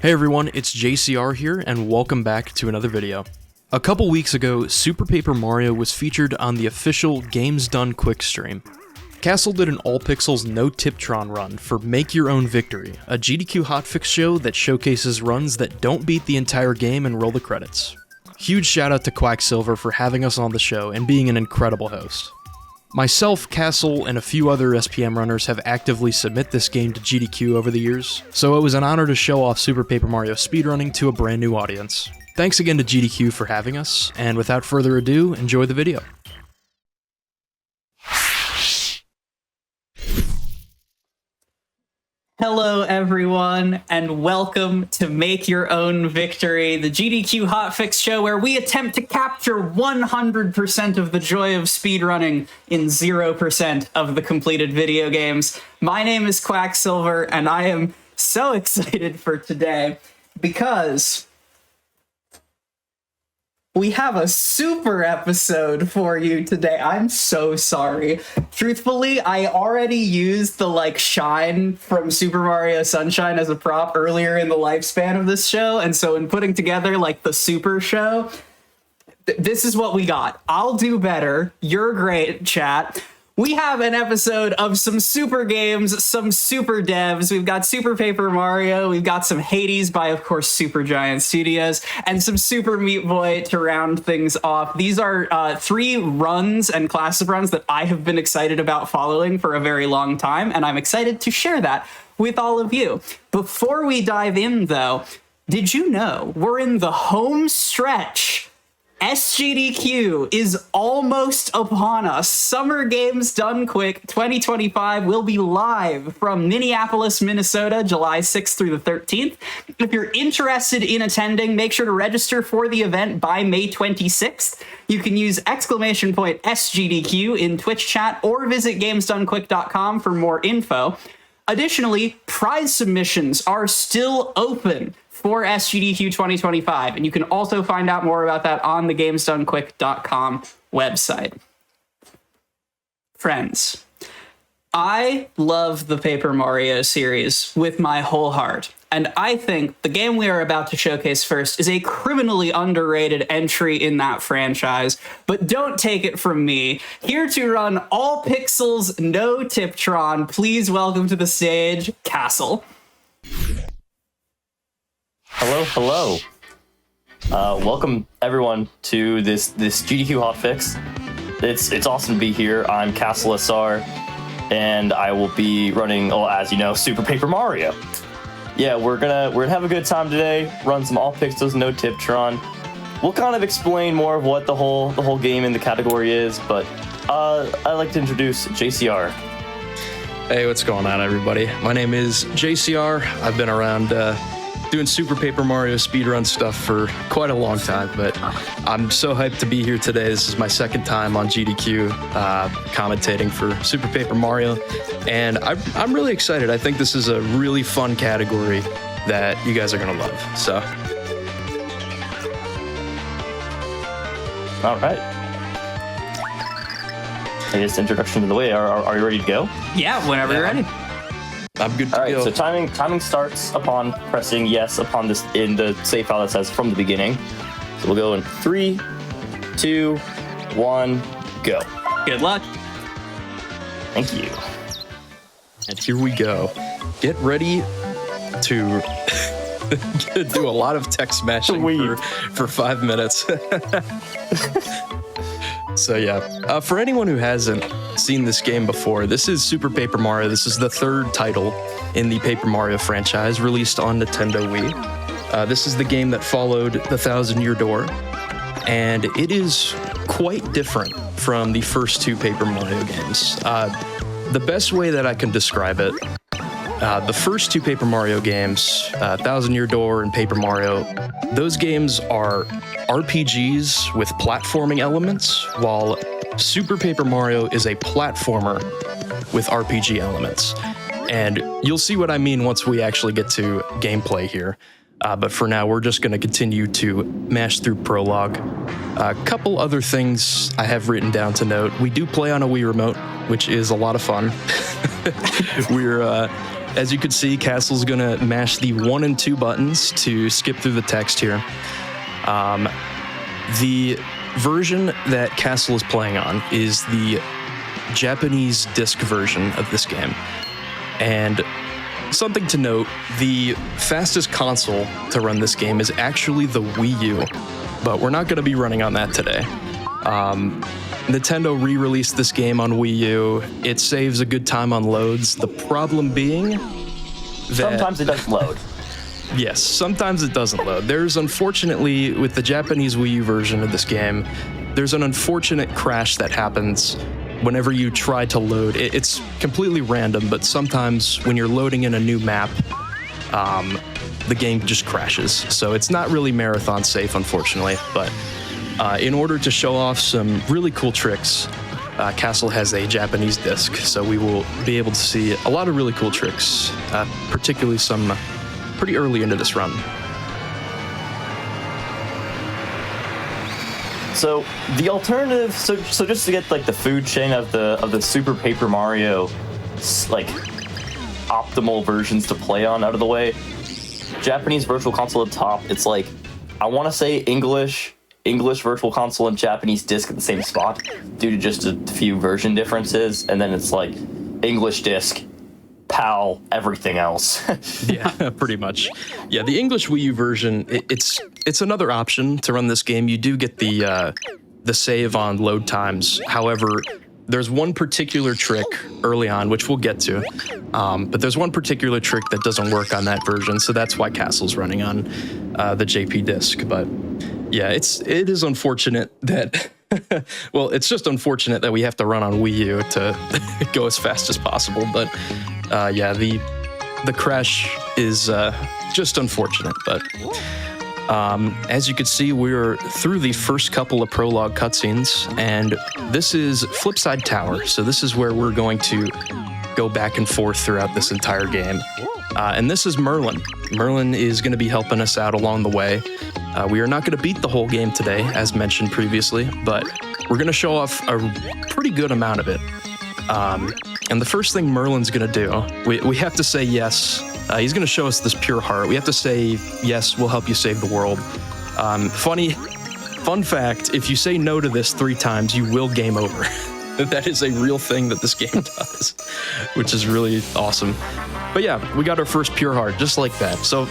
Hey everyone, it's JCR here, and welcome back to another video. A couple weeks ago, Super Paper Mario was featured on the official Games Done Quick stream. Castle did an all-Pixls no Tiptron run for Make Your Own Victory, a GDQ Hotfix show that showcases runs that don't beat the entire game and roll the credits. Huge shout out to Quacksilver for having us on the show and being an incredible host. Myself, Castle, and a few other SPM runners have actively submit this game to GDQ over the years, so it was an honor to show off Super Paper Mario speedrunning to a brand new audience. Thanks again to GDQ for having us, and without further ado, enjoy the video. Hello everyone, and welcome to Make Your Own Victory, the GDQ Hotfix show where we attempt to capture 100% of the joy of speedrunning in 0% of the completed video games. My name is Quacksilver, and I am so excited for today because we have a super episode for you today. I'm so sorry. Truthfully, I already used the shine from Super Mario Sunshine as a prop earlier in the lifespan of this show, and so in putting together the super show, this is what we got. I'll do better. You're great, chat. We have an episode of some super games, some super devs. We've got Super Paper Mario, we've got some Hades by, of course, Supergiant Studios, and some Super Meat Boy to round things off. These are 3 runs and class of runs that I have been excited about following for a very long time, and I'm excited to share that with all of you. Before we dive in, though, did you know we're in the home stretch? SGDQ is almost upon us. Summer Games Done Quick 2025 will be live from Minneapolis, Minnesota, July 6th through the 13th. If you're interested in attending, make sure to register for the event by May 26th. You can use !SGDQ in Twitch chat or visit gamesdonequick.com for more info. Additionally, prize submissions are still open for SGDQ 2025, and you can also find out more about that on the gamesdonequick.com website. Friends, I love the Paper Mario series with my whole heart, and I think the game we are about to showcase first is a criminally underrated entry in that franchise, but don't take it from me. Here to run all Pixls, no Tiptron, please welcome to the stage, Castle. Hello. Welcome everyone to this GDQ Hotfix. It's awesome to be here. I'm Castle SR, and I will be running, as you know, Super Paper Mario. Yeah, we're gonna have a good time today. Run some all Pixels, no Tiptron. We'll kind of explain more of what the whole game in the category is, but I'd like to introduce JCR. Hey, what's going on, everybody? My name is JCR. I've been around doing Super Paper Mario speedrun stuff for quite a long time, but I'm so hyped to be here today. This is my second time on GDQ commentating for Super Paper Mario, and I'm really excited. I think this is a really fun category that you guys are gonna love. So, all right. I guess introduction to the way. Are you ready to go? Yeah, whenever you're ready. I'm good to go. All right, go. so timing starts upon pressing yes upon this in the save file that says from the beginning. So we'll go in 3, 2, 1, go. Good luck. Thank you. And here we go. Get ready to do a lot of tech smashing for 5 minutes. So yeah, for anyone who hasn't seen this game before, this is Super Paper Mario. This is the 3rd title in the Paper Mario franchise, released on Nintendo Wii. This is the game that followed the Thousand Year Door, and it is quite different from the first 2 Paper Mario games. The best way that I can describe it, the first 2 Paper Mario games, Thousand Year Door and Paper Mario, those games are RPGs with platforming elements, while Super Paper Mario is a platformer with RPG elements. And you'll see what I mean once we actually get to gameplay here. But for now, we're just going to continue to mash through Prologue. A couple other things I have written down to note. We do play on a Wii Remote, which is a lot of fun. as you can see, Castle's gonna mash the 1 and 2 buttons to skip through the text here. The version that Castle is playing on is the Japanese disc version of this game. And something to note, the fastest console to run this game is actually the Wii U, but we're not going to be running on that today. Nintendo re-released this game on Wii U. It saves a good time on loads. The problem being that Sometimes it doesn't load. yes, sometimes it doesn't load. There's unfortunately, with the Japanese Wii U version of this game, there's an unfortunate crash that happens whenever you try to load. It's completely random, but sometimes when you're loading in a new map, the game just crashes. So it's not really marathon safe, unfortunately. But in order to show off some really cool tricks, Castle has a Japanese disc, so we will be able to see a lot of really cool tricks, particularly some pretty early into this run. So the alternative, so just to get like the food chain of the Super Paper Mario, like optimal versions to play on out of the way, Japanese Virtual Console at the top. It's like, I want to say English Virtual Console and Japanese disc at the same spot due to just a few version differences, and then it's like English disc, PAL, everything else. Yeah, pretty much. Yeah, the English Wii U version, it's another option to run this game. You do get the save on load times. However, there's one particular trick early on, which we'll get to, but there's one particular trick that doesn't work on that version, so that's why Castle's running on the JP disc. But yeah, it is unfortunate that, well, it's just unfortunate that we have to run on Wii U to go as fast as possible, but yeah, the crash is just unfortunate, but as you can see, we're through the first couple of prologue cutscenes, and this is Flipside Tower, so this is where we're going to go back and forth throughout this entire game. And this is Merlin. Merlin is going to be helping us out along the way. We are not going to beat the whole game today, as mentioned previously, but we're going to show off a pretty good amount of it. And the first thing Merlin's going to do, we have to say yes. He's going to show us this pure heart. We have to say, yes, we'll help you save the world. Fun fact, if you say no to this 3 times, you will game over. That is a real thing that this game does, which is really awesome. But yeah, we got our first pure heart, just like that. So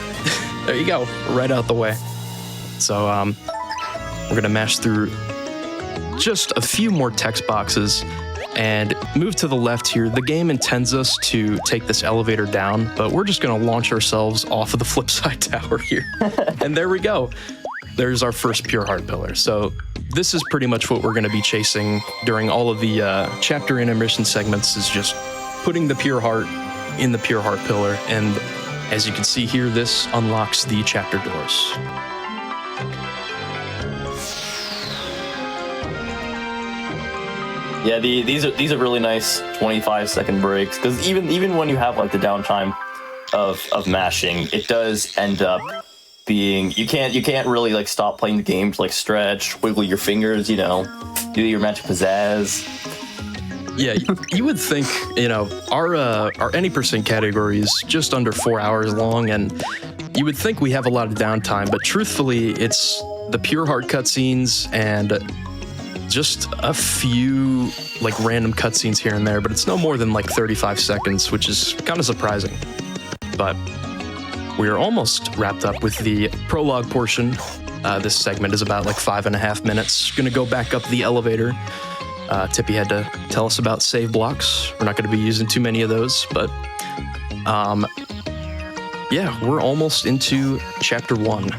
there you go, right out the way. So we're going to mash through just a few more text boxes and move to the left here. The game intends us to take this elevator down, but we're just going to launch ourselves off of the Flipside Tower here. And there we go. There's our first pure heart pillar. So this is pretty much what we're going to be chasing during all of the chapter intermission segments, is just putting the pure heart in the pure heart pillar. And as you can see here, this unlocks the chapter doors. Yeah, these are really nice 25-second breaks, because even when you have like the downtime of mashing, it does end up being, you can't really like stop playing the game to like stretch, wiggle your fingers, do your magic pizzazz. Yeah, you would think, our any percent category is just under 4 hours long, and you would think we have a lot of downtime, but truthfully, it's the pure heart cutscenes and just a few like random cutscenes here and there, but it's no more than like 35 seconds, which is kind of surprising. But we are almost wrapped up with the prologue portion. This segment is about like 5.5 minutes. Gonna go back up the elevator. Tippy had to tell us about save blocks. We're not gonna be using too many of those, but yeah, we're almost into chapter 1.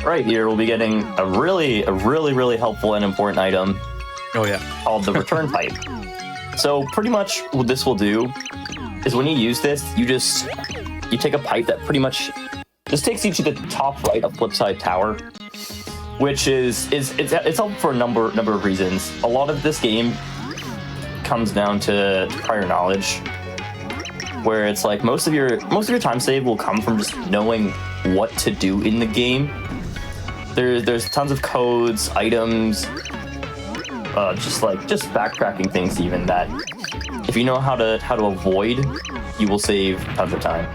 Right here, we'll be getting a really helpful and important item. Oh yeah. Called the return pipe. So pretty much what this will do is when you use this, you take a pipe that pretty much just takes you to the top right of Flipside Tower, which it's helpful for a number of reasons. A lot of this game comes down to prior knowledge, where it's like most of your time save will come from just knowing what to do in the game. There's tons of codes, items, just backtracking things even that if you know how to avoid, you will save tons of time.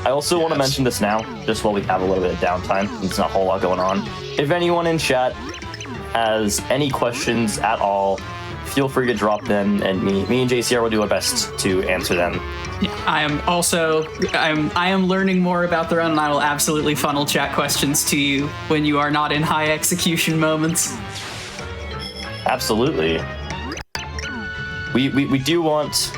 I also want to mention this now, just while we have a little bit of downtime. There's not a whole lot going on. If anyone in chat has any questions at all, feel free to drop them, and me and JCR will do our best to answer them. I am learning more about the run, and I will absolutely funnel chat questions to you when you are not in high execution moments. Absolutely. We do want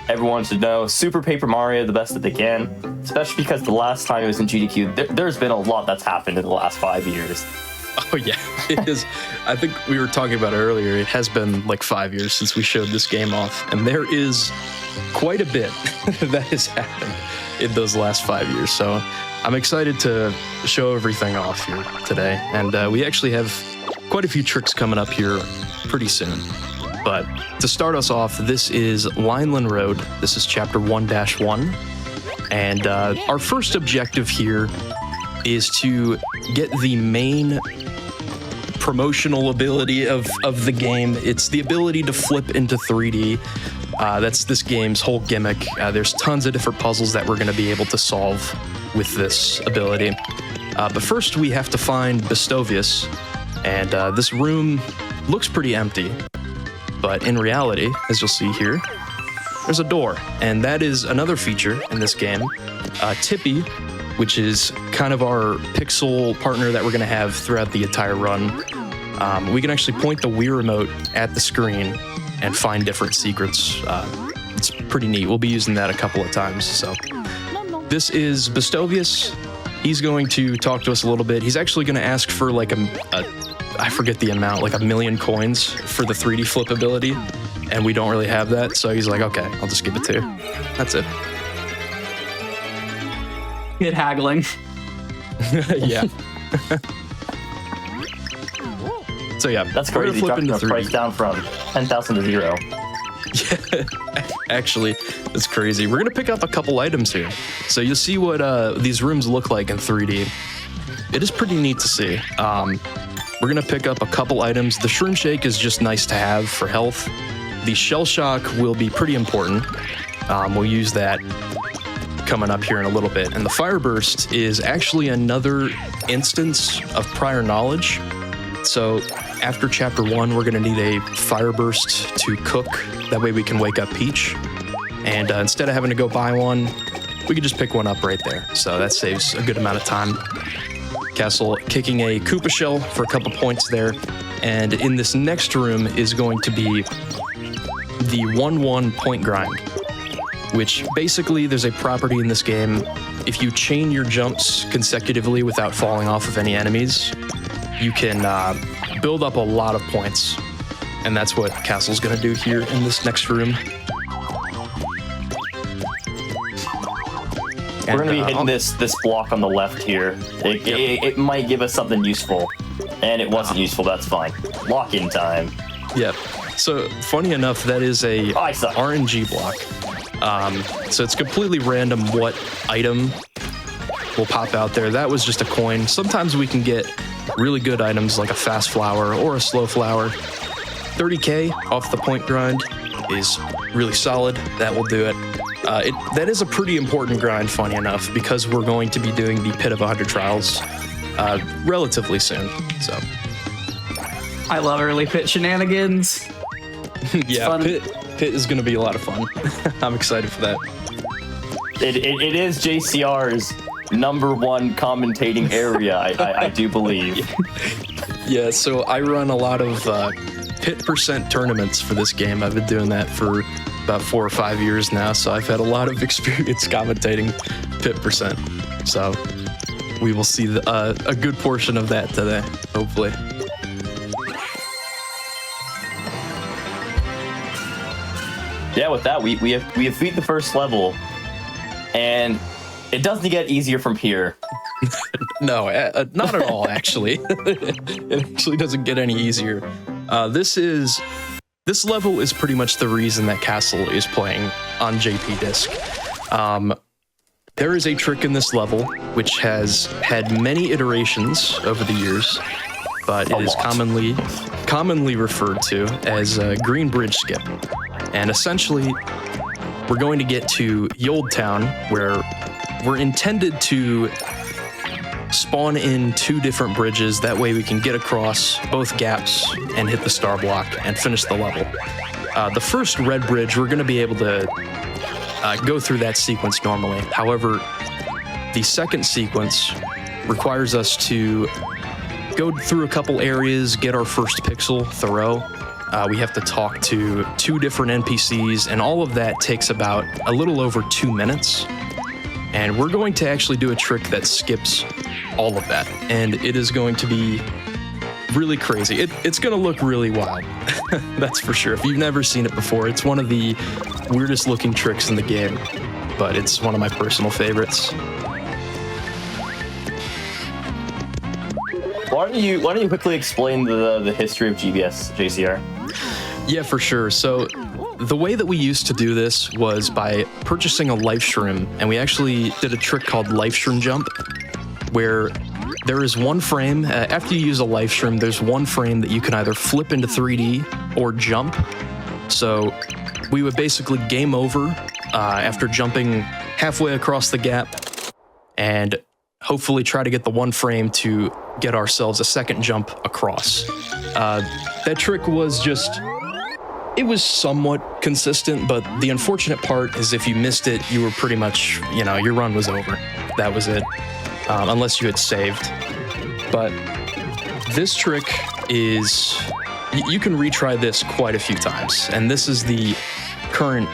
everyone to know Super Paper Mario the best that they can, especially because the last time it was in GDQ, there's been a lot that's happened in the last 5 years. Oh yeah, it is. I think we were talking about it earlier. It has been like 5 years since we showed this game off, and there is quite a bit that has happened in those last 5 years. So I'm excited to show everything off here today, and we actually have quite a few tricks coming up here pretty soon. But to start us off, this is Lineland Road. This is chapter 1-1, and our first objective here is to get the main promotional ability of the game. It's the ability to flip into 3D. That's this game's whole gimmick. There's tons of different puzzles that we're going to be able to solve with this ability. But first we have to find Bestovius, and this room looks pretty empty, but in reality, as you'll see here, there's a door, and that is another feature in this game. Tippy, which is kind of our pixel partner that we're going to have throughout the entire run. We can actually point the Wii remote at the screen and find different secrets. It's pretty neat. We'll be using that a couple of times. So this is Bestovius. He's going to talk to us a little bit. He's actually going to ask for like I forget the amount, like 1 million coins for the 3D flip ability, and we don't really have that. So he's like, okay, I'll just give it to you. That's it. Good haggling. Yeah. So yeah, that's crazy. Dropping the price down from 10,000 to 0. Yeah, actually, it's crazy. We're gonna pick up a couple items here, so you'll see what these rooms look like in 3D. It is pretty neat to see. We're gonna pick up a couple items. The Shroom Shake is just nice to have for health. The Shell Shock will be pretty important. We'll use that coming up here in a little bit. And the Fire Burst is actually another instance of prior knowledge. So after chapter 1, we're gonna need a Fire Burst to cook. That way we can wake up Peach. And instead of having to go buy one, we can just pick one up right there. So that saves a good amount of time. Castle kicking a Koopa Shell for a couple points there. And in this next room is going to be the 1-1 point grind, which basically there's a property in this game. If you chain your jumps consecutively without falling off of any enemies, you can build up a lot of points. And that's what Castle's gonna do here in this next room. We're going to be hitting this block on the left here. It might give us something useful. And it wasn't useful, that's fine. Lock-in time. Yep. So, funny enough, that is a RNG block. So it's completely random what item will pop out there. That was just a coin. Sometimes we can get really good items like a fast flower or a slow flower. 30k off the point grind is really solid. That will do it. That is a pretty important grind, funny enough, because we're going to be doing the Pit of 100 Trials relatively soon. So, I love early pit shenanigans. Yeah, Pit is going to be a lot of fun. I'm excited for that. It is JCR's #1 commentating area, I do believe. Yeah, so I run a lot of Pit percent tournaments for this game. I've been doing that for about 4 or 5 years now, so I've had a lot of experience commentating Pit percent. So we will see a good portion of that today, hopefully. Yeah, with that, we have beat the first level, and it doesn't get easier from here. No, not at all, actually. It actually doesn't get any easier. This level is pretty much the reason that Castle is playing on JP Disc. There is a trick in this level which has had many iterations over the years, but it is commonly referred to as a green bridge skip. And essentially, we're going to get to Yold Town, where we're intended to spawn in 2 different bridges. That way we can get across both gaps and hit the star block and finish the level. The first red bridge, we're going to be able to go through that sequence normally. However, the second sequence requires us to go through a couple areas, get our first pixel, Thoreau. We have to talk to 2 different NPCs, and all of that takes about a little over 2 minutes. And we're going to actually do a trick that skips all of that, and it is going to be really crazy. It's going to look really wild, that's for sure. If you've never seen it before, it's one of the weirdest looking tricks in the game, but it's one of my personal favorites. Why don't you quickly explain the history of GBS, JCR? Yeah, for sure. So the way that we used to do this was by purchasing a life shroom, and we actually did a trick called life shroom jump, where there is one frame, after you use a life shroom, there's one frame that you can either flip into 3D or jump. So we would basically game over after jumping halfway across the gap, and hopefully try to get the one frame to get ourselves a second jump across. That trick was it was somewhat consistent, but the unfortunate part is if you missed it, you were pretty much, your run was over. That was it, unless you had saved. But this trick is, you can retry this quite a few times, and this is the current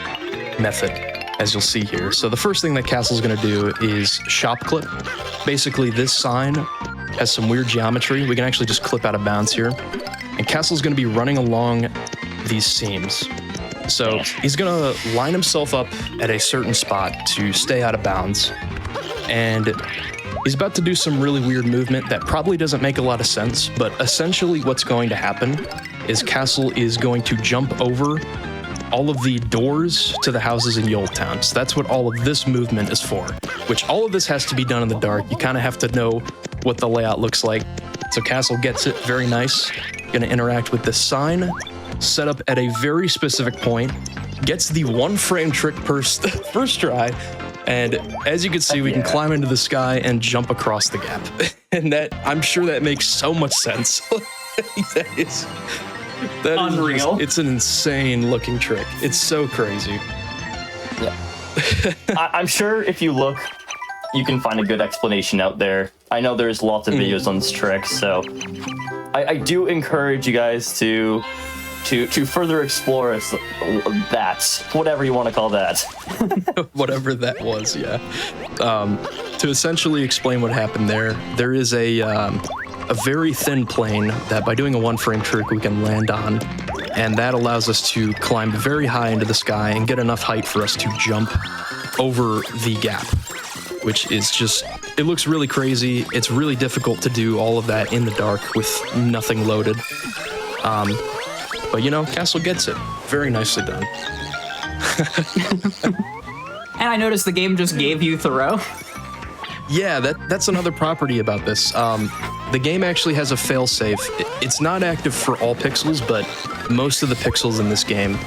method, as you'll see here. So the first thing that Castle's gonna do is shop clip. Basically, this sign has some weird geometry. We can actually just clip out of bounds here. And Castle's gonna be running along these seams. So he's gonna line himself up at a certain spot to stay out of bounds. And he's about to do some really weird movement that probably doesn't make a lot of sense, but essentially what's going to happen is Castle is going to jump over all of the doors to the houses in Yold Town. So that's what all of this movement is for, which all of this has to be done in the dark. You kind of have to know what the layout looks like. So Castle gets it, very nice. Gonna interact with this sign, set up at a very specific point, gets the one frame trick first try, and as you can see, we can climb into the sky and jump across the gap. And I'm sure that makes so much sense. that is unreal. It's an insane looking trick. It's so crazy. Yeah. I'm sure if you look, you can find a good explanation out there. I know there's lots of videos on this trick, so I do encourage you guys to further explore that, whatever you want to call that. Whatever that was, yeah. To essentially explain what happened there is a very thin plane that by doing a one frame trick we can land on, and that allows us to climb very high into the sky and get enough height for us to jump over the gap, which is it looks really crazy. It's really difficult to do all of that in the dark with nothing loaded. But Castle gets it. Very nicely done. And I noticed the game just gave you Thoreau. Yeah, that's another property about this. The game actually has a failsafe. It's not active for all pixels, but most of the pixels in this game,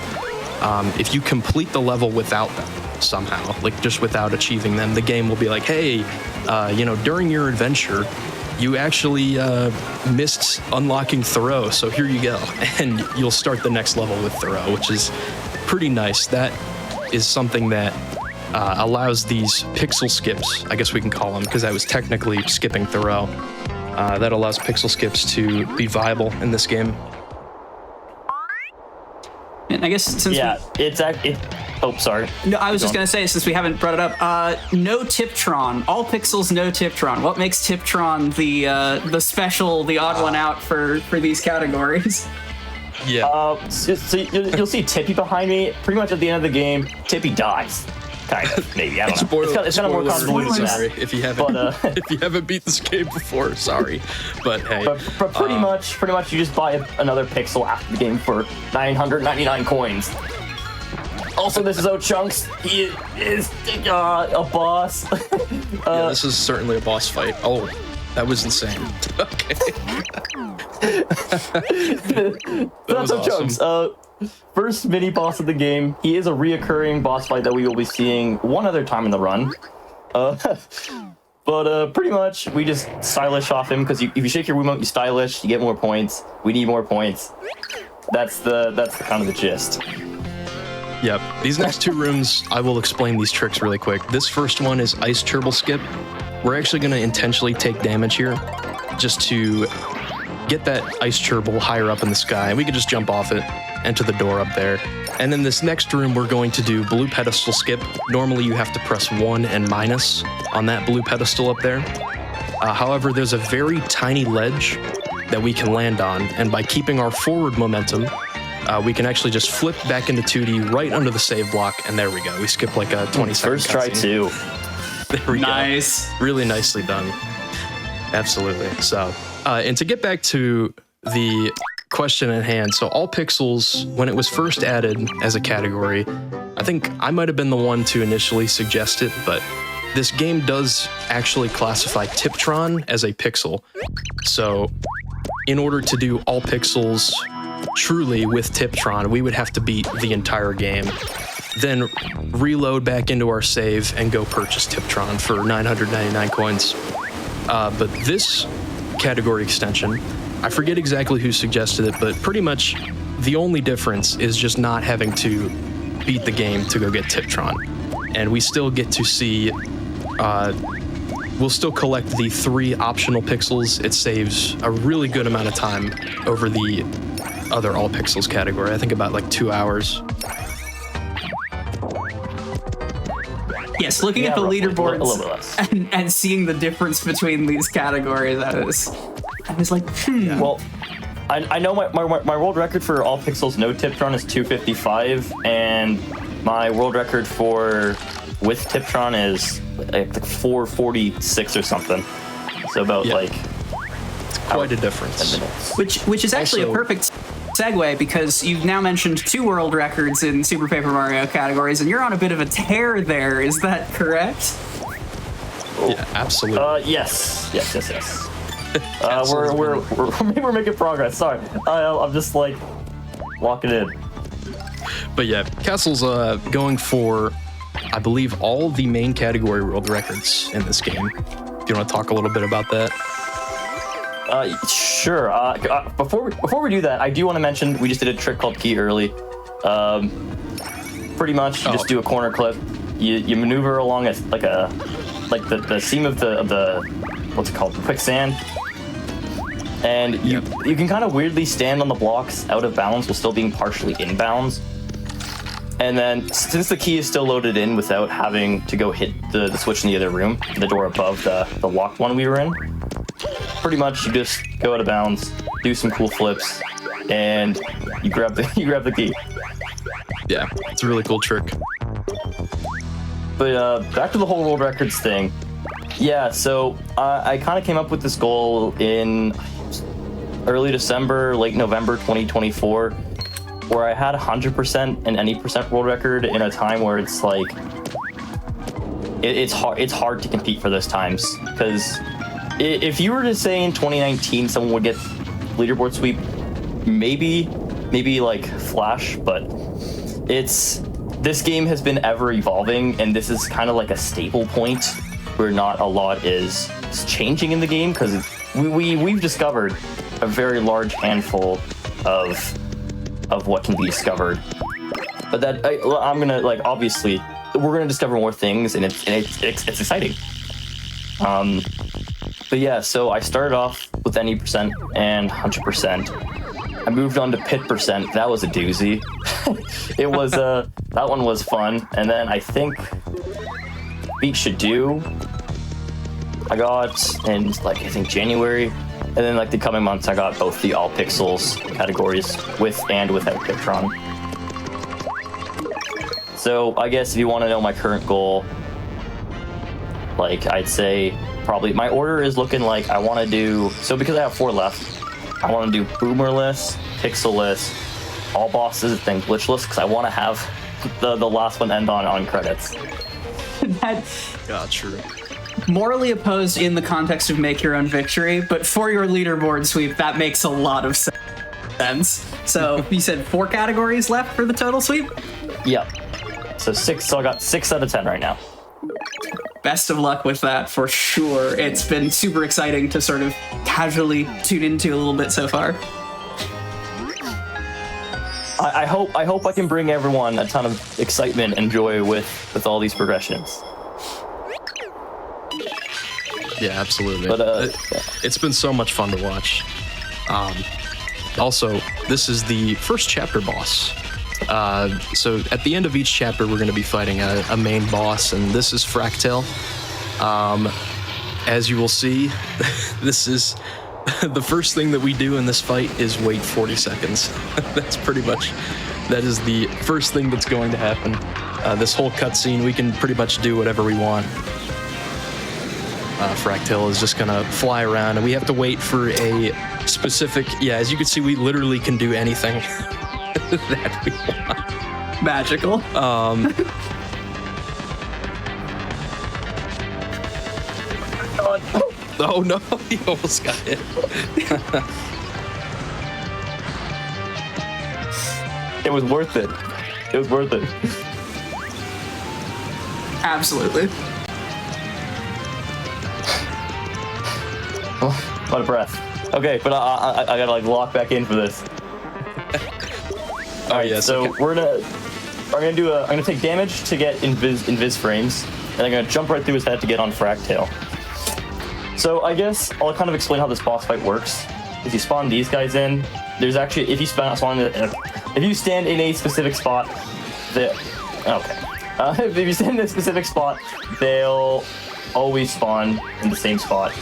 if you complete the level without them somehow, like just without achieving them, the game will be like, hey, during your adventure, you actually missed unlocking Thoreau, so here you go. And you'll start the next level with Thoreau, which is pretty nice. That is something that allows these pixel skips, I guess we can call them, because I was technically skipping Thoreau. That allows pixel skips to be viable in this game. And I guess since oh, sorry. No, I was just gonna say, since we haven't brought it up, no Tiptron. All pixels, no Tiptron. What makes Tiptron the special, the odd one out for these categories? Yeah. So you'll see Tippy behind me. Pretty much at the end of the game, Tippy dies. Kind of, maybe. I don't know. It's kind of more convoluted than that. If you haven't beat this game before, sorry. But hey. But pretty much you just buy another pixel after the game for 999 coins. Also, this is Chunks. He is a boss. Yeah, this is certainly a boss fight. Oh, That was insane. Okay. That's no awesome. jokes. First mini boss of the game. He is a reoccurring boss fight that we will be seeing one other time in the run. But pretty much we just stylish off him because if you shake your Wiimote, you stylish, you get more points. We need more points. That's the kind of the gist. Yep. These next two rooms, I will explain these tricks really quick. This first one is Ice Turbo Skip. We're actually going to intentionally take damage here just to get that ice turbo higher up in the sky. We could just jump off it, enter the door up there. And then this next room, we're going to do Blue Pedestal Skip. Normally, you have to press 1 and minus on that blue pedestal up there. However, there's a very tiny ledge that we can land on, and by keeping our forward momentum, we can actually just flip back into 2D right under the save block, and there we go. We skip like a 20-second First try too. There we Nice. go. Really nicely done. Absolutely. So, and to get back to the question at hand, so all Pixls, when it was first added as a category, I think I might have been the one to initially suggest it, but this game does actually classify Tiptron as a pixel. So in order to do all Pixls truly with Tiptron, we would have to beat the entire game, then reload back into our save and go purchase Tiptron for 999 coins. But this category extension, I forget exactly who suggested it, but pretty much the only difference is just not having to beat the game to go get Tiptron. And we still get to see, we'll still collect the 3 optional pixels. It saves a really good amount of time over the other all pixels category. I think about like 2 hours. Yes, looking Yeah, at the roughly. A little bit leaderboards less. and seeing the difference between these categories, I was like, Well, I know my world record for all pixels no Tiptron is 255, and my world record for with Tiptron is like 446 or something. So about Yeah. like It's quite a 10 difference. minutes. which is actually Also- a perfect segue because you've now mentioned 2 world records in Super Paper Mario categories, and you're on a bit of a tear there. Is that correct? Yeah, absolutely. Yes. Absolutely. We're making progress. Sorry, I'm just like locking in. But yeah, Castle's going for, I believe, all the main category world records in this game. Do you want to talk a little bit about that? Sure. Before we do that, I do want to mention we just did a trick called Key Early. Pretty much, you just do a corner clip. You maneuver along the seam of the what's it called, the quicksand, and you can kind of weirdly stand on the blocks out of bounds while still being partially in bounds. And then, since the key is still loaded in without having to go hit the switch in the other room, the door above the locked one we were in, pretty much you just go out of bounds, do some cool flips, and you grab the key. Yeah, it's a really cool trick. But back to the whole world records thing. Yeah, so I kind of came up with this goal in early December, late November 2024, where I had 100% and any percent world record in a time where it's like it's hard to compete for those times, because if you were to say in 2019 someone would get leaderboard sweep, maybe like Flash, but this game has been ever evolving, and this is kind of like a stable point where not a lot is changing in the game, because we've discovered a very large handful of what can be discovered. But that I'm gonna, like, obviously we're gonna discover more things, and it's exciting. But yeah, so I started off with any percent and 100%. I moved on to pit percent. That was a doozy. It was that one was fun. And then I think Beat Should Do I got in, like, I think January. And then, like, the coming months I got both the all pixels categories with and without Tiptron. So I guess if you want to know my current goal, like, I'd say probably my order is looking like I want to do, so because I have 4 left, I want to do boomerless, pixelless, all bosses, then glitchless, because I want to have the last one end on credits. That Yeah, true. morally opposed in the context of make your own victory, but for your leaderboard sweep, that makes a lot of sense. So you said 4 categories left for the total sweep? Yep. So I got 6 out of 10 right now. Best of luck with that for sure. It's been super exciting to sort of casually tune into a little bit so far. I hope I can bring everyone a ton of excitement and joy with all these progressions. Yeah, absolutely. But it's been so much fun to watch. Also, this is the first chapter boss. So at the end of each chapter, we're going to be fighting a main boss, and this is Wracktail. As you will see, this is the first thing that we do in this fight is wait 40 seconds. That is the first thing that's going to happen. This whole cutscene, we can pretty much do whatever we want. Wracktail is just gonna fly around, and we have to wait for a specific. Yeah, as you can see, we literally can do anything that we want. Magical. Oh no, he almost got hit. it was worth it. It was worth it. Absolutely. Oh, what a breath. Okay, but I gotta like lock back in for this. All right, yes, so okay. I'm gonna take damage to get invis frames, and I'm gonna jump right through his head to get on Wracktail. So I guess I'll kind of explain how this boss fight works. If you spawn these guys in, there's actually if you stand in a specific spot, if you stand in a specific spot, they'll always spawn in the same spot.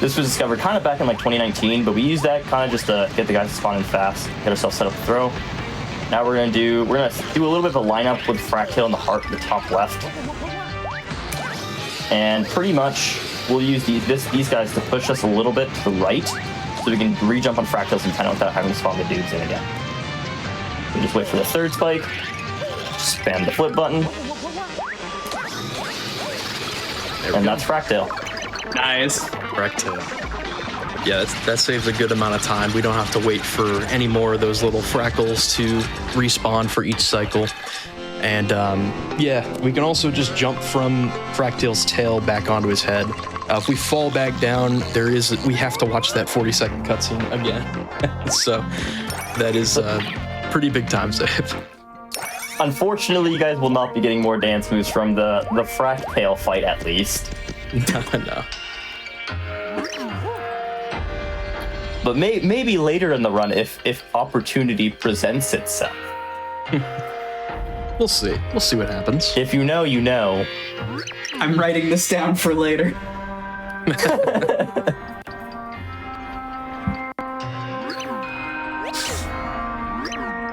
This was discovered kind of back in like 2019, but we used that kind of just to get the guys to spawn in fast, get ourselves set up to throw. Now we're gonna do a little bit of a lineup with Wracktail in the heart in the top left, and pretty much we'll use these guys to push us a little bit to the right, so we can re-jump on Wracktail's antenna without having to spawn the dudes in again. We just wait for the third spike, spam the flip button, and that's Wracktail. Nice. Wracktail. Yeah, that saves a good amount of time. We don't have to wait for any more of those little frackles to respawn for each cycle. And yeah, we can also just jump from Wracktail's tail back onto his head. If we fall back down, we have to watch that 40-second cutscene again. So that is a pretty big time save. Unfortunately, you guys will not be getting more dance moves from the Wracktail fight, at least. No. But maybe later in the run, if opportunity presents itself. We'll see. We'll see what happens. If you know, you know. I'm writing this down for later.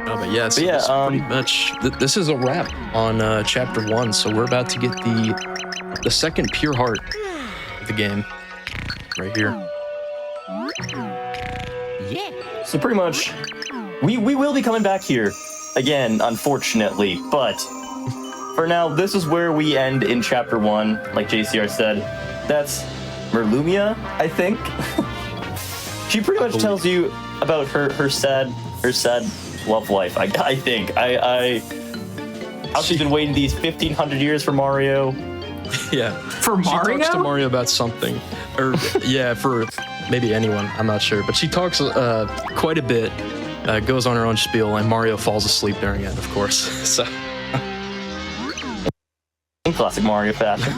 But yeah, so this is pretty much this is a wrap on chapter 1. So we're about to get the second pure heart of the game right here. Yeah. So pretty much, we will be coming back here again, unfortunately. But for now, this is where we end in chapter 1. Like JCR said, that's Merlumia, I think. She pretty much tells you about her sad love life. I think how she's been waiting these 1,500 years for Mario. Yeah, for Mario. She talks to Mario about something, or yeah, for maybe anyone. I'm not sure, but she talks quite a bit. Goes on her own spiel, and Mario falls asleep during it, of course. So, in classic Mario fashion.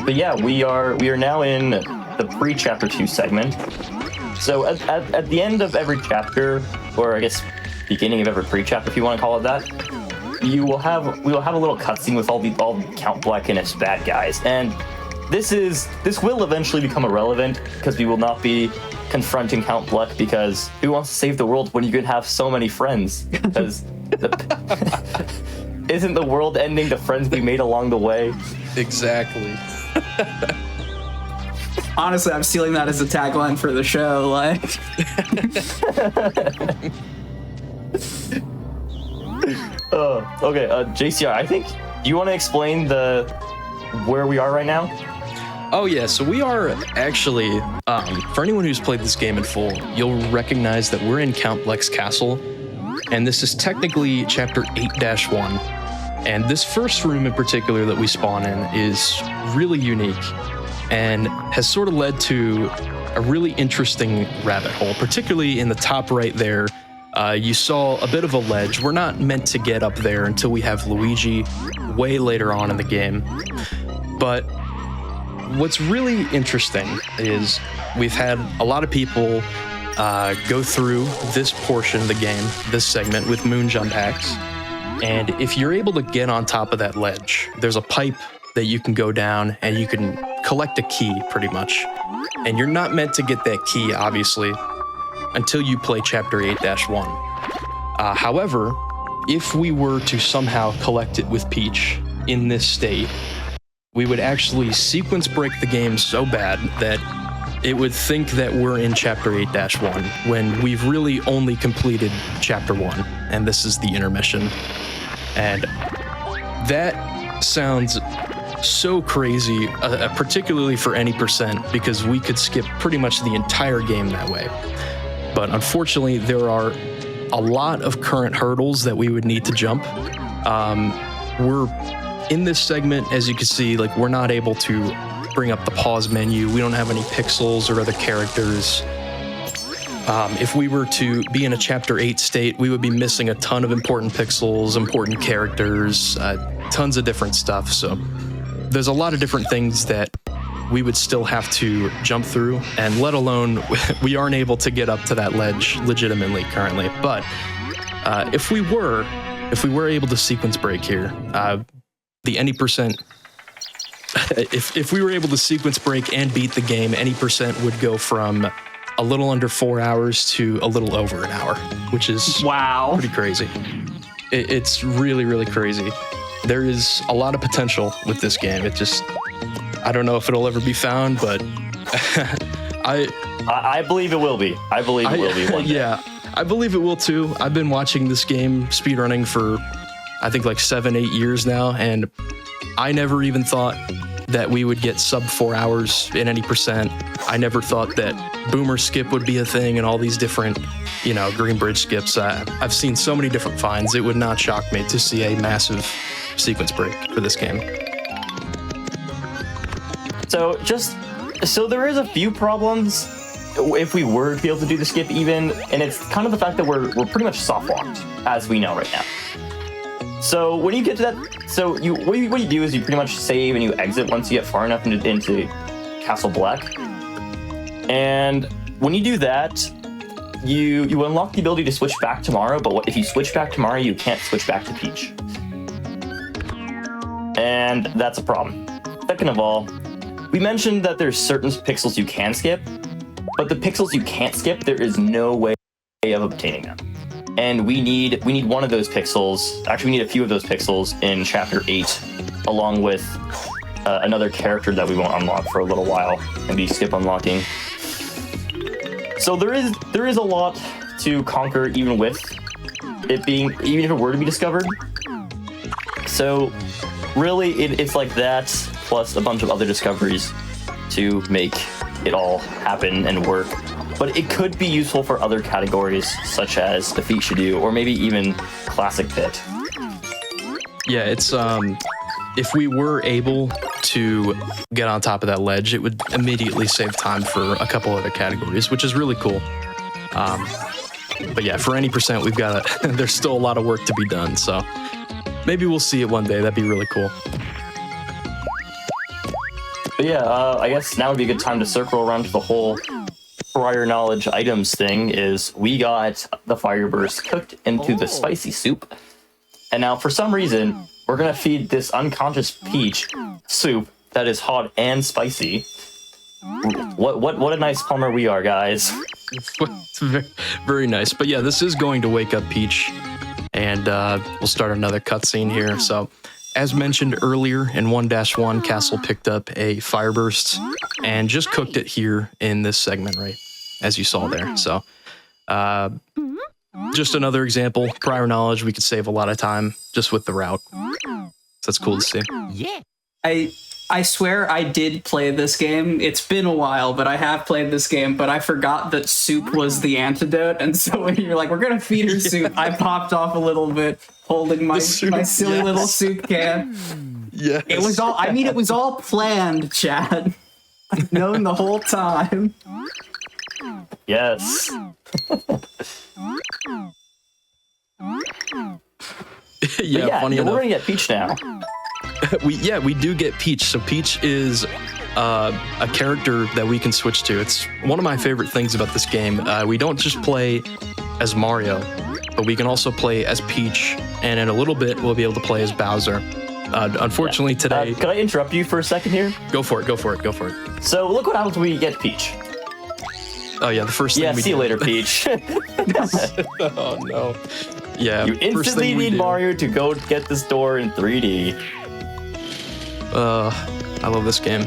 But yeah, we are now in the pre-chapter 2 segment. So at the end of every chapter, or I guess beginning of every pre-chapter, if you want to call it that, we will have a little cutscene with all Count Bleck and his bad guys, and this will eventually become irrelevant because we will not be confronting Count Bleck, because who wants to save the world when you can have so many friends? Because isn't the world ending the friends we made along the way? exactly. Honestly, I'm stealing that as a tagline for the show. Like, okay, JCR, I think you want to explain the where we are right now? Oh yeah, so we are actually, for anyone who's played this game in full, you'll recognize that we're in Count Bleck's castle, and this is technically chapter 8-1. And this first room in particular that we spawn in is really unique and has sort of led to a really interesting rabbit hole, particularly in the top right there. You saw a bit of a ledge. We're not meant to get up there until we have Luigi way later on in the game. But what's really interesting is we've had a lot of people go through this portion of the game, this segment, with moon jump hacks. And if you're able to get on top of that ledge, there's a pipe that you can go down and you can collect a key pretty much. And you're not meant to get that key, obviously, until you play chapter 8-1. However, if we were to somehow collect it with Peach in this state, we would actually sequence break the game so bad that it would think that we're in chapter 8-1 when we've really only completed chapter 1, and this is the intermission. And that sounds so crazy, particularly for any percent, because we could skip pretty much the entire game that way. But unfortunately, there are a lot of current hurdles that we would need to jump. We're in this segment, as you can see, like, we're not able to bring up the pause menu. We don't have any pixels or other characters. If we were to be in a chapter 8 state, we would be missing a ton of important pixels, important characters, tons of different stuff. So there's a lot of different things that we would still have to jump through, and let alone we aren't able to get up to that ledge legitimately currently. But if we were able to sequence break here, the any percent, if we were able to sequence break and beat the game, any percent would go from a little under 4 hours to a little over an hour, which is pretty crazy. It's really, really crazy. There is a lot of potential with this game. It just, I don't know if it'll ever be found, but I believe it will be. I believe it will be one day. Yeah, I believe it will too. I've been watching this game speedrunning for, I think, like 7-8 years now, and I never even thought that we would get sub 4 hours in any percent. I never thought that boomer skip would be a thing and all these different, green bridge skips. I've seen so many different finds. It would not shock me to see a massive sequence break for this game. So there is a few problems if we were to be able to do the skip even, and it's kind of the fact that we're pretty much soft locked, as we know right now. So when you get to that, what you do is you pretty much save and you exit once you get far enough into Castle Bleck. And when you do that, you unlock the ability to switch back tomorrow, but if you switch back tomorrow, you can't switch back to Peach. And that's a problem. Second of all, we mentioned that there's certain pixels you can skip, but the pixels you can't skip, there is no way of obtaining them. And we need one of those pixels. Actually, we need a few of those pixels in Chapter 8, along with another character that we won't unlock for a little while and be skip unlocking. So there is a lot to conquer, even if it were to be discovered. So really, it's like that plus a bunch of other discoveries to make it all happen and work. But it could be useful for other categories, such as Defeat Shadoo, or maybe even Classic Pit. Yeah, it's if we were able to get on top of that ledge, it would immediately save time for a couple other categories, which is really cool. But yeah, for any percent, we've got there's still a lot of work to be done. So maybe we'll see it one day. That'd be really cool. But yeah, I guess now would be a good time to circle around to the whole prior knowledge items thing. Is we got the Fireburst cooked into the spicy soup, and now for some reason we're gonna feed this unconscious Peach soup that is hot and spicy. What a nice plumber we are, guys. Very, very nice. But yeah, this is going to wake up Peach, and we'll start another cutscene here. So, as mentioned earlier in 1-1, Castle picked up a Fireburst and just cooked it here in this segment, right, as you saw there. So, just another example. Prior knowledge, we could save a lot of time just with the route. So that's cool to see. Yeah. I swear I did play this game. It's been a while, but I have played this game, but I forgot that soup was the antidote. And so when you're like, we're going to feed her soup, I popped off a little bit holding my silly little soup can. Yeah. It was all planned, Chad. I've known the whole time. Yes. Yeah, funny we're enough. gonna get Peach now. We do get Peach. So Peach is a character that we can switch to. It's one of my favorite things about this game. We don't just play as Mario, but we can also play as Peach, and in a little bit we'll be able to play as Bowser. Unfortunately today... Could I interrupt you for a second here? Go for it. So look what happens when we get Peach. Oh yeah, the first thing we see you do... later, Peach. Oh no. Yeah, You first instantly thing we need do- Mario to go get this door in 3D. I love this game.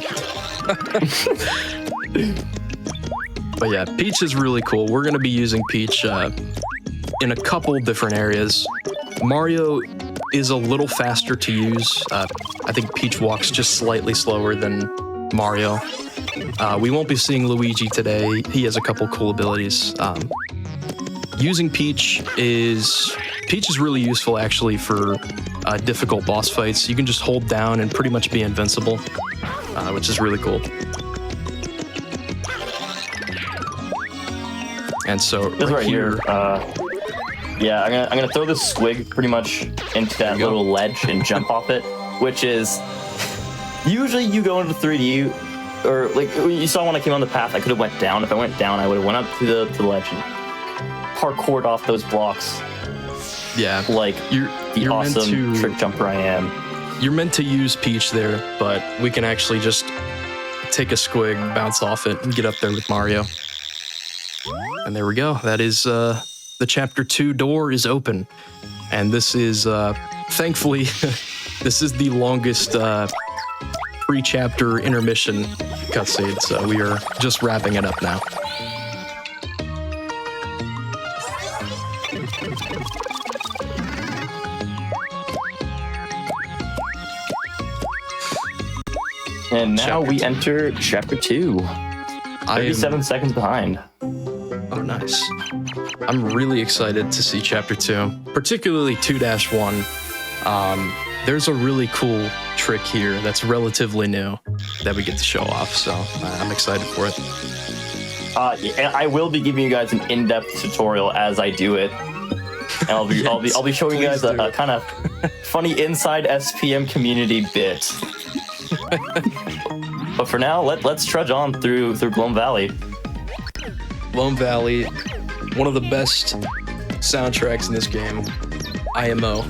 But yeah, Peach is really cool. We're gonna be using Peach in a couple different areas. Mario is a little faster to use. I think Peach walks just slightly slower than Mario. We won't be seeing Luigi today. He has a couple cool abilities. Using Peach is really useful actually for difficult boss fights. You can just hold down and pretty much be invincible, which is really cool. And so Right here. Yeah, I'm gonna throw this squig pretty much into that little ledge and jump off it, which is usually you go into 3D, or like you saw when I came on the path, I could have went down. If I went down, I would have went up to the ledge and parkoured off those blocks. Yeah, Like you're awesome trick jumper I am. You're meant to use Peach there, but we can actually just take a squig, bounce off it, and get up there with Mario. And there we go. That is the Chapter 2 door is open. And this is, thankfully, this is the longest pre-chapter intermission cutscene, so we are just wrapping it up now. And now Chapter we 2. enter Chapter 2. 37 seconds behind. Oh, nice. I'm really excited to see Chapter 2, particularly 2-1. There's a really cool trick here that's relatively new that we get to show off, so I'm excited for it. I will be giving you guys an in-depth tutorial as I do it. And I'll be showing you guys a kind of funny inside SPM community bit. But for now, let's trudge on through Gloam Valley. Gloam Valley, one of the best soundtracks in this game. IMO.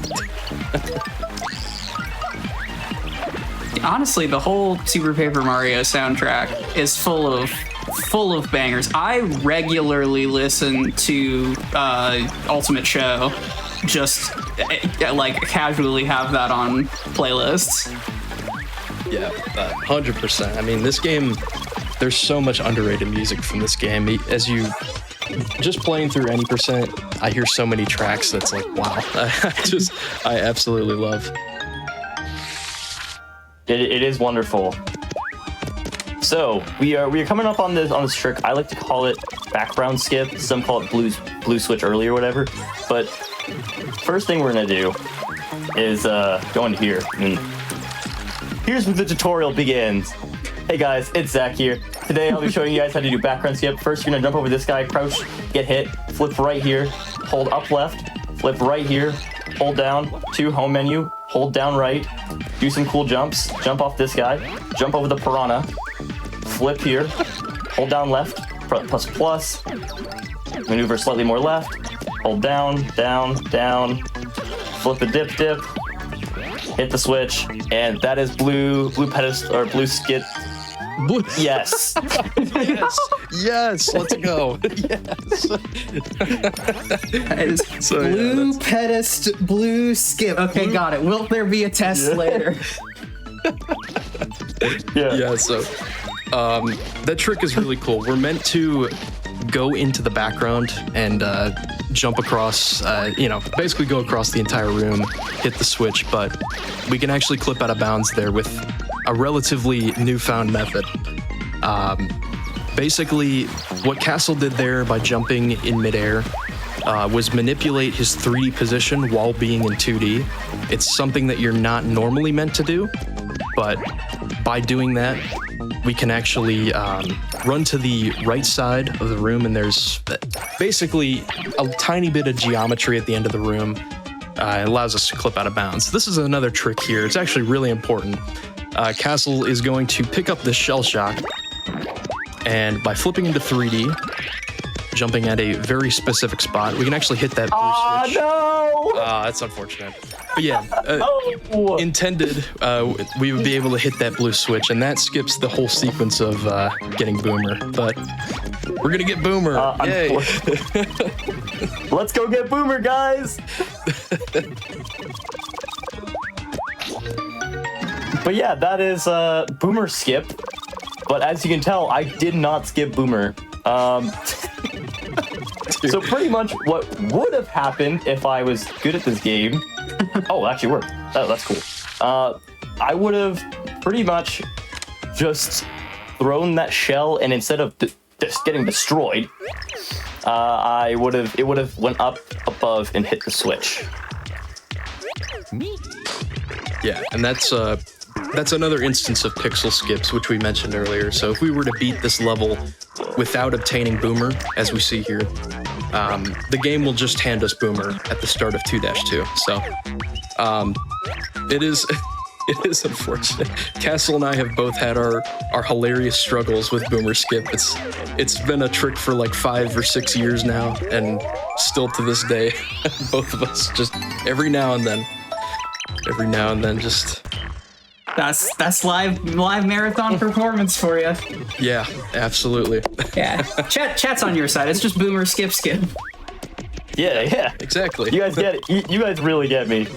Honestly, the whole Super Paper Mario soundtrack is full of bangers. I regularly listen to Ultimate Show, just like casually have that on playlists. Yeah, 100%. I mean, this game, there's so much underrated music from this game. As you just playing through any percent, I hear so many tracks that's like, wow. I absolutely love. It is wonderful. So we are coming up on this trick. I like to call it background skip. Some call it blue switch early or whatever. But first thing we're gonna do is go into here. And here's where the tutorial begins. Hey guys, it's Zach here. Today I'll be showing you guys how to do background skip. First, you're gonna jump over this guy, crouch, get hit, flip right here, hold up left, flip right here, hold down to home menu, hold down right, do some cool jumps, jump off this guy, jump over the piranha, flip here, hold down left, plus, maneuver slightly more left, hold down, down, flip a dip, hit the switch, and that is blue pedestal or blue skit. Yes. Yes, let's go. Yes. So, Blue yeah, pedest, blue skip. Okay, got it. Will there be a test later? Yeah, so that trick is really cool. We're meant to go into the background and jump across, basically go across the entire room, hit the switch, but we can actually clip out of bounds there with a relatively newfound method. Basically, what Castle did there by jumping in midair was manipulate his 3D position while being in 2D. It's something that you're not normally meant to do, but by doing that, we can actually run to the right side of the room, and there's basically a tiny bit of geometry at the end of the room. It allows us to clip out of bounds. This is another trick here. It's actually really important. Castle is going to pick up this shell shock, and by flipping into 3D, jumping at a very specific spot, we can actually hit that blue switch. No! That's unfortunate. But yeah, intended, we would be able to hit that blue switch, and that skips the whole sequence of getting Boomer. But we're gonna get Boomer. Yay! Let's go get Boomer, guys! But yeah, that is Boomer skip. But as you can tell, I did not skip Boomer. So pretty much what would have happened if I was good at this game. Oh, it actually worked. Oh, that's cool. I would have pretty much just thrown that shell, and instead of just getting destroyed, it would have went up above and hit the switch. Yeah, and that's another instance of pixel skips, which we mentioned earlier. So if we were to beat this level without obtaining Boomer, as we see here, the game will just hand us Boomer at the start of 2-2. So it is unfortunate. Castle and I have both had our hilarious struggles with Boomer skip. It's been a trick for like 5 or 6 years now, and still to this day, both of us just every now and then just. That's live marathon performance for you. Yeah, absolutely. Yeah, chat's on your side. It's just Boomer skip. Yeah. Exactly. You guys get it. You guys really get me.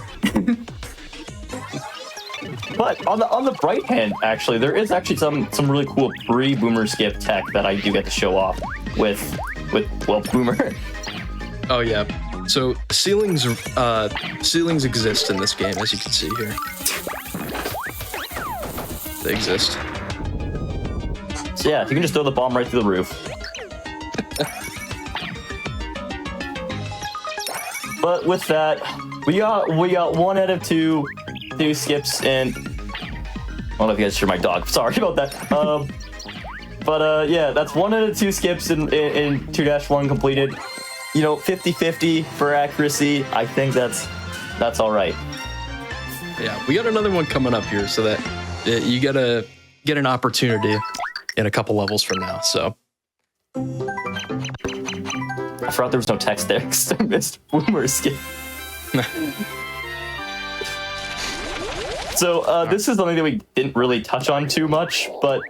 But on the bright hand, actually, there is actually some really cool pre-Boomer skip tech that I do get to show off with Boomer. Oh yeah. So ceilings exist in this game, as you can see here. They exist. So yeah, you can just throw the bomb right through the roof. But with that, we got 1 out of 2 skips, and I don't know if you guys hear my dog. Sorry about that. But yeah, that's 1 out of 2 skips in 2-1 completed. 50-50 for accuracy. I think that's all right. Yeah, we got another one coming up here, so that you gotta get an opportunity in a couple levels from now. So I forgot there was no text there because I missed Boomer skip. So this is something that we didn't really touch on too much, but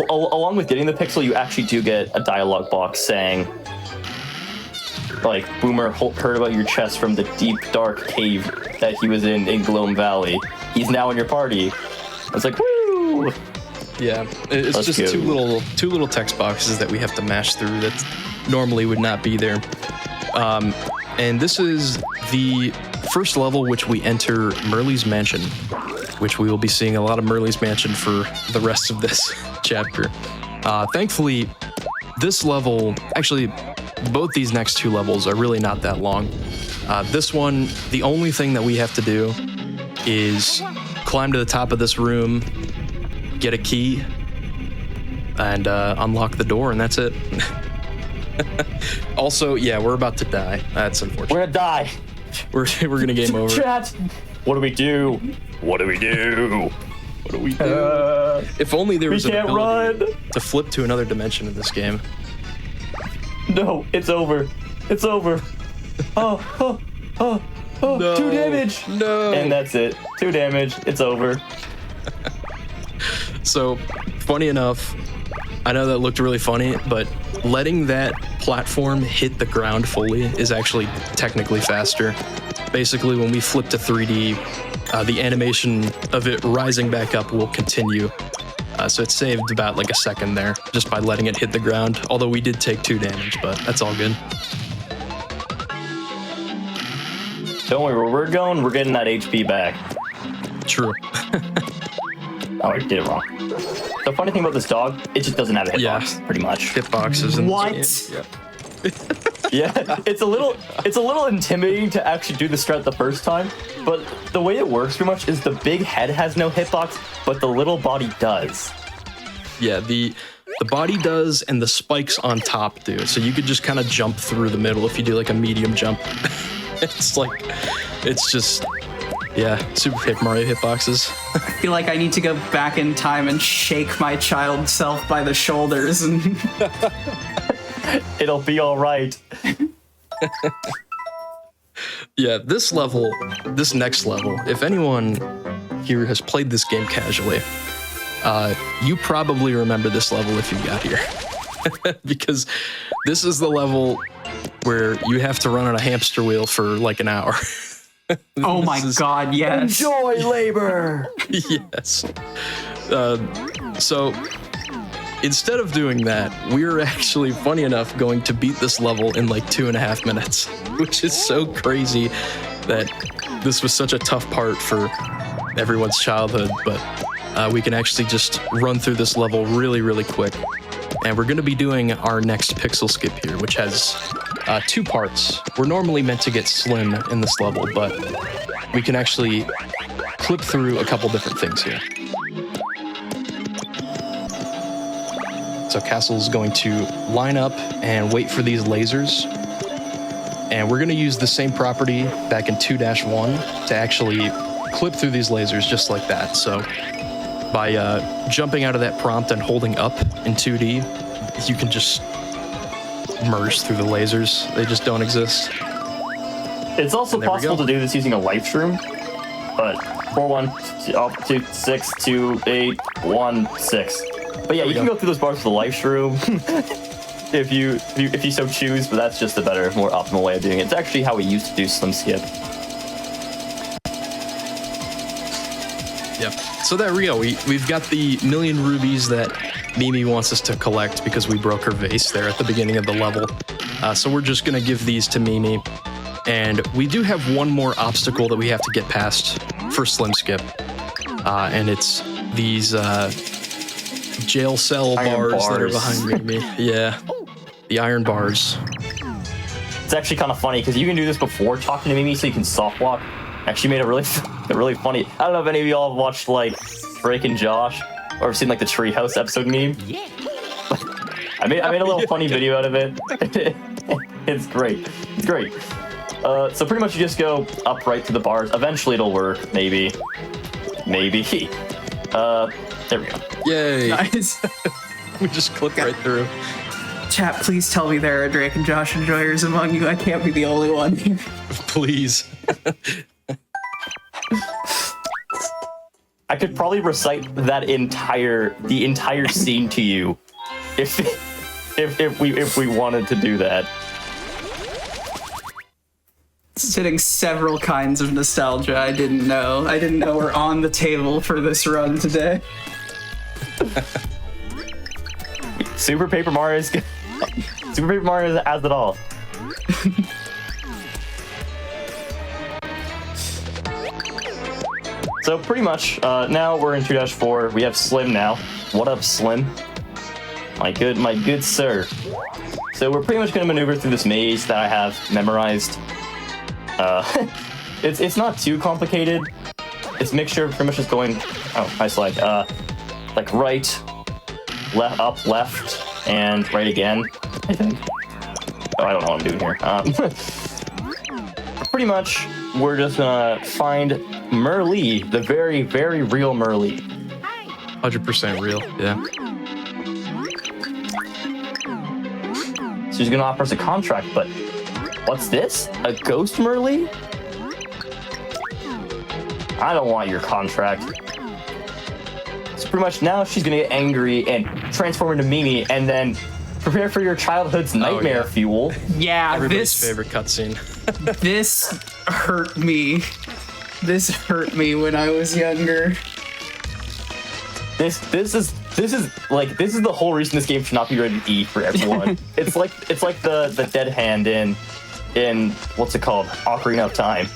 along with getting the pixel, you actually do get a dialogue box saying, like, Boomer heard about your chest from the deep, dark cave that he was in Gloam Valley. He's now in your party. I was like, woo! Yeah, it's Let's just go. two little text boxes that we have to mash through that normally would not be there. And this is the first level which we enter Merle's Mansion, which we will be seeing a lot of Merle's Mansion for the rest of this chapter. Thankfully, this level, actually, both these next 2 levels are really not that long. This one, the only thing that we have to do is climb to the top of this room, get a key, and unlock the door, and that's it. Also, yeah, we're about to die. That's unfortunate. We're gonna die. We're gonna game over. Chat. What do we do? What do we do? What do we do? If only there was we an can't ability run. to flip to another dimension in this game. No, it's over. It's over. Oh, No. 2 damage. No. And that's it. 2 damage. It's over. So, funny enough, I know that looked really funny, but letting that platform hit the ground fully is actually technically faster. Basically, when we flip to 3D, the animation of it rising back up will continue. So it saved about like a second there just by letting it hit the ground, although we did take 2 damage, but that's all good. Don't worry, where we're going, we're getting that HP back. True. Oh, I did it wrong. The funny thing about this dog, it just doesn't have a hitbox, pretty much. Hitboxes in What? the game. Yeah, it's a little intimidating to actually do the strat the first time, but the way it works pretty much is the big head has no hitbox, but the little body does. Yeah, the body does, and the spikes on top do. So you could just kind of jump through the middle if you do like a medium jump. It's just, yeah, Super Paper Mario hitboxes. I feel like I need to go back in time and shake my child self by the shoulders and It'll be all right. Yeah, this next level, if anyone here has played this game casually, you probably remember this level if you got here. Because this is the level where you have to run on a hamster wheel for like an hour. oh my god, yes. Enjoy labor! Yes. So instead of doing that, we're actually, funny enough, going to beat this level in like 2.5 minutes, which is so crazy that this was such a tough part for everyone's childhood, but we can actually just run through this level really, really quick. And we're going to be doing our next pixel skip here, which has 2 parts. We're normally meant to get Slim in this level, but we can actually clip through a couple different things here. So Castle's going to line up and wait for these lasers. And we're going to use the same property back in 2-1 to actually clip through these lasers just like that. So by jumping out of that prompt and holding up in 2D, you can just merge through the lasers. They just don't exist. It's also possible to do this using a life shroom, but 4-1-2-6-2-8-1-6. But yeah, you can go through those bars with a life shroom if you so choose, but that's just a better, more optimal way of doing it. It's actually how we used to do Slim Skip. Yep. So there we go. We've got the 1,000,000 rubies that Mimi wants us to collect because we broke her vase there at the beginning of the level. So we're just going to give these to Mimi. And we do have one more obstacle that we have to get past for Slim Skip. And it's these jail cell bars that are behind Mimi. Yeah. The iron bars. It's actually kind of funny because you can do this before talking to Mimi, so you can soft walk. Actually made it really funny. I don't know if any of y'all have watched like Drake and Josh or have seen like the Treehouse episode meme. Yeah. I made a little funny video out of it. It's great. It's great. So pretty much you just go up right to the bars. Eventually it'll work. Maybe. There we go. Yay. Nice. We just clip right through. Chat, please tell me there are Drake and Josh enjoyers among you. I can't be the only one here. Please. I could probably recite the entire scene to you if we wanted to do that. It's hitting several kinds of nostalgia I didn't know. I didn't know were on the table for this run today. Super Paper Mario has it all. So pretty much, now we're in 2-4. We have Slim now. What up, Slim? My good sir. So we're pretty much going to maneuver through this maze that I have memorized. It's not too complicated. It's a mixture of pretty much just going. Oh, nice like right, left, up, left, and right again. I think. Oh, I don't know what I'm doing here. Pretty much, we're just gonna find Merlee, the very, very real Merlee. 100% real, yeah. So he's gonna offer us a contract, but what's this? A ghost Merlee? I don't want your contract. So pretty much now she's gonna get angry and transform into Mimi, and then prepare for your childhood's nightmare fuel. Yeah, everybody's favorite cutscene. This hurt me. This hurt me when I was younger. This is the whole reason this game should not be rated E for everyone. it's like the dead hand in what's it called? Ocarina of Time.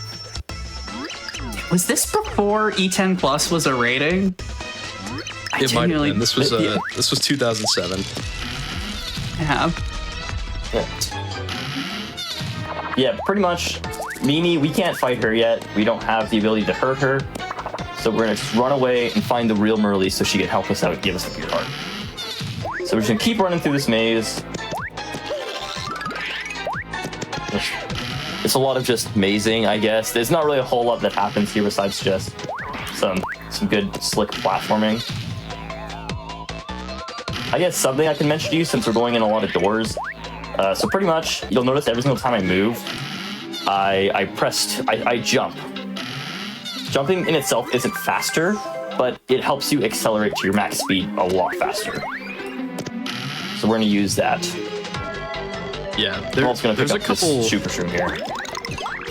Was this before E10 Plus was a rating? It might have genuinely- been. This was Yeah. this was 2007. Yeah. Yeah, pretty much. Mimi, we can't fight her yet. We don't have the ability to hurt her. So we're gonna just run away and find the real Merly so she can help us out and give us a pure heart. So we're just gonna keep running through this maze. It's a lot of just mazing, I guess. There's not really a whole lot that happens here besides just some good slick platforming. I guess something I can mention to you since we're going in a lot of doors. So pretty much, you'll notice every single time I move, I jump. Jumping in itself isn't faster, but it helps you accelerate to your max speed a lot faster. So we're gonna use that. Yeah, I'm also gonna pick there's a up couple this super shroom here.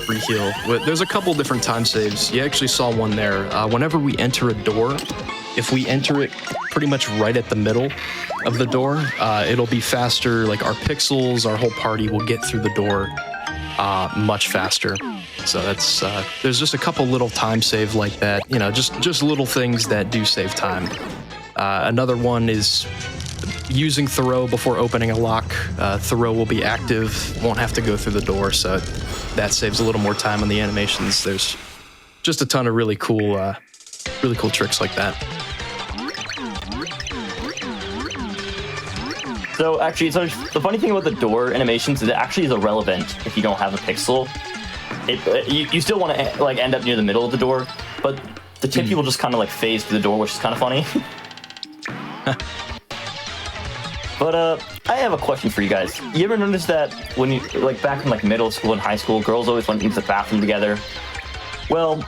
free heal. There's a couple different time saves. You actually saw one there. Whenever we enter a door, if we enter it pretty much right at the middle of the door, it'll be faster. Like our pixels, our whole party will get through the door much faster. So that's there's just a couple little time save like that. You know, just little things that do save time. Another one is using Thoreau before opening a lock. Thoreau will be active, won't have to go through the door, so that saves a little more time on the animations. There's just a ton of really cool tricks like that. So actually, so the funny thing about the door animations is it actually is irrelevant if you don't have a pixel. You still want to like end up near the middle of the door, but the Tippy will just kind of like phase through the door, which is kind of funny. But I have a question for you guys. You ever notice that when you like back in like middle school and high school, girls always went into the bathroom together? Well,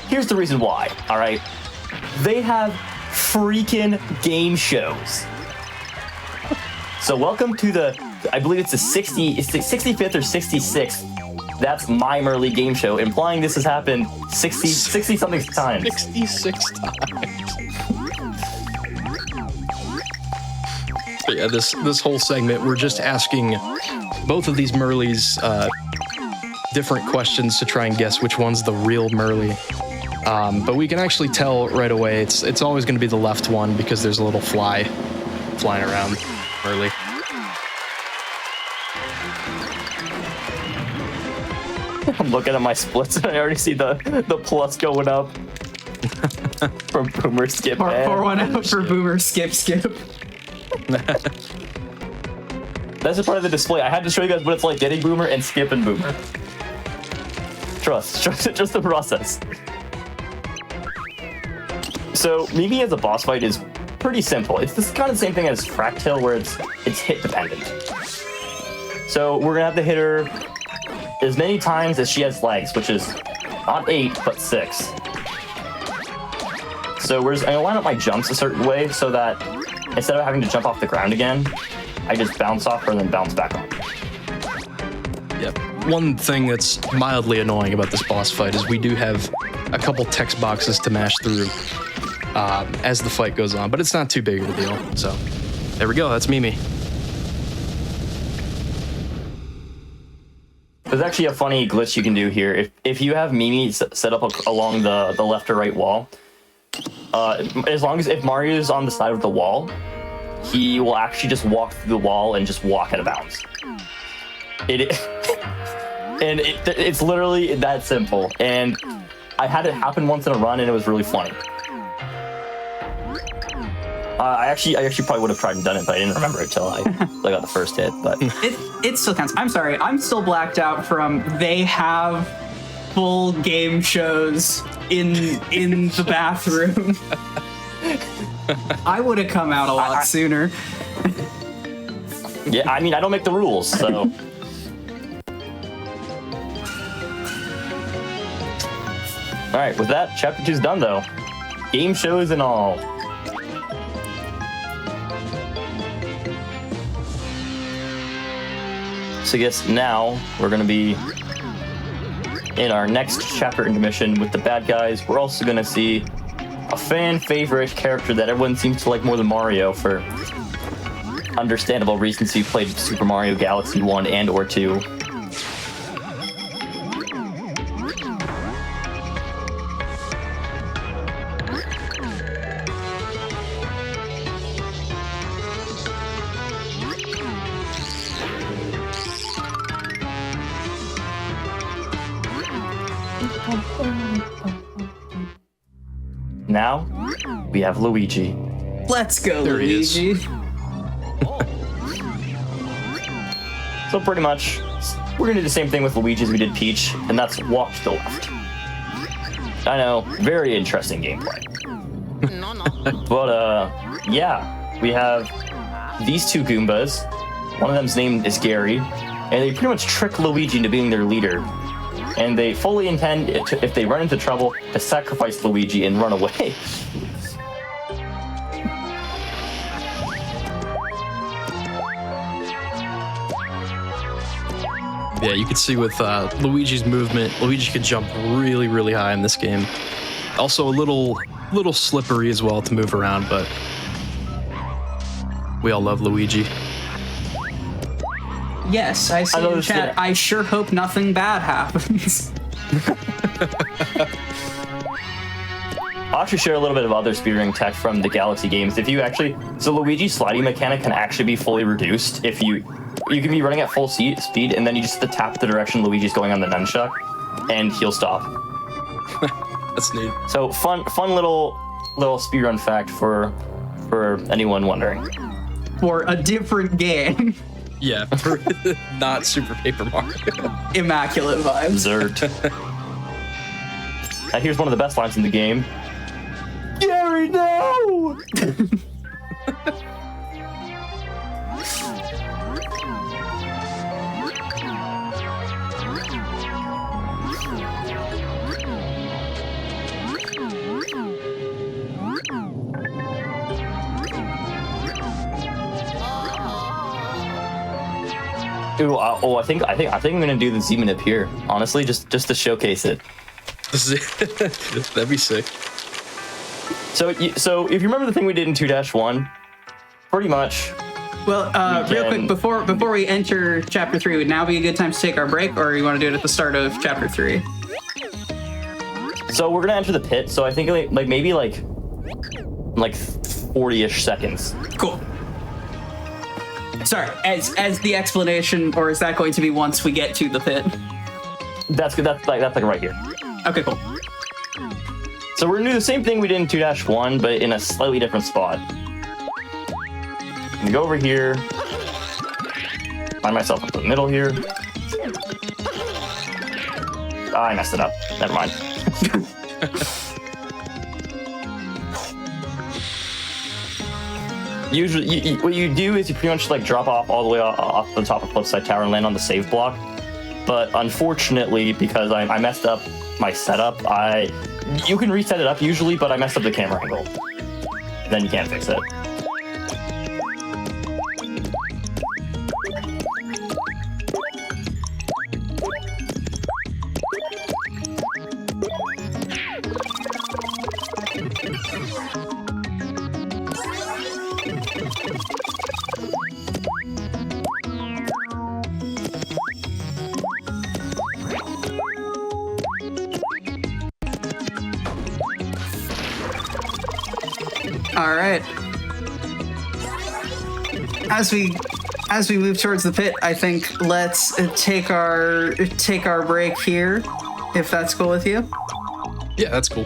here's the reason why. All right, they have freaking game shows. So welcome to I believe it's the 65th or 66th. That's my Merly game show, implying this has happened 60 something times. 66 times. But yeah, this whole segment, we're just asking both of these Merlies different questions to try and guess which one's the real Merly. But we can actually tell right away. It's always going to be the left one because there's a little fly flying around Merly. I'm looking at my splits and I already see the plus going up from Boomer Skip. Pour one out for Boomer Skip. That's just part of the display. I had to show you guys what it's like getting Boomer and skipping Boomer. Trust just the process. So Mimi as a boss fight is pretty simple. It's this kind of the same thing as Wracktail where it's hit dependent. So we're gonna have to hit her as many times as she has legs, which is not 8, but 6. So I'm gonna line up my jumps a certain way so that instead of having to jump off the ground again, I just bounce off her and then bounce back on. Yep. One thing that's mildly annoying about this boss fight is we do have a couple text boxes to mash through as the fight goes on, but it's not too big of a deal. So there we go. That's Mimi. There's actually a funny glitch you can do here. If you have Mimi set up along the left or right wall, as long as if Mario's on the side of the wall, he will actually just walk through the wall and just walk out of bounds. It's literally that simple. And I had it happen once in a run, and it was really funny. I actually probably would have tried and done it, but I didn't remember it till I got the first hit. But It still counts. I'm sorry. I'm still blacked out from they have full game shows in the bathroom. I would have come out a lot sooner. yeah, I mean, I don't make the rules, so. All right, with that, chapter 2's done though. Game shows and all. So I guess now we're gonna be in our next chapter intermission with the bad guys. We're also gonna see a fan favorite character that everyone seems to like more than Mario for understandable reasons. You played Super Mario Galaxy 1 and or 2. now we have Luigi. Let's go, There he is. Luigi. So pretty much, we're gonna do the same thing with Luigi as we did Peach, and that's walk to the left. I know, very interesting gameplay. But yeah, we have these two Goombas. One of them's name is Gary, and they pretty much trick Luigi into being their leader. And they fully intend, to, if they run into trouble, to sacrifice Luigi and run away. Yeah, you can see with Luigi's movement, Luigi could jump really, really high in this game. Also a little slippery as well to move around, but we all love Luigi. Yes, I see in chat. I sure hope nothing bad happens. I'll actually share a little bit of other speedrunning tech from the Galaxy games. So Luigi's sliding mechanic can actually be fully reduced if you can be running at full speed and then you just tap the direction Luigi's going on the nunchuck and he'll stop. That's neat. So fun little speedrun fact for anyone wondering. For a different game. Yeah, for not Super Paper Mario. Immaculate vibes. Zert. Now here's one of the best lines in the game. Gary, no! Ooh, I think I'm gonna do the Z-Manip here. Honestly, just to showcase it. That'd be sick. So if you remember the thing we did in 2-1, pretty much. Well, real quick, before we enter chapter 3, would now be a good time to take our break, or you want to do it at the start of chapter 3? So we're gonna enter the pit. So I think maybe 40-ish seconds. Cool. Sorry, as the explanation, or is that going to be once we get to the pit? That's good. That's like right here. Okay, cool. So we're gonna do the same thing we did in 2-1, but in a slightly different spot. I'm gonna go over here, find myself up in the middle here. I messed it up. Never mind. Usually, what you do is you pretty much drop off all the way off the top of Flipside Tower and land on the save block. But unfortunately, because I messed up my setup, you can reset it up usually, but I messed up the camera angle. Then you can't fix it. All right. As we move towards the pit, I think let's take our break here, if that's cool with you. Yeah, that's cool.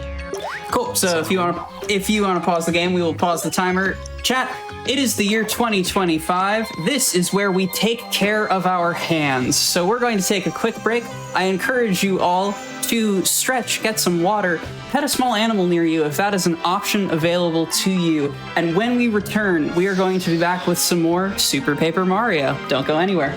Cool. So if you want to pause the game, we will pause the timer. Chat. It is the year 2025. This is where we take care of our hands. So we're going to take a quick break. I encourage you all to stretch, get some water, pet a small animal near you if that is an option available to you. And when we return, we are going to be back with some more Super Paper Mario. Don't go anywhere.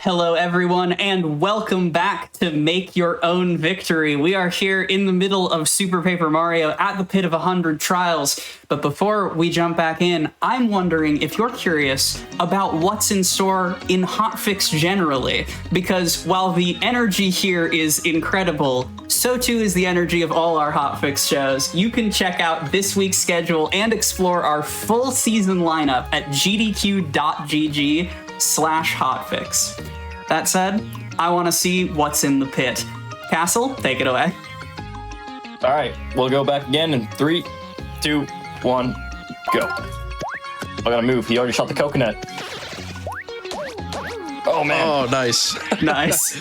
Hello, everyone, and welcome back to Make Your Own Victory. We are here in the middle of Super Paper Mario at the Pit of 100 Trials. But before we jump back in, I'm wondering if you're curious about what's in store in Hotfix generally. Because while the energy here is incredible, so too is the energy of all our Hotfix shows. You can check out this week's schedule and explore our full season lineup at gdq.gg/Hotfix. That said, I want to see what's in the pit. Castle, take it away. All right, we'll go back again in 3, 2, 1, go. I gotta move. He already shot the coconut. Oh man. Oh, nice. Nice.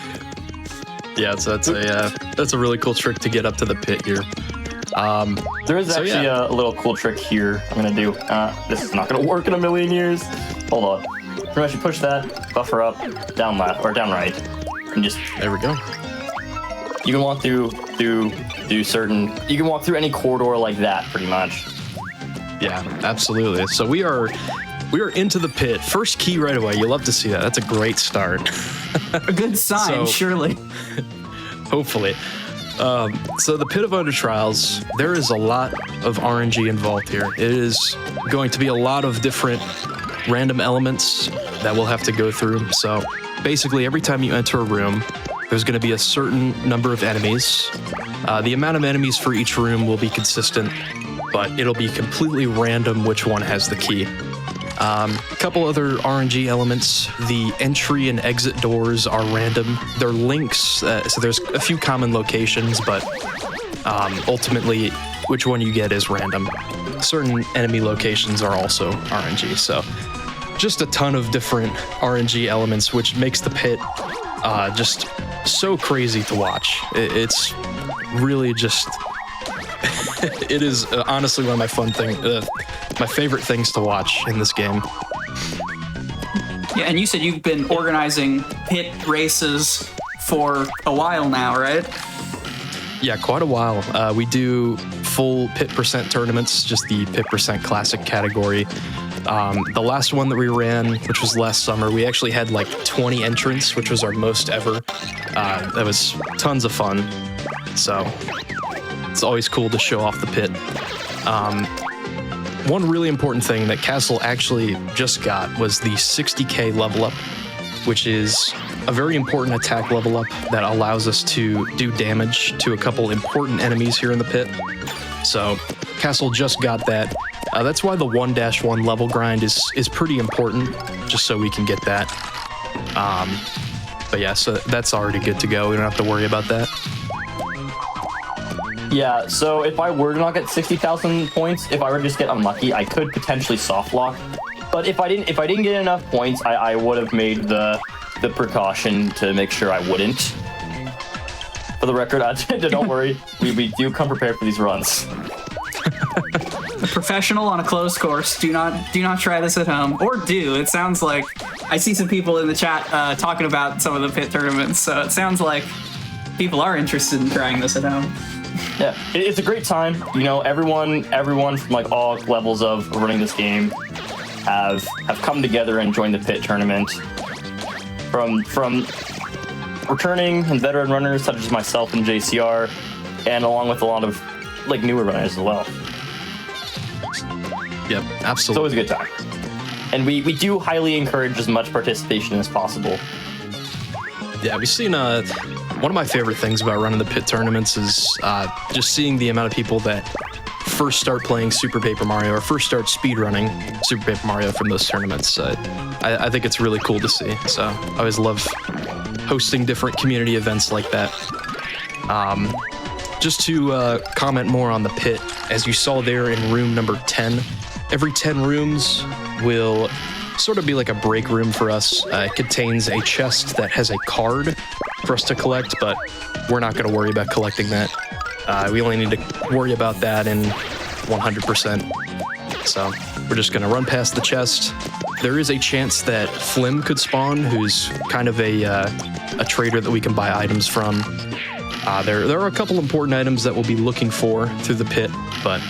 Yeah, so that's a really cool trick to get up to the pit here. There is actually a little cool trick here I'm gonna do. This is not gonna work in a million years. Hold on. Pretty much you push that, buffer up, down left or down right, and just There we go. you can walk through certain. You can walk through any corridor like that, pretty much. Yeah, absolutely. So we are into the pit. First key right away. You love to see that. That's a great start. A good sign, surely. Hopefully. So the Pit of Under Trials, there is a lot of RNG involved here. It is going to be a lot of different random elements that we'll have to go through. So basically, every time you enter a room, there's going to be a certain number of enemies. The amount of enemies for each room will be consistent, but it'll be completely random which one has the key. A couple other RNG elements. The entry and exit doors are random. They're links, so there's a few common locations, but ultimately, which one you get is random. Certain enemy locations are also RNG, so just a ton of different RNG elements, which makes the pit just so crazy to watch. It's really just... it is honestly one of my favorite things to watch in this game. Yeah, and you said you've been organizing pit races for a while now, right? Yeah, quite a while. We do full pit percent tournaments, just the pit percent classic category. The last one that we ran, which was last summer, we actually had like 20 entrants, which was our most ever. That was tons of fun. So it's always cool to show off the pit. One really important thing that Castle actually just got was the 60k level up, which is a very important attack level up that allows us to do damage to a couple important enemies here in the pit. So Castle just got that. That's why the 1-1 level grind is pretty important, just so we can get that. But yeah, so that's already good to go. We don't have to worry about that. Yeah, so if I were to not get 60,000 points, if I were to just get unlucky, I could potentially soft lock. But if I didn't get enough points, I would have made the precaution to make sure I wouldn't. For the record, don't worry, we do come prepared for these runs. A professional on a closed course. Do not try this at home, or do. It sounds like I see some people in the chat talking about some of the pit tournaments, so it sounds like people are interested in trying this at home. Yeah, it's a great time. You know, everyone from like all levels of running this game have come together and joined the pit tournament. From returning and veteran runners such as myself and JCR, and along with a lot of like newer runners as well. Yep, absolutely. It's always a good time. And we do highly encourage as much participation as possible. Yeah, we've seen one of my favorite things about running the pit tournaments is just seeing the amount of people that first start playing Super Paper Mario or first start speedrunning Super Paper Mario from those tournaments. I think it's really cool to see. So I always love hosting different community events like that. Just to comment more on the pit, as you saw there in room number 10, every 10 rooms will sort of be like a break room for us. It contains a chest that has a card for us to collect, but we're not going to worry about collecting that. We only need to worry about that in 100%. So we're just going to run past the chest. There is a chance that Flim could spawn, who's kind of a trader that we can buy items from. There are a couple important items that we'll be looking for through the pit, but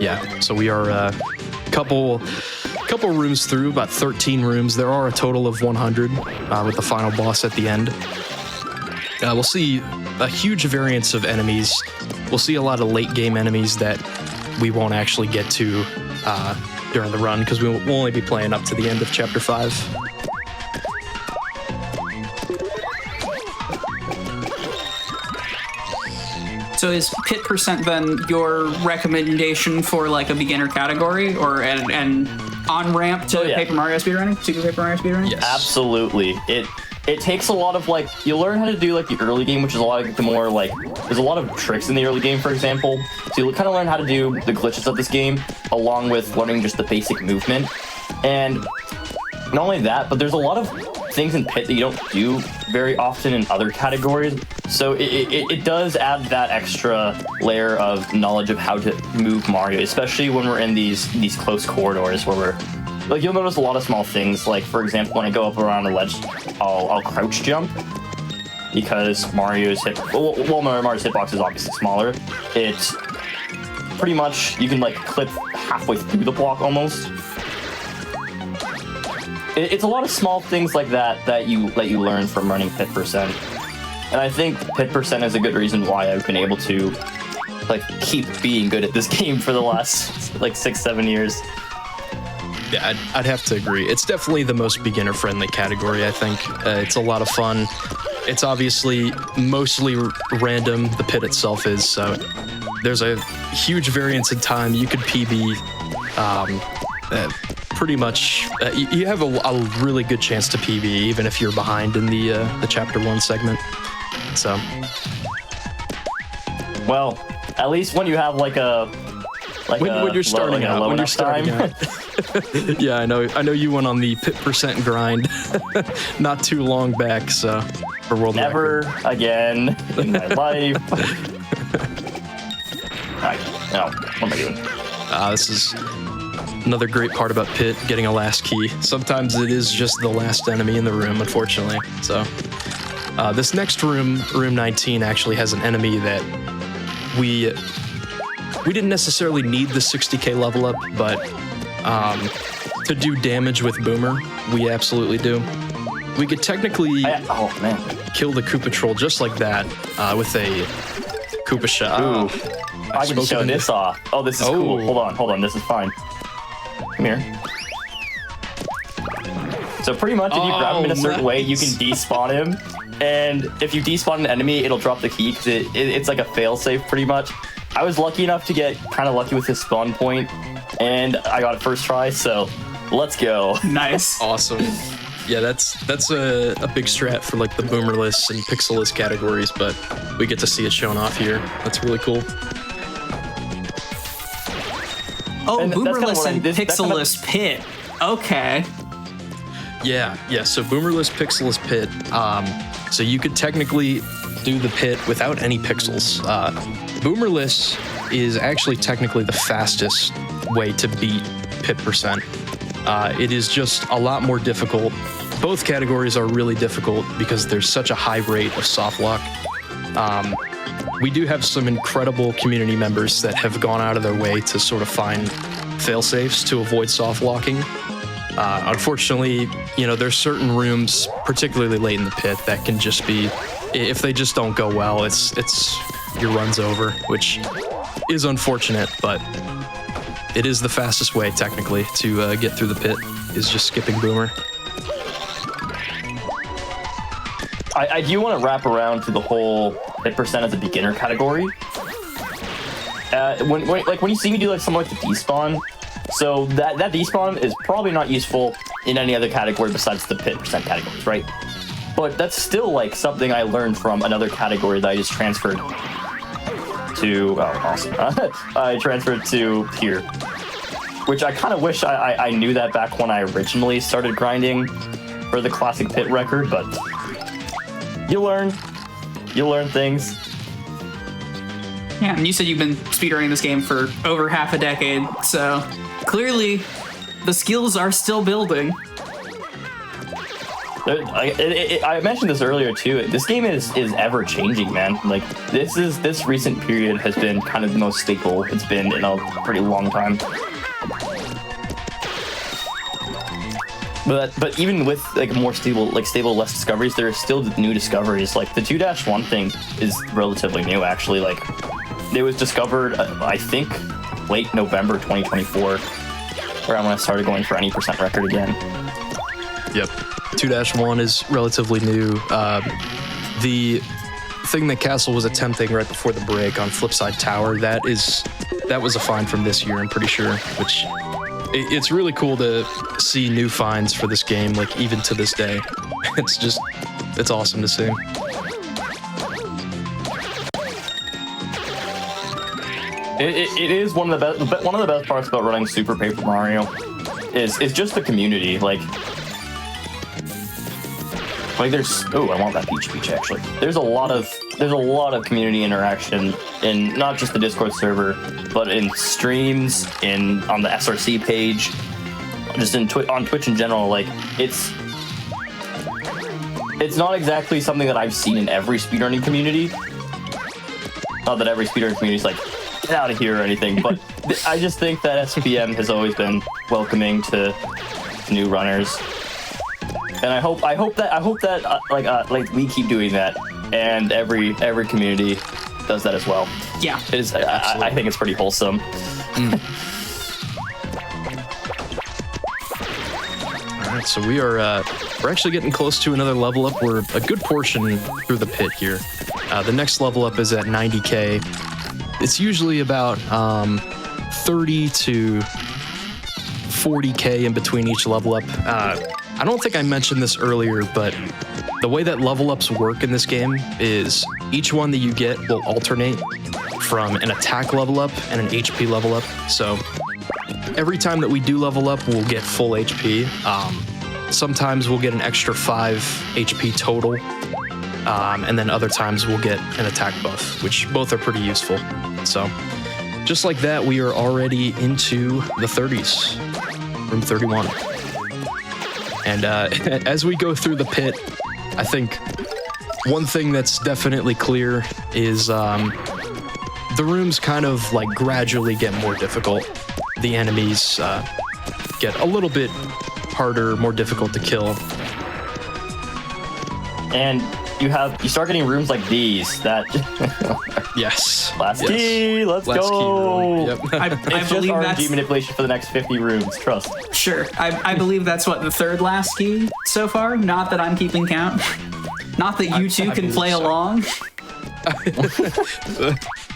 yeah, so we are a couple rooms through, about 13 rooms. There are a total of 100 with the final boss at the end. We'll see a huge variance of enemies. We'll see a lot of late game enemies that we won't actually get to during the run because we'll only be playing up to the end of Chapter 5. So is pit percent then your recommendation for like a beginner category or an on-ramp to Paper Mario speedrunning? Super Paper Mario speedrunning? Yes. Absolutely. it takes a lot of like, you learn how to do like the early game, which is a lot of the more like, there's a lot of tricks in the early game, for example. So you kind of learn how to do the glitches of this game, along with learning just the basic movement. And not only that, but there's a lot of things in Pit that you don't do very often in other categories. So it does add that extra layer of knowledge of how to move Mario, especially when we're in these close corridors where we're like, you'll notice a lot of small things. Like, for example, when I go up around a ledge, I'll crouch jump because Mario's Mario's hitbox is obviously smaller. It's pretty much, you can like clip halfway through the block almost. It's a lot of small things like that you learn from running Pit percent. And I think Pit percent is a good reason why I've been able to like keep being good at this game for the last like 6-7 years. Yeah, I'd have to agree. It's definitely the most beginner-friendly category, I think. It's a lot of fun. It's obviously mostly random, the pit itself is, so there's a huge variance in time. You could PB pretty much. You have a really good chance to PB, even if you're behind in the Chapter 1 segment. So, well, at least when you have like when you're starting out, when you're starting out. Yeah, I know you went on the Pit percent grind not too long back, so for world never record. Again in my life. No, what am I doing? This is another great part about Pit, getting a last key. Sometimes it is just the last enemy in the room, unfortunately. So this next room 19, actually has an enemy that we didn't necessarily need the 60k level up, but to do damage with Boomer, we absolutely do. We could technically kill the Koopa Troll just like that with a Koopa shot. Ooh, I can show this off. Oh, this is cool. Hold on, this is fine. Come here. So pretty much, if you grab him in a certain way, you can despawn him. And if you despawn an enemy, it'll drop the key because it's like a failsafe pretty much. I was lucky enough to get kind of lucky with his spawn point, and I got it first try, so let's go. Nice. Awesome. Yeah, that's a big strat for like the Boomerless and Pixelless categories, but we get to see it shown off here. That's really cool. Oh, And that's kinda Boomerless what and Pixelless Pit. Okay. Yeah. So Boomerless, Pixelless Pit. So you could technically do the pit without any pixels. Boomerless is actually technically the fastest way to beat Pit percent. It is just a lot more difficult. Both categories are really difficult because there's such a high rate of soft lock. We do have some incredible community members that have gone out of their way to sort of find fail-safes to avoid soft locking. Unfortunately, there's certain rooms, particularly late in the pit, that can just be, if they just don't go well, it's your run's over, which is unfortunate, but it is the fastest way technically to get through the pit, is just skipping Boomer. I do want to wrap around to the whole Pit percent as a beginner category. When you see me do like something like the despawn, so that despawn is probably not useful in any other category besides the Pit percent categories, right? But that's still like something I learned from another category that I just transferred to. Oh, awesome! I transferred to here, which I kind of wish I knew that back when I originally started grinding for the classic Pit record, but you learn things. Yeah, and you said you've been speedrunning this game for over half a decade, so clearly the skills are still building. I mentioned this earlier too. This game is ever changing, man. Like this recent period has been kind of the most stable it's been in a pretty long time. But even with like more stable less discoveries, there are still new discoveries. Like the 2-1 thing is relatively new, actually. Like it was discovered, I think, late November 2024, around when I started going for any percent record again. Yep. 2-1 is relatively new. The thing that Castle was attempting right before the break on Flipside Tower, that was a find from this year, I'm pretty sure, which it's really cool to see new finds for this game, like even to this day. It's just It's awesome to see. It is one of the best parts about running Super Paper Mario is just the community. Like there's I want that peach actually. There's a lot of community interaction in not just the Discord server, but in streams, on the SRC page, just on Twitch in general. Like it's not exactly something that I've seen in every speedrunning community. Not that every speedrunning community is like, get out of here or anything, but I just think that SPM has always been welcoming to new runners, and I hope that we keep doing that, and every community does that as well. Yeah, it is. I think it's pretty wholesome. All right, so we're actually getting close to another level up. We're a good portion through the pit here. The next level up is at 90k. It's usually about 30 to 40k in between each level up. I don't think I mentioned this earlier, but the way that level ups work in this game is each one that you get will alternate from an attack level up and an HP level up. So every time that we do level up, we'll get full HP. Sometimes we'll get an extra 5 HP total. And then other times we'll get an attack buff, which both are pretty useful. So just like that, we are already into the 30s, room 31. And as we go through the pit, I think one thing that's definitely clear is the rooms kind of like gradually get more difficult. The enemies get a little bit harder, more difficult to kill. And you start getting rooms like these that yes. Last key, let's go. Yep. I It's just believe RNG that's manipulation for the next 50 rooms, trust. sure. I believe that's what the third last key so far. Not that I'm keeping count. Not that you two can play along.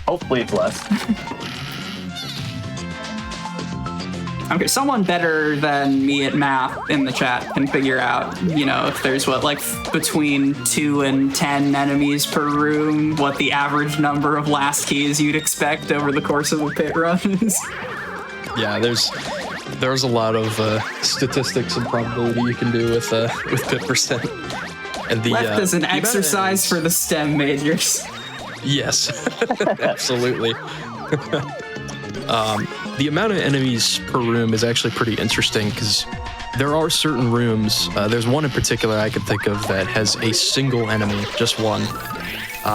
Hopefully it's less. Okay, someone better than me at math in the chat can figure out, if there's between 2 and 10 enemies per room, what the average number of last keys you'd expect over the course of a pit run is. Yeah, there's a lot of statistics and probability you can do with pit percent. And Left is an exercise for the STEM majors. Yes, absolutely. The amount of enemies per room is actually pretty interesting because there are certain rooms. There's one in particular I could think of that has a single enemy, just one.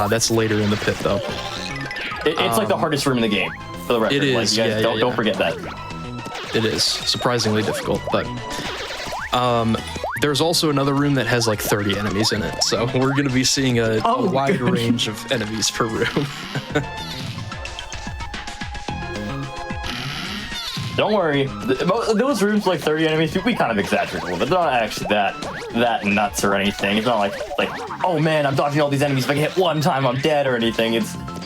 That's later in the pit, though. It's like the hardest room in the game, for the record. It is. Like, you guys don't forget that. It is surprisingly difficult, but there's also another room that has like 30 enemies in it. So we're going to be seeing a wide range of enemies per room. Don't worry, those rooms like 30 enemies, we kind of exaggerate a little bit. They're not actually that nuts or anything. It's not like oh man, I'm dodging all these enemies. If I get hit one time, I'm dead or anything.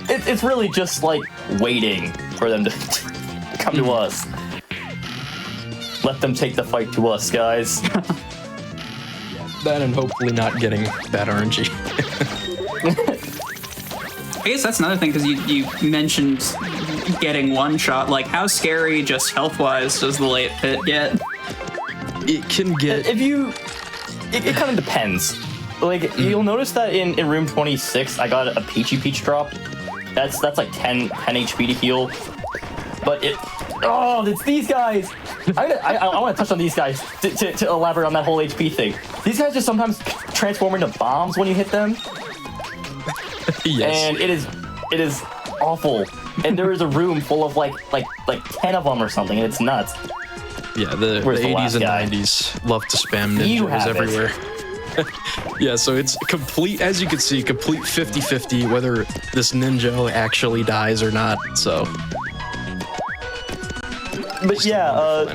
It's really just like waiting for them to come to us. Let them take the fight to us, guys. That and hopefully not getting bad RNG. I guess that's another thing, because you mentioned getting one shot. Like, how scary, just health-wise, does the late pit get? It can get... It kind of depends. Like, you'll notice that in room 26, I got a Peachy Peach drop. That's like 10 HP to heal. But it's these guys! I want to touch on these guys to elaborate on that whole HP thing. These guys just sometimes transform into bombs when you hit them. Yes. And it is awful. And there is a room full of like 10 of them or something, and it's nuts. Yeah, the 80s and 90s love to spam ninjas everywhere. Yeah, so it's complete, as you can see, complete 50-50 whether this ninja actually dies or not, so... But yeah,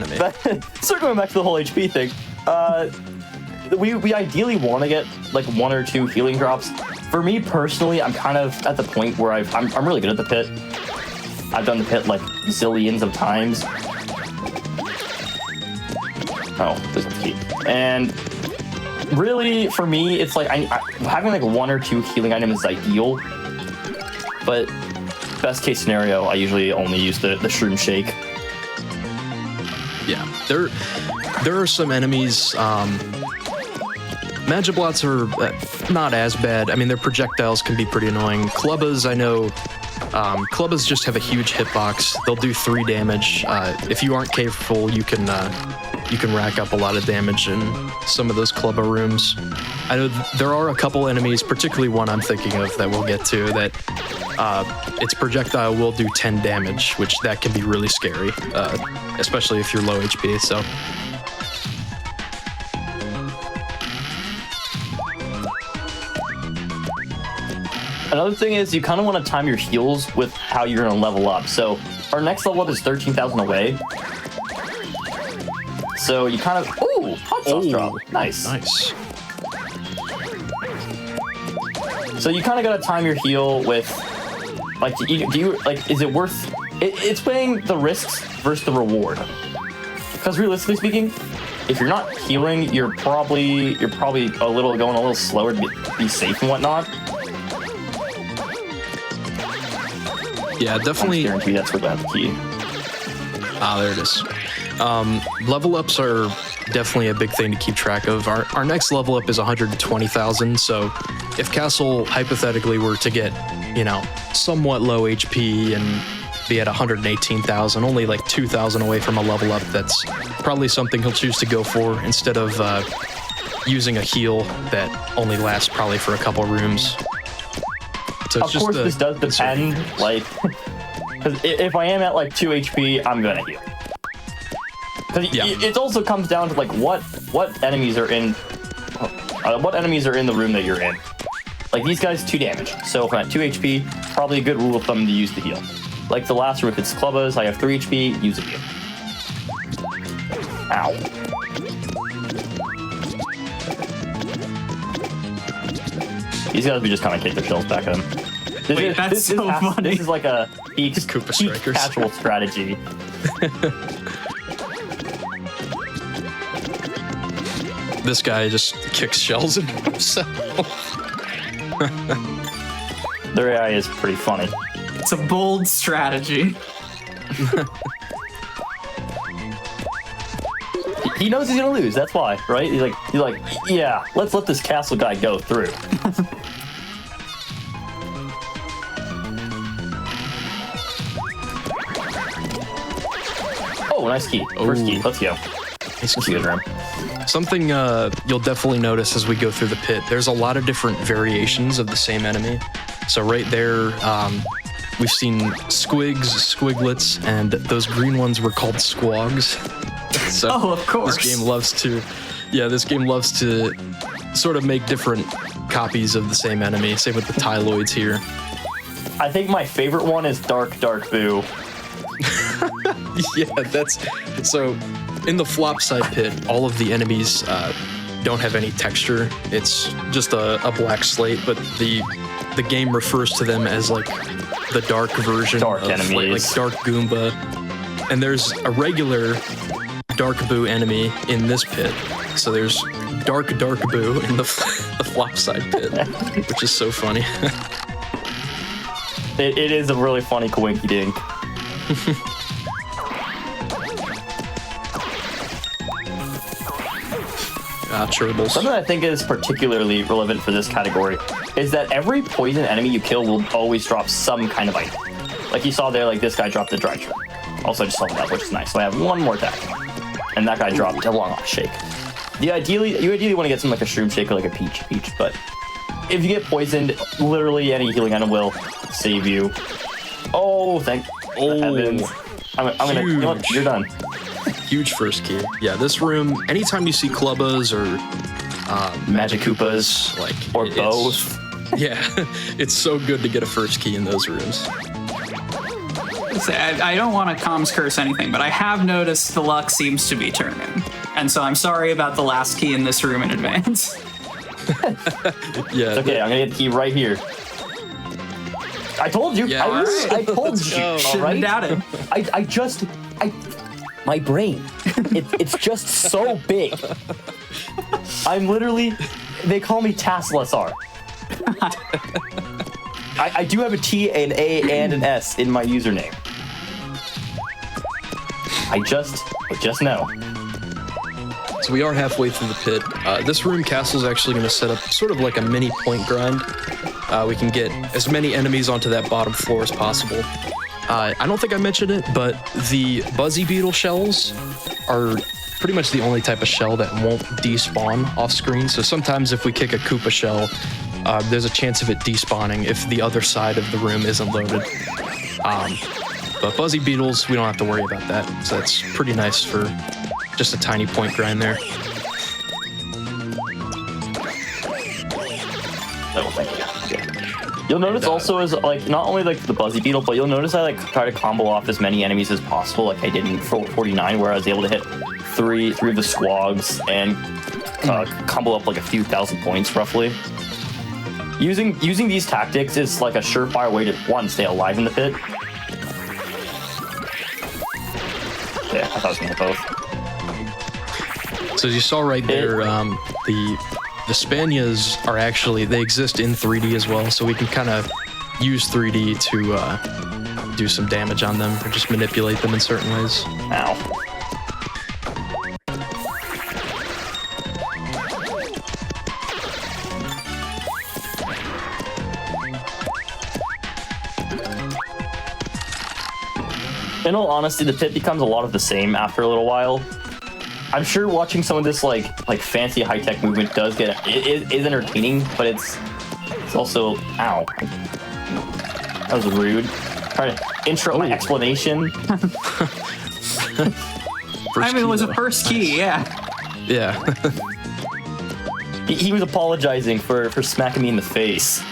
circling back to the whole HP thing, we ideally want to get like 1 or 2 healing drops. For me personally, I'm kind of at the point where I'm really good at the pit. I've done the pit like zillions of times. Oh, there's a key. And Really, for me, it's like having like 1 or 2 healing items is ideal. But best case scenario, I usually only use the Shroom Shake. Yeah, there are some enemies. Magiblots are not as bad. I mean, their projectiles can be pretty annoying. Clubbas, I know. Clubbas just have a huge hitbox. They'll do 3 damage. If you aren't careful, you can rack up a lot of damage in some of those Clubba rooms. I know there are a couple enemies, particularly one I'm thinking of that we'll get to, that its projectile will do 10 damage, which that can be really scary, especially if you're low HP. So. Another thing is you kind of want to time your heals with how you're going to level up. So our next level up is 13,000 away. So you kind of... Ooh! Hot sauce drop. Nice. Nice. So you kind of got to time your heal with... Like, do you like, is it worth... It's weighing the risks versus the reward. Because realistically speaking, if you're not healing, you're probably going a little slower to be safe and whatnot. Yeah, definitely. I guarantee that's where that's the key. Ah, there it is. Level ups are definitely a big thing to keep track of. Our next level up is 120,000. So if Castle hypothetically were to get, somewhat low HP and be at 118,000, only like 2,000 away from a level up, that's probably something he'll choose to go for instead of using a heal that only lasts probably for a couple rooms. So of course, this does depend. Like, because if I am at like 2 HP, I'm gonna heal. Because it also comes down to like what enemies are in the room that you're in. Like these guys, 2 damage. So if I'm at 2 HP, probably a good rule of thumb to use the heal. Like the last room, if it's Clubbas, I have 3 HP, use a heal. Ow. These guys, we just kind of kick their shells back at them. That's so funny. This is like a peak casual strategy. This guy just kicks shells into himself. Their AI is pretty funny. It's a bold strategy. He knows he's gonna lose. That's why, right? He's like, yeah. Let's let this castle guy go through. Oh, nice key. First key. Let's go. Nice key. Room. Something you'll definitely notice as we go through the pit, there's a lot of different variations of the same enemy. So right there, we've seen squigs, squiglets, and those green ones were called squogs. So of course. This game loves to sort of make different copies of the same enemy. Same with the Tyloids here. I think my favorite one is Dark Boo. Yeah, that's so. In the Flipside Pit, all of the enemies don't have any texture. It's just a black slate, but the game refers to them as like the dark version of enemies. Like Dark Goomba. And there's a regular Dark Boo enemy in this pit. So there's Dark Boo in the Flipside Pit, which is so funny. It is a really funny coinky dink. Cherbals. Something I think is particularly relevant for this category is that every poison enemy you kill will always drop some kind of item. Like you saw there, like this guy dropped a dry shrimp. Also, I just leveled up, which is nice. So I have 1 more attack. And that guy dropped a long shake. You ideally want to get something like a shroom shake or like a peach, but if you get poisoned, literally any healing item will save you. Oh, thank heavens. I'm gonna, you know what? You're done. Huge first key. Yeah, this room, anytime you see Clubbas or Magic Koopas, or both. Yeah, it's so good to get a first key in those rooms. I don't want to comms curse anything, but I have noticed the luck seems to be turning. And so I'm sorry about the last key in this room in advance. Yeah. It's okay, I'm gonna get the key right here. I told you. Yeah, I told you. Shouldn't have doubted. My brain. It's just so big. I'm literally, they call me Taslasar. I do have a T, an A, and an S in my username. I just know. So we are halfway through the pit. This room castle is actually going to set up sort of like a mini point grind. We can get as many enemies onto that bottom floor as possible. I don't think I mentioned it, but the Buzzy Beetle shells are pretty much the only type of shell that won't despawn off screen. So sometimes if we kick a Koopa shell, there's a chance of it despawning if the other side of the room isn't loaded. But Buzzy Beetles, we don't have to worry about that. So that's pretty nice for just a tiny point grind there. Oh, thank you. You'll notice also is like not only like the Buzzy Beetle, but you'll notice I like try to combo off as many enemies as possible, like I did in 49, where I was able to hit three of the squags and combo up like a few thousand points roughly. Using these tactics is like a surefire way to one, stay alive in the pit. Yeah, I thought I was gonna hit both. So as you saw right there, the Spanias are actually, they exist in 3D as well, so we can kind of use 3D to do some damage on them or just manipulate them in certain ways. Ow. In all honesty, the pit becomes a lot of the same after a little while. I'm sure watching some of this like fancy high-tech movement does get is entertaining, but it's also ow. That was rude. Trying to interrupt my explanation. I mean, it was a first key, yeah. Yeah. He was apologizing for smacking me in the face.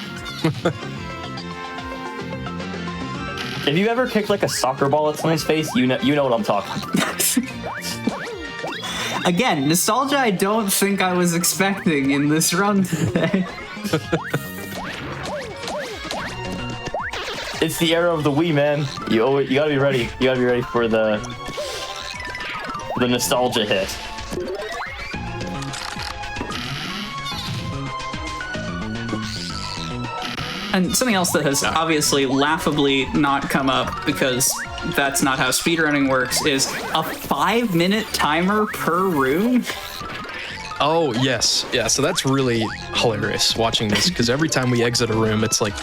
If you ever kicked like a soccer ball at someone's face, you know what I'm talking about. Again, nostalgia I don't think I was expecting in this run today. It's the era of the Wii, man. You gotta be ready. You gotta be ready for the nostalgia hit. And something else that has obviously laughably not come up because that's not how speedrunning works is a 5-minute timer per room. Oh, yes. Yeah, so that's really hilarious watching this because every time we exit a room, it's like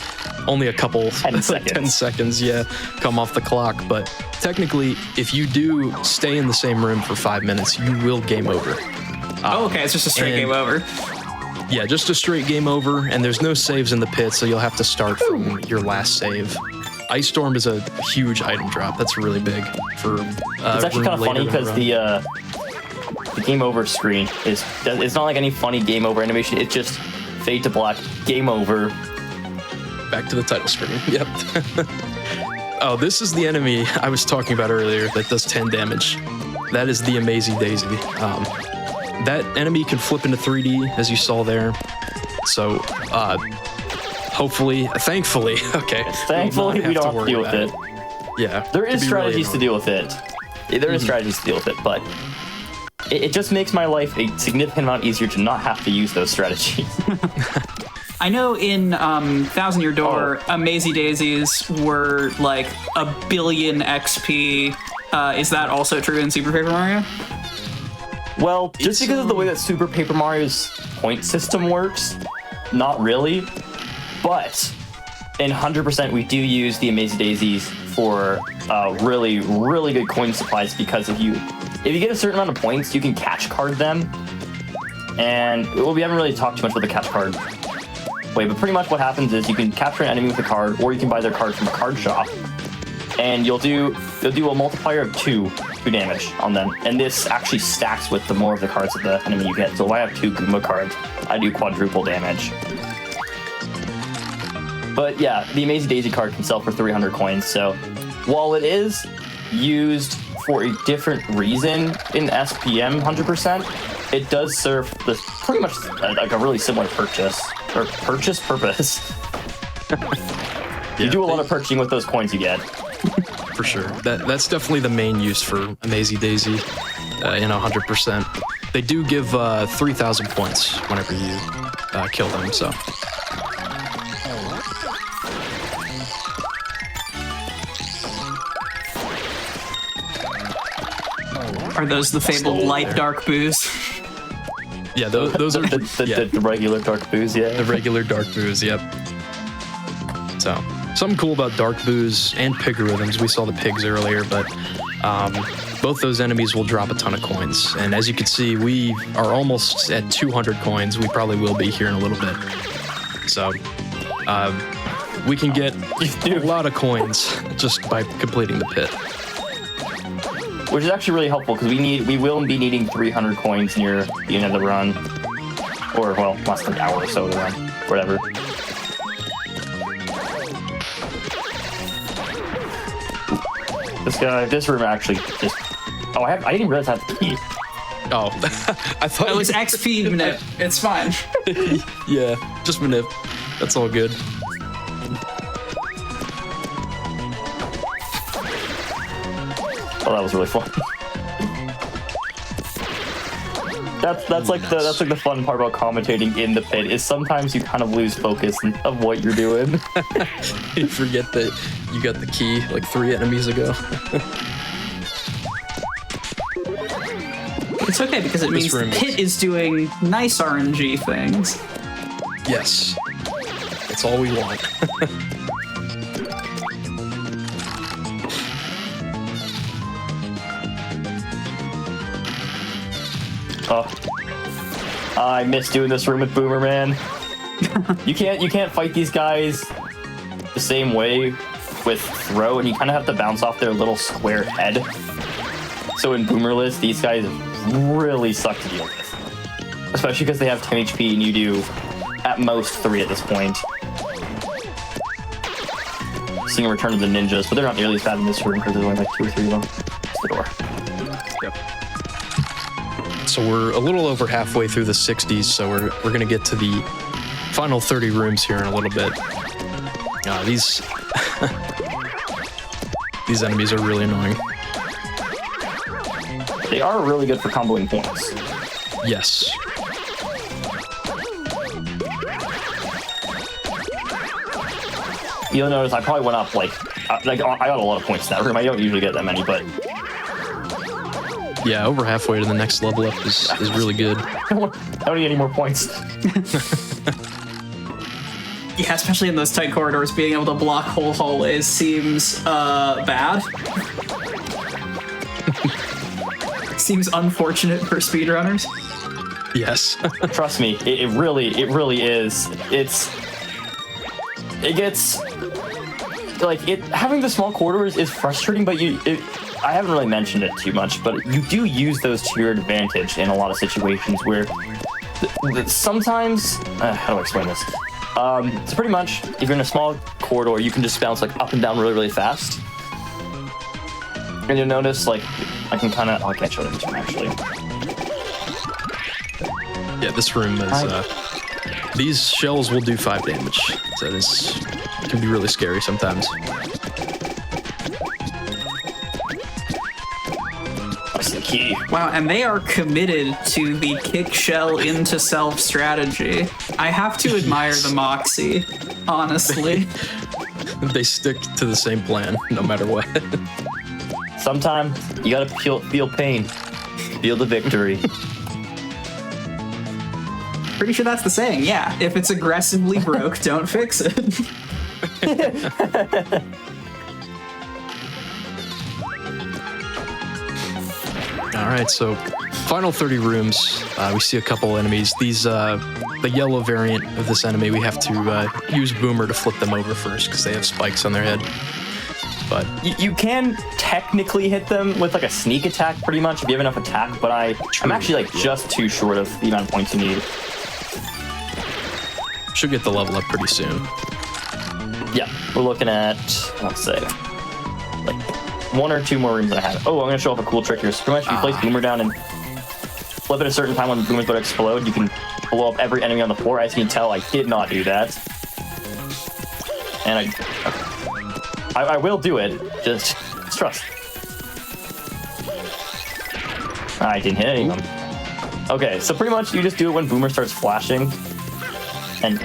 only a couple 10 seconds, yeah, come off the clock. But technically, if you do stay in the same room for 5 minutes, you will game over. Oh, okay, it's just a straight game over. Yeah, just a straight game over, and there's no saves in the pit, so you'll have to start from your last save. Ice Storm is a huge item drop. That's really big for. It's actually kind of funny because the game over screen it's not like any funny game over animation. It's just fade to black, game over. Back to the title screen. Yep. Oh, this is the enemy I was talking about earlier that does 10 damage. That is the Amazing Daisy. That enemy can flip into 3D, as you saw there. So, hopefully, thankfully, okay. Thankfully, we don't have to deal with it. Yeah. There is strategies to deal with it. There is strategies to deal with it, but it just makes my life a significant amount easier to not have to use those strategies. I know in Thousand Year Door, Amazing Daisies were like 1 billion XP. Is that also true in Super Paper Mario? Well, just because of the way that Super Paper Mario's point system works, not really. But in 100%, we do use the Amazing Daisies for really, really good coin supplies because if you get a certain amount of points, you can catch card them. And well, we haven't really talked too much about the catch card way, but pretty much what happens is you can capture an enemy with a card, or you can buy their card from a card shop, and you'll do a multiplier of 2 damage on them, and this actually stacks with the more of the cards of the enemy you get. So if I have 2 Goomba cards, I do quadruple damage. But yeah, the Amazing Daisy card can sell for 300 coins, so while it is used for a different reason in SPM 100%, it does serve this pretty much like a really similar purpose. You do a lot of purchasing with those coins you get. For sure. That's definitely the main use for Amazing Daisy, 100%. They do give 3,000 points whenever you kill them, so. Are those the fabled light dark boos? Yeah, those are the regular dark boos, yeah. the regular dark boos, yep. So, something cool about dark boos and pig rhythms. We saw the pigs earlier, but both those enemies will drop a ton of coins. And as you can see, we are almost at 200 coins. We probably will be here in a little bit. So, we can get a lot of coins just by completing the pit. Which is actually really helpful because we will be needing 300 coins near the end of the run, or well, last like hour or so of the run, whatever. This room actually just. Oh, I didn't even realize I had the key. Oh, I thought It was XP manip. It's fine. Yeah, just manip. That's all good. Oh, that was really fun. That's like the fun part about commentating in the pit is sometimes you kind of lose focus of what you're doing. You forget that you got the key like 3 enemies ago. It's okay because it means the room pit is doing nice RNG things. Yes, that's all we want. Oh, I miss doing this room with Boomer, man. You can't fight these guys the same way with throw, and you kind of have to bounce off their little square head. So in Boomerless, these guys really suck to deal with, especially because they have 10 HP and you do at most 3 at this point. Seeing Return of the Ninjas, but they're not nearly as bad in this room because there's only like 2 or 3 of them. It's the door. Yep. So we're a little over halfway through the 60s, so we're gonna get to the final 30 rooms here in a little bit. These these enemies are really annoying. They are really good for comboing points. Yes. You'll notice I probably went up like I got a lot of points in that room. I don't usually get that many, but Yeah, over halfway to the next level up is really good. I don't need any more points. Yeah, especially in those tight corridors, being able to block whole hallways seems bad. Seems unfortunate for speedrunners. Yes. Trust me, it really is. It gets like having the small corridors is frustrating, but I haven't really mentioned it too much, but you do use those to your advantage in a lot of situations where sometimes how do I explain this? So pretty much, if you're in a small corridor, you can just bounce like up and down really, really fast. And you'll notice, like, I can kind of... Oh, I can't show this one, actually. Yeah, this room is... these shells will do 5 damage, so this can be really scary sometimes. That's the key. Wow, and they are committed to the kick shell into self strategy. I have to admire the moxie, honestly. They stick to the same plan, no matter what. Sometimes you gotta feel pain, feel the victory. Pretty sure that's the saying, yeah. If it's aggressively broke, don't fix it. All right, so final 30 rooms. We see a couple enemies. These, the yellow variant of this enemy, we have to use Boomer to flip them over first because they have spikes on their head. But you can technically hit them with like a sneak attack pretty much if you have enough attack, but I'm actually like just too short of the amount of points you need. should get the level up pretty soon. Yeah, we're looking at, let's say, like 1 or 2 more rooms that I have. Oh, I'm gonna show off a cool trick here. So pretty much if you place Boomer down and flip at a certain time when the Boomer's about to explode, you can blow up every enemy on the floor. As you can tell, I did not do that. And I will do it, just trust. I didn't hit any of them. Okay, so pretty much you just do it when Boomer starts flashing. And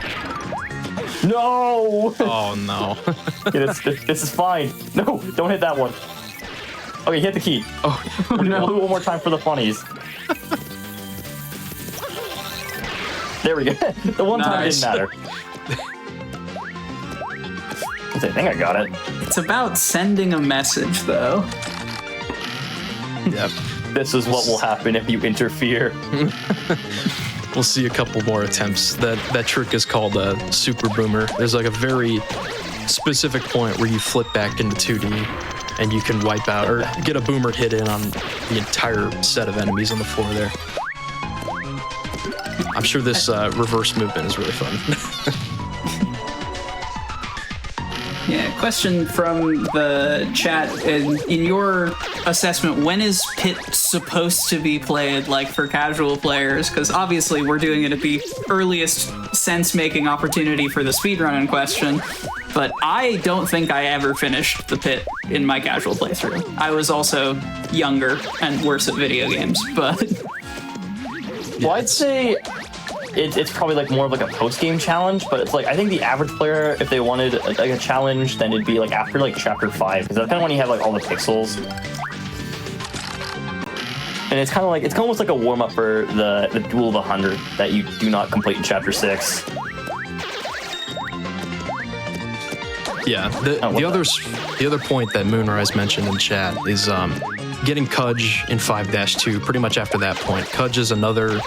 no! Oh no. Okay, this is fine. No, don't hit that one. Okay, hit the key. Oh No. We'll do it one more time for the funnies. There we go. The one time Nice. didn't matter. I think I got it. It's about sending a message, though. Yep. This is what will happen if you interfere. We'll see a couple more attempts. That trick is called a super boomer. There's like a very specific point where you flip back into 2D and you can wipe out or get a boomer hit in on the entire set of enemies on the floor there. I'm sure this reverse movement is really fun. Yeah, question from the chat. In your assessment, when is Pit supposed to be played, like, for casual players? Because obviously we're doing it at the earliest sense-making opportunity for the speedrun in question, but I don't think I ever finished the Pit in my casual playthrough. I was also younger and worse at video games, but... Well, I'd say it's probably like more of like a post-game challenge, but it's like I think the average player, if they wanted like a challenge, then it'd be like after like chapter 5, because that's kind of when you have like all the pixels, and it's kind of like it's almost like a warm-up for the Duel of 100 that you do not complete in chapter 6. Yeah, the other point that Moonrise mentioned in chat is getting Cudge in 5-2 pretty much after that point. Cudge is another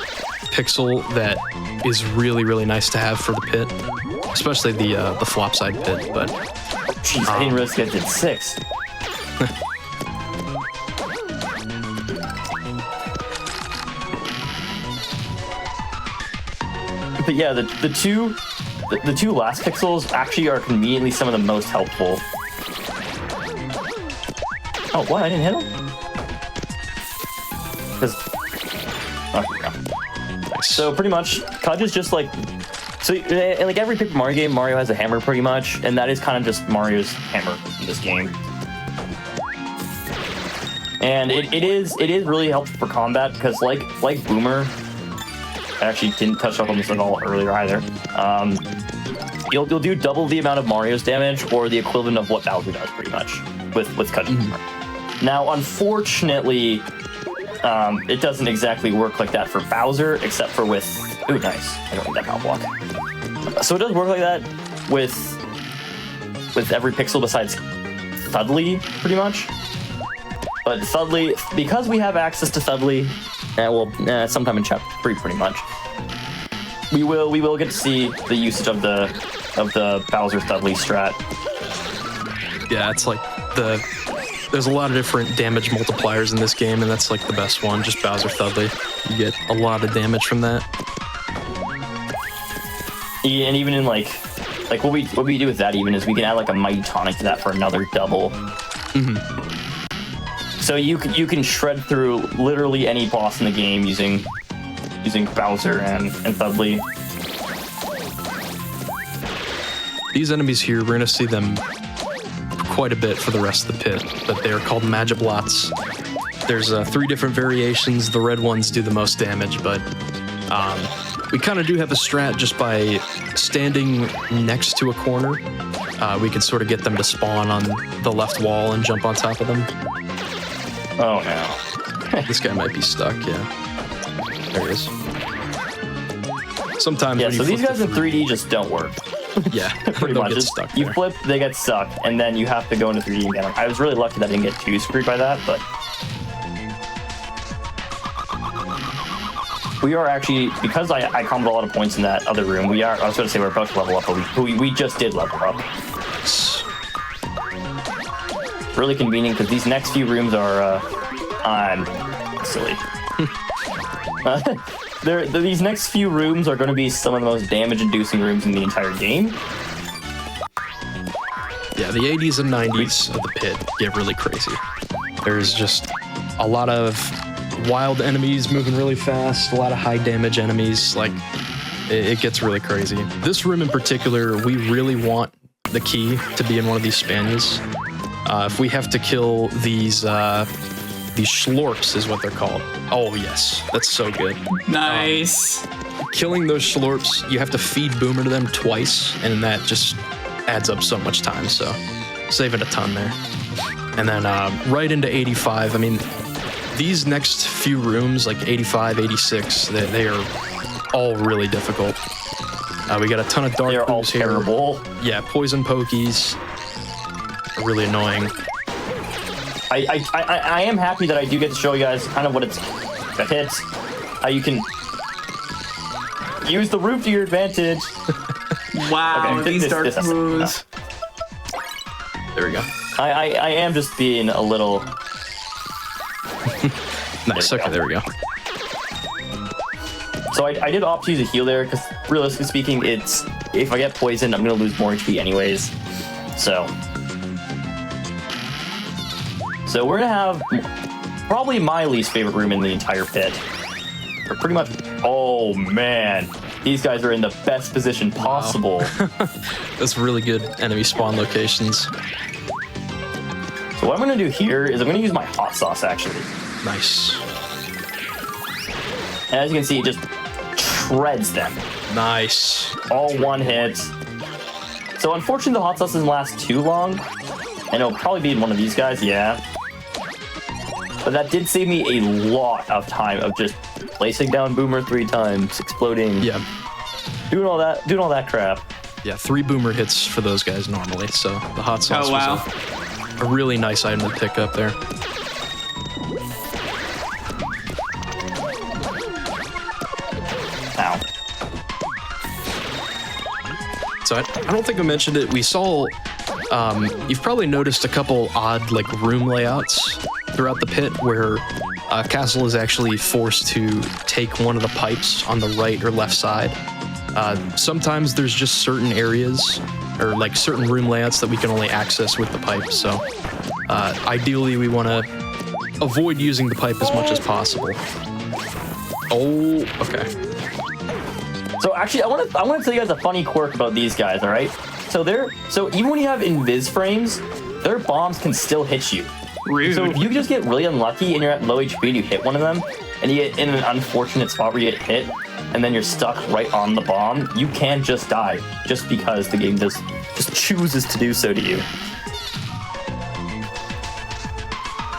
pixel that is really, really nice to have for the Pit, especially the Flipside Pit, but... Jeez, I didn't realize it did 6. But yeah, the two last pixels actually are conveniently some of the most helpful. Oh, what? I didn't hit him? Because... Oh, here we go. So pretty much, Cudge is just like... So in like every Paper Mario game, Mario has a hammer pretty much, and that is kind of just Mario's hammer in this game. And it is really helpful for combat, because like Boomer... I actually didn't touch up on this at all earlier either. You'll do double the amount of Mario's damage, or the equivalent of what Bowser does, pretty much, with Cudge. Now, unfortunately, it doesn't exactly work like that for Bowser, except for with... Ooh, nice. I don't need that power block. So it does work like that with every pixel besides Thudley, pretty much. But Thudley, because we have access to Thudley, sometime in chapter 3, pretty much, we will get to see the usage of the Bowser Thudley strat. Yeah, it's like there's a lot of different damage multipliers in this game, and that's like the best one, just Bowser Thudley. You get a lot of damage from that. Yeah, and even in like what we do with that even is we can add like a Mighty Tonic to that for another double. So you can shred through literally any boss in the game using Bowser and Thudley. These enemies here, we're gonna see them quite a bit for the rest of the Pit, but they are called Magiblots. There's 3 different variations. The red ones do the most damage, but we kind of do have a strat just by standing next to a corner. We can sort of get them to spawn on the left wall and jump on top of them. Oh no. This guy might be stuck, yeah. There he is. Sometimes Yeah, when you so these flip guys the in 3D just don't work. Yeah, Pretty they'll much. get stuck You there. flip, they get stuck, and then you have to go into 3D again. I was really lucky that I didn't get too screwed by that, but... We are actually, because I comboed a lot of points in that other room, I was going to say we're about to level up, but we just did level up. Really convenient, because these next few rooms are, silly. These next few rooms are going to be some of the most damage-inducing rooms in the entire game. Yeah, the 80s and 90s of the Pit get really crazy. There's just a lot of wild enemies moving really fast, a lot of high damage enemies. Like, it gets really crazy. This room in particular, we really want the key to be in one of these Spaniels. If we have to kill these These schlorps is what they're called. Oh yes, that's so good. Nice. Killing those schlorps, you have to feed Boomer to them twice, and that just adds up so much time, so saving a ton there. And then right into 85, I mean, these next few rooms, like 85, 86, they are all really difficult. We got a ton of dark They're all here. terrible. Yeah, poison pokies are really annoying. I am happy that I do get to show you guys kind of what it's that hits. How you can use the roof to your advantage. Wow, Okay, these this- dark this- moves. There we go. I am just being a little. Nice. There we Okay, go. there we go. So I did opt to use a heal there because realistically speaking, it's if I get poisoned, I'm gonna lose more HP anyways. So we're gonna have probably my least favorite room in the entire pit. Or pretty much. Oh man, these guys are in the best position possible. That's really good enemy spawn locations. So what I'm gonna do here is I'm gonna use my hot sauce actually. Nice. And as you can see, it just shreds them. Nice. All one hits. So unfortunately, the hot sauce doesn't last too long, and it'll probably be in one of these guys, yeah. But that did save me a lot of time of just placing down Boomer 3 times, exploding, Yeah. doing all that crap. Yeah, 3 Boomer hits for those guys normally, so the hot sauce Oh, wow. was a really nice item to pick up there. Ow. So I don't think I mentioned it. We saw, you've probably noticed a couple odd like room layouts throughout the pit where Castle is actually forced to take one of the pipes on the right or left side. Sometimes there's just certain areas or like certain room layouts that we can only access with the pipe. So ideally we want to avoid using the pipe as much as possible. Oh, okay. So actually, I want to tell you guys a funny quirk about these guys. All right. So even when you have invis frames, their bombs can still hit you. Rude. So if you just get really unlucky and you're at low HP and you hit one of them, and you get in an unfortunate spot where you get hit, and then you're stuck right on the bomb, you can just die just because the game just chooses to do so to you.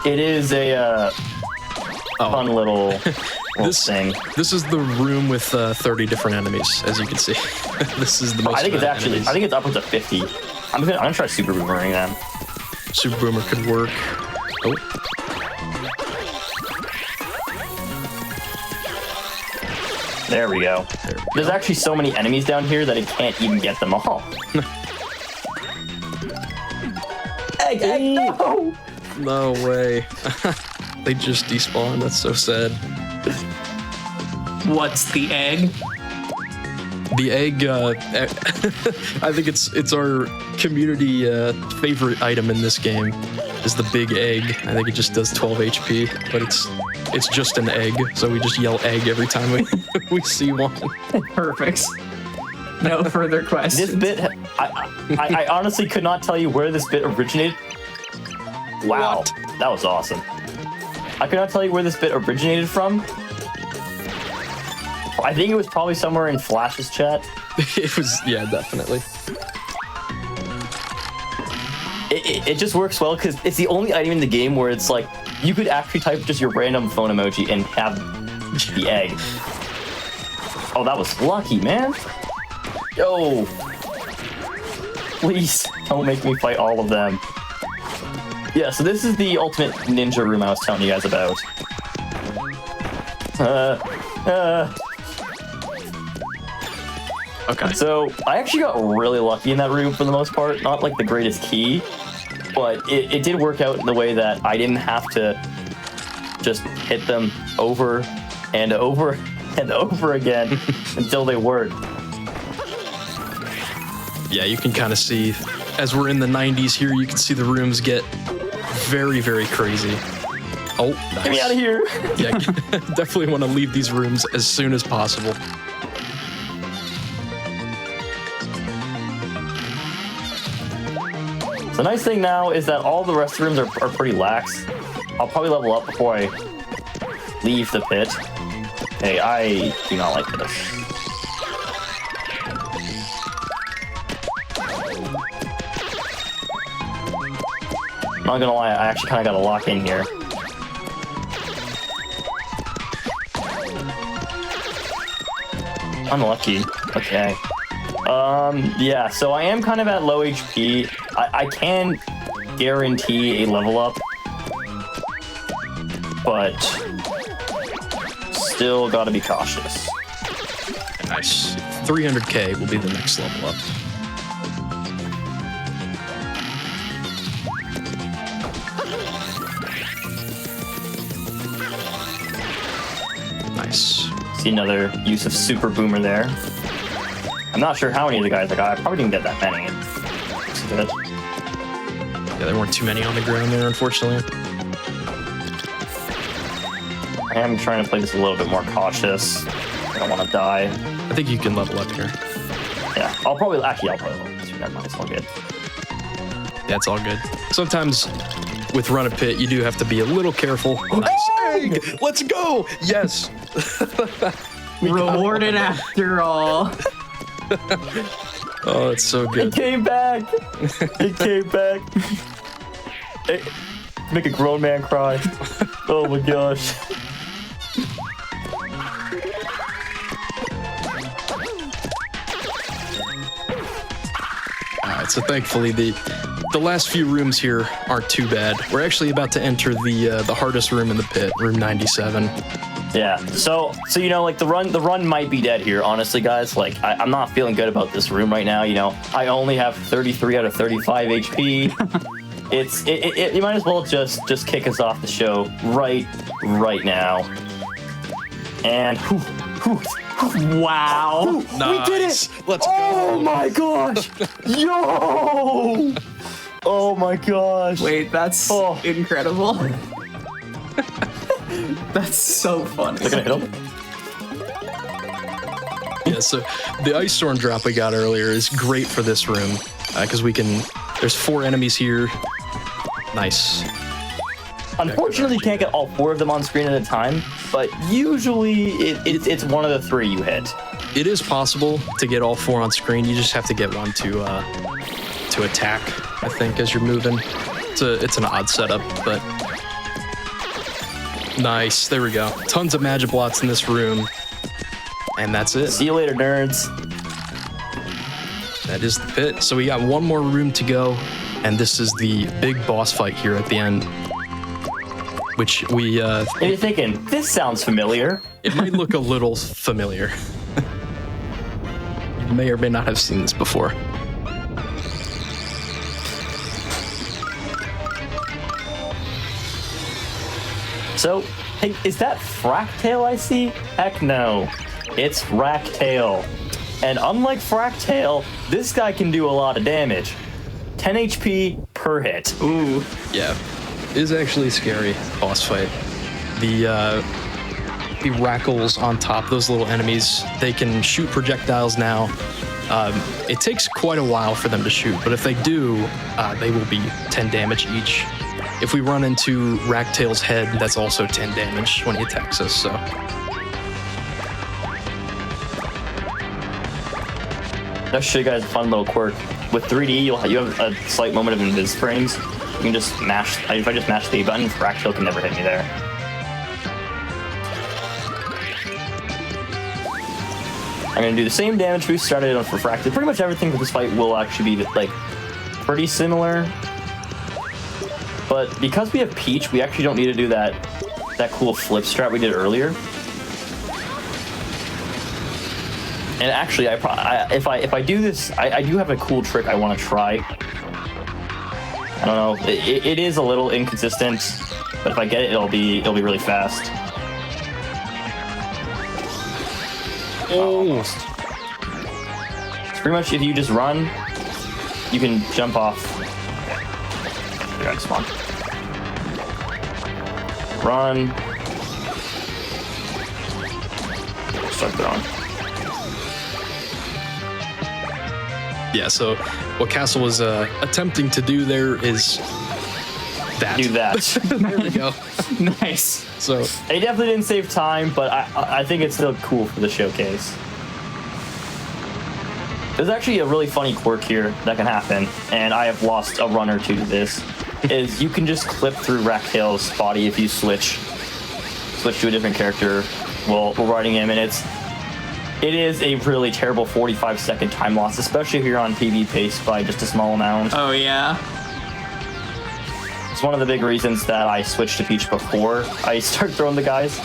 It is a fun little thing. This is the room with 30 different enemies, as you can see. This is the most. I think it's enemies. upwards of 50. I'm gonna try super boomerang them. Super Boomer could work. Oh. There we go. There's actually so many enemies down here that it can't even get them all. Egg, no! No way. They just despawned. That's so sad. What's the egg? The egg, I think it's our community favorite item in this game is the big egg. I think it just does 12 HP, but it's just an egg, so we just yell egg every time we see one. Perfect. No further questions. This bit, I honestly could not tell you where this bit originated. Wow, What? that was awesome. I could not tell you where this bit originated from. I think it was probably somewhere in Flash's chat. It was, yeah, definitely. It just works well because it's the only item in the game where it's like you could actually type just your random phone emoji and have the egg. Oh, that was lucky, man. Yo, please don't make me fight all of them. Yeah, so this is the ultimate ninja room I was telling you guys about. Okay. So I actually got really lucky in that room for the most part. Not like the greatest key, but it did work out in the way that I didn't have to just hit them over and over and over again until they worked. Yeah, you can kind of see, as we're in the 90s here, you can see the rooms get very, very crazy. Oh, nice. Get me out of here! Yeah, definitely want to leave these rooms as soon as possible. The nice thing now is that all the rest of the rooms are pretty lax. I'll probably level up before I leave the pit. Hey, I do not like this. Not gonna lie, I actually kind of got to lock in here. Unlucky. Okay. Yeah, so I am kind of at low HP. I can guarantee a level up, but still gotta be cautious. Nice. 300k will be the next level up. Nice. See another use of Super Boomer there. I'm not sure how many of the guys I got. I probably didn't get that many. Looks good. Yeah, there weren't too many on the ground there, unfortunately. I am trying to play this a little bit more cautious. I don't want to die. I think you can level up here. Yeah, I'll probably level up. Never mind, it's all good. Yeah, it's all good. Sometimes with Run a Pit, you do have to be a little careful. Nice egg! Let's go! Yes! Rewarded after all. Oh, it's so It good. came back! It came back! It, make a grown man cry. Oh my gosh. Alright, so thankfully the last few rooms here aren't too bad. We're actually about to enter the hardest room in the pit, room 97. Yeah, so you know, like the run might be dead here, honestly, guys. Like I'm not feeling good about this room right now. You know, I only have 33 out of 35 HP. You might as well just kick us off the show right now. And Wow. Nice. we did it! Let's Oh go! my gosh! Yo! Oh my gosh! Wait, that's Oh. incredible. That's so funny. They're gonna hit him? Yeah, so the Ice Storm drop we got earlier is great for this room, because there's 4 enemies here. Nice. Unfortunately, you can't get all 4 of them on screen at a time, but usually it's one of the 3 you hit. It is possible to get all 4 on screen. You just have to get one to attack, I think, as you're moving. It's an odd setup, but nice. There we go. Tons of magic blots in this room, and that's it. See you later, nerds. That is the pit. So we got one more room to go, and this is the big boss fight here at the end, which we And you're thinking, this sounds familiar. it might look a little familiar. You may or may not have seen this before. So, hey, is that Wracktail I see? Heck no. It's Wracktail. And unlike Wracktail, this guy can do a lot of damage. 10 HP per hit. Ooh. Yeah, it is actually a scary boss fight. The Rackles on top, those little enemies, they can shoot projectiles now. It takes quite a while for them to shoot, but if they do, they will be 10 damage each. If we run into Wracktail's head, that's also 10 damage when he attacks us, so. I'll show you guys a fun little quirk. With 3D, you have a slight moment of invis frames. You can just mash, if I just mash the A button, Wracktail can never hit me there. I'm gonna do the same damage we started on for Wracktail. Pretty much everything for this fight will actually be like pretty similar. But because we have Peach, we actually don't need to do that cool flip strat we did earlier. And actually, if I do this, I do have a cool trick I want to try. I don't know. It is a little inconsistent, but if I get it, it'll be really fast. Almost. It's pretty much if you just run, you can jump off. Here, I spawn. Run. Start throwing. Yeah, so what Castle was attempting to do there is do that. There we go. Nice. So It definitely didn't save time, but I think it's still cool for the showcase. There's actually a really funny quirk here that can happen, and I have lost a run or two to this, is you can just clip through Wracktail's body if you switch to a different character while riding him, and it is a really terrible 45-second time loss, especially if you're on PB pace by just a small amount. Oh, yeah. It's one of the big reasons that I switched to Peach before I start throwing the guys.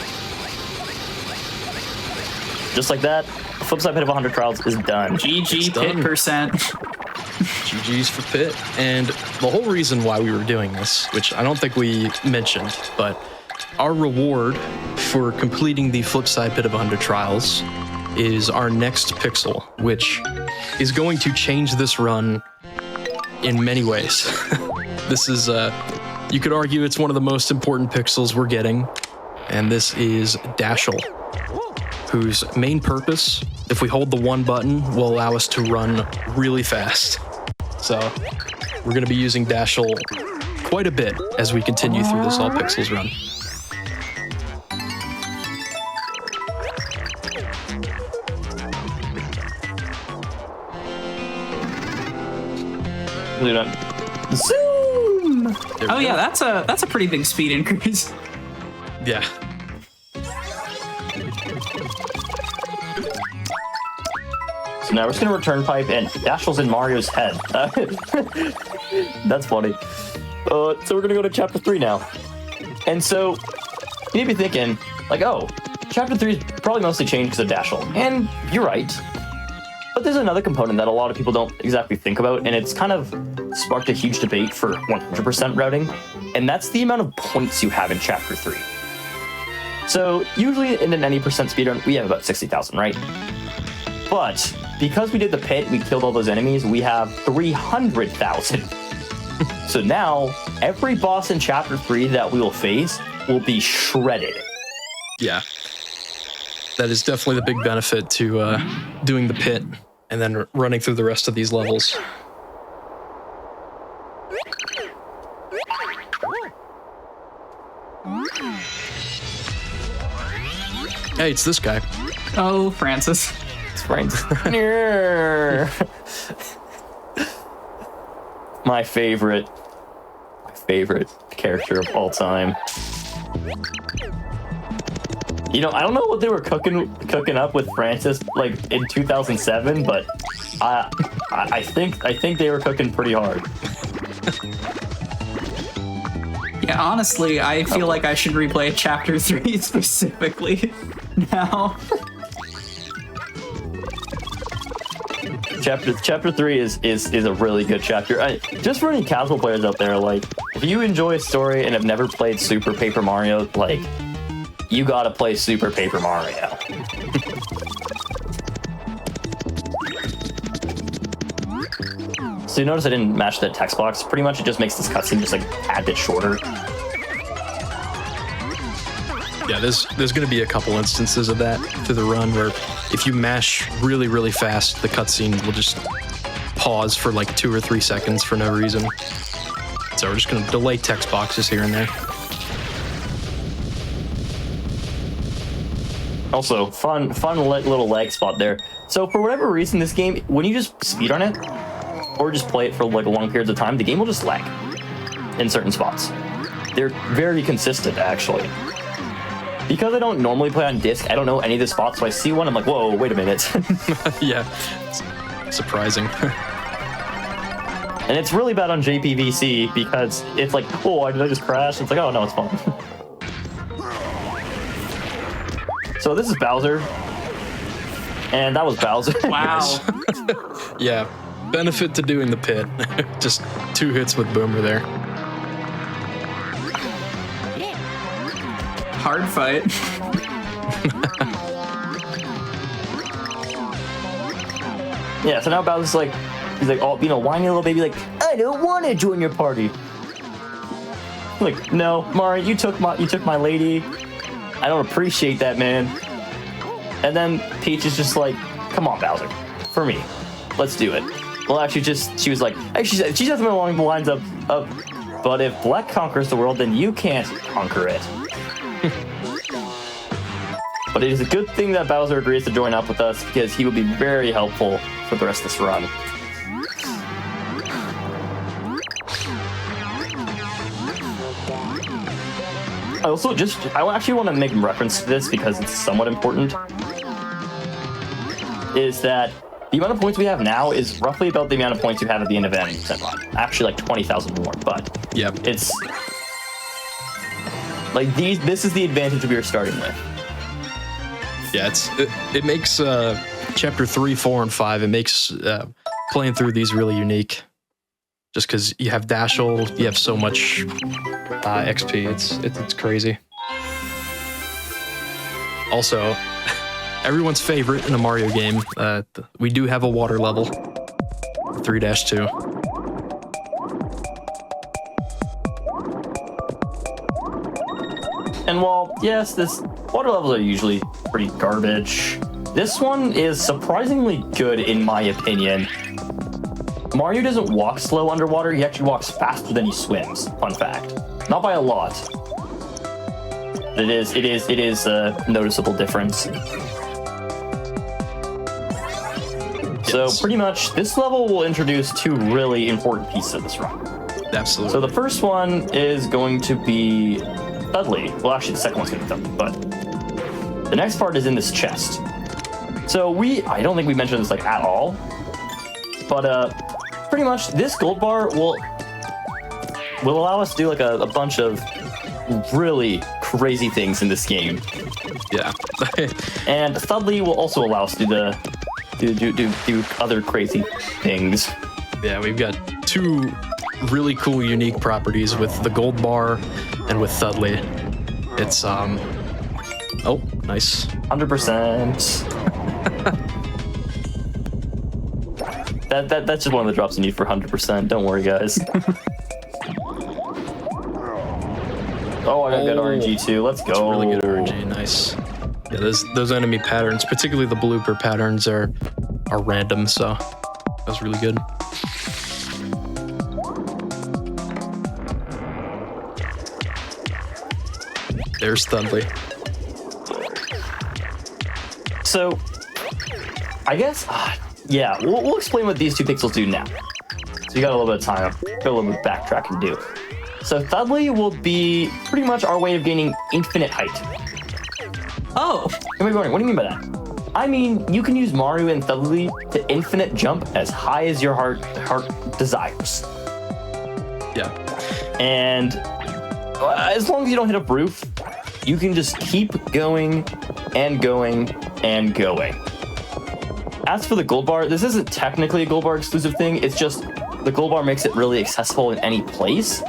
Just like that, Flipside Pit of 100 Trials is done. GG done. Pit percent. GG's for Pit. And the whole reason why we were doing this, which I don't think we mentioned, but our reward for completing the Flipside Pit of 100 Trials is our next Pixel, which is going to change this run in many ways. This is, you could argue it's one of the most important Pixels we're getting, and this is Dashel, whose main purpose, if we hold the 1 button, will allow us to run really fast. So we're going to be using Dashel quite a bit as we continue through this All Pixels run. Zoom! There we Oh, yeah, go. that's a pretty big speed increase. Yeah. So now we're just gonna return pipe, and Dashel's in Mario's head. That's funny. So we're gonna go to chapter 3 now. And so you may be thinking, like, oh, chapter 3 is probably mostly changed because of Dashel. And you're right. But there's another component that a lot of people don't exactly think about, and it's kind of sparked a huge debate for 100% routing, and that's the amount of points you have in chapter 3. So usually in an any percent speedrun, we have about 60,000, right? But because we did the pit, we killed all those enemies, we have 300,000. So now every boss in chapter 3 that we will face will be shredded. Yeah. That is definitely the big benefit to doing the pit and then running through the rest of these levels. Hey, it's this guy. Oh, Francis. It's brains. My favorite character of all time. You know, I don't know what they were cooking up with Francis like in 2007, but I think they were cooking pretty hard. Yeah, honestly, I feel like I should replay chapter 3 specifically now. Chapter 3 is a really good chapter. Just for any casual players out there, like, if you enjoy a story and have never played Super Paper Mario, like, you gotta play Super Paper Mario. So you notice I didn't match that text box. Pretty much it just makes this cutscene just like a tad bit shorter. Yeah, there's going to be a couple instances of that through the run where if you mash really, really fast, the cutscene will just pause for like 2 or 3 seconds for no reason. So we're just going to delay text boxes here and there. Also, fun little lag spot there. So for whatever reason, this game, when you just speedrun it, or just play it for like long periods of time, the game will just lag in certain spots. They're very consistent, actually. Because I don't normally play on disc, I don't know any of the spots, so I see one, I'm like, whoa, wait a minute. Yeah, it's surprising. And it's really bad on JPVC because it's like, oh, did I just crash? It's like, oh, no, it's fine. So this is Bowser. And that was Bowser. Wow. Yeah, benefit to doing the pit. Just 2 hits with Boomer there. Hard fight. Yeah, so now Bowser's like, he's like, oh, you know, whiny little baby, like, I don't want to join your party. I'm like, no, Mario, you took my lady. I don't appreciate that, man. And then Peach is just like, come on, Bowser, for me, let's do it. Well, actually, she was like, actually, she definitely along the lines of But if black conquers the world, then you can't conquer it. But it is a good thing that Bowser agrees to join up with us because he will be very helpful for the rest of this run. I actually want to make reference to this because it's somewhat important. Is that the amount of points we have now is roughly about the amount of points you have at the end of an set run. Actually, like 20,000 more, but yeah, it's like this is the advantage we are starting with. Yeah, it makes chapter 3, 4, and 5. It makes playing through these really unique. Just because you have Dashel, you have so much XP. It's crazy. Also, everyone's favorite in a Mario game, we do have a water level, 3-2. And while, yes, this water levels are usually pretty garbage, this one is surprisingly good in my opinion. Mario doesn't walk slow underwater, he actually walks faster than he swims, fun fact. Not by a lot. It is a noticeable difference. So pretty much, this level will introduce two really important pieces of this run. Absolutely. So the first one is going to be Dudley. Well, actually, the second one's going to be Dudley, but the next part is in this chest. So I don't think we mentioned this like at all, but pretty much this gold bar will allow us to do like a bunch of really crazy things in this game. Yeah. And Thudley will also allow us to do other crazy things. Yeah, we've got two really cool, unique properties with the gold bar and with Thudley. It's oh, nice. 100%. That's just one of the drops you need for 100%. Don't worry, guys. Oh, I got good RNG too. Let's go. It's really good RNG. Nice. Yeah, those enemy patterns, particularly the blooper patterns, are random. So that was really good. There's Thudley. So, I guess, yeah, we'll explain what these two pixels do now. So you got a little bit of time, got a little bit of backtracking to do. So Thudley will be pretty much our way of gaining infinite height. Oh! You might be wondering, what do you mean by that? I mean, you can use Mario and Thudley to infinite jump as high as your heart desires. Yeah. And as long as you don't hit a roof, you can just keep going and going and going. As for the gold bar, this isn't technically a gold bar exclusive thing, it's just the gold bar makes it really accessible in any place.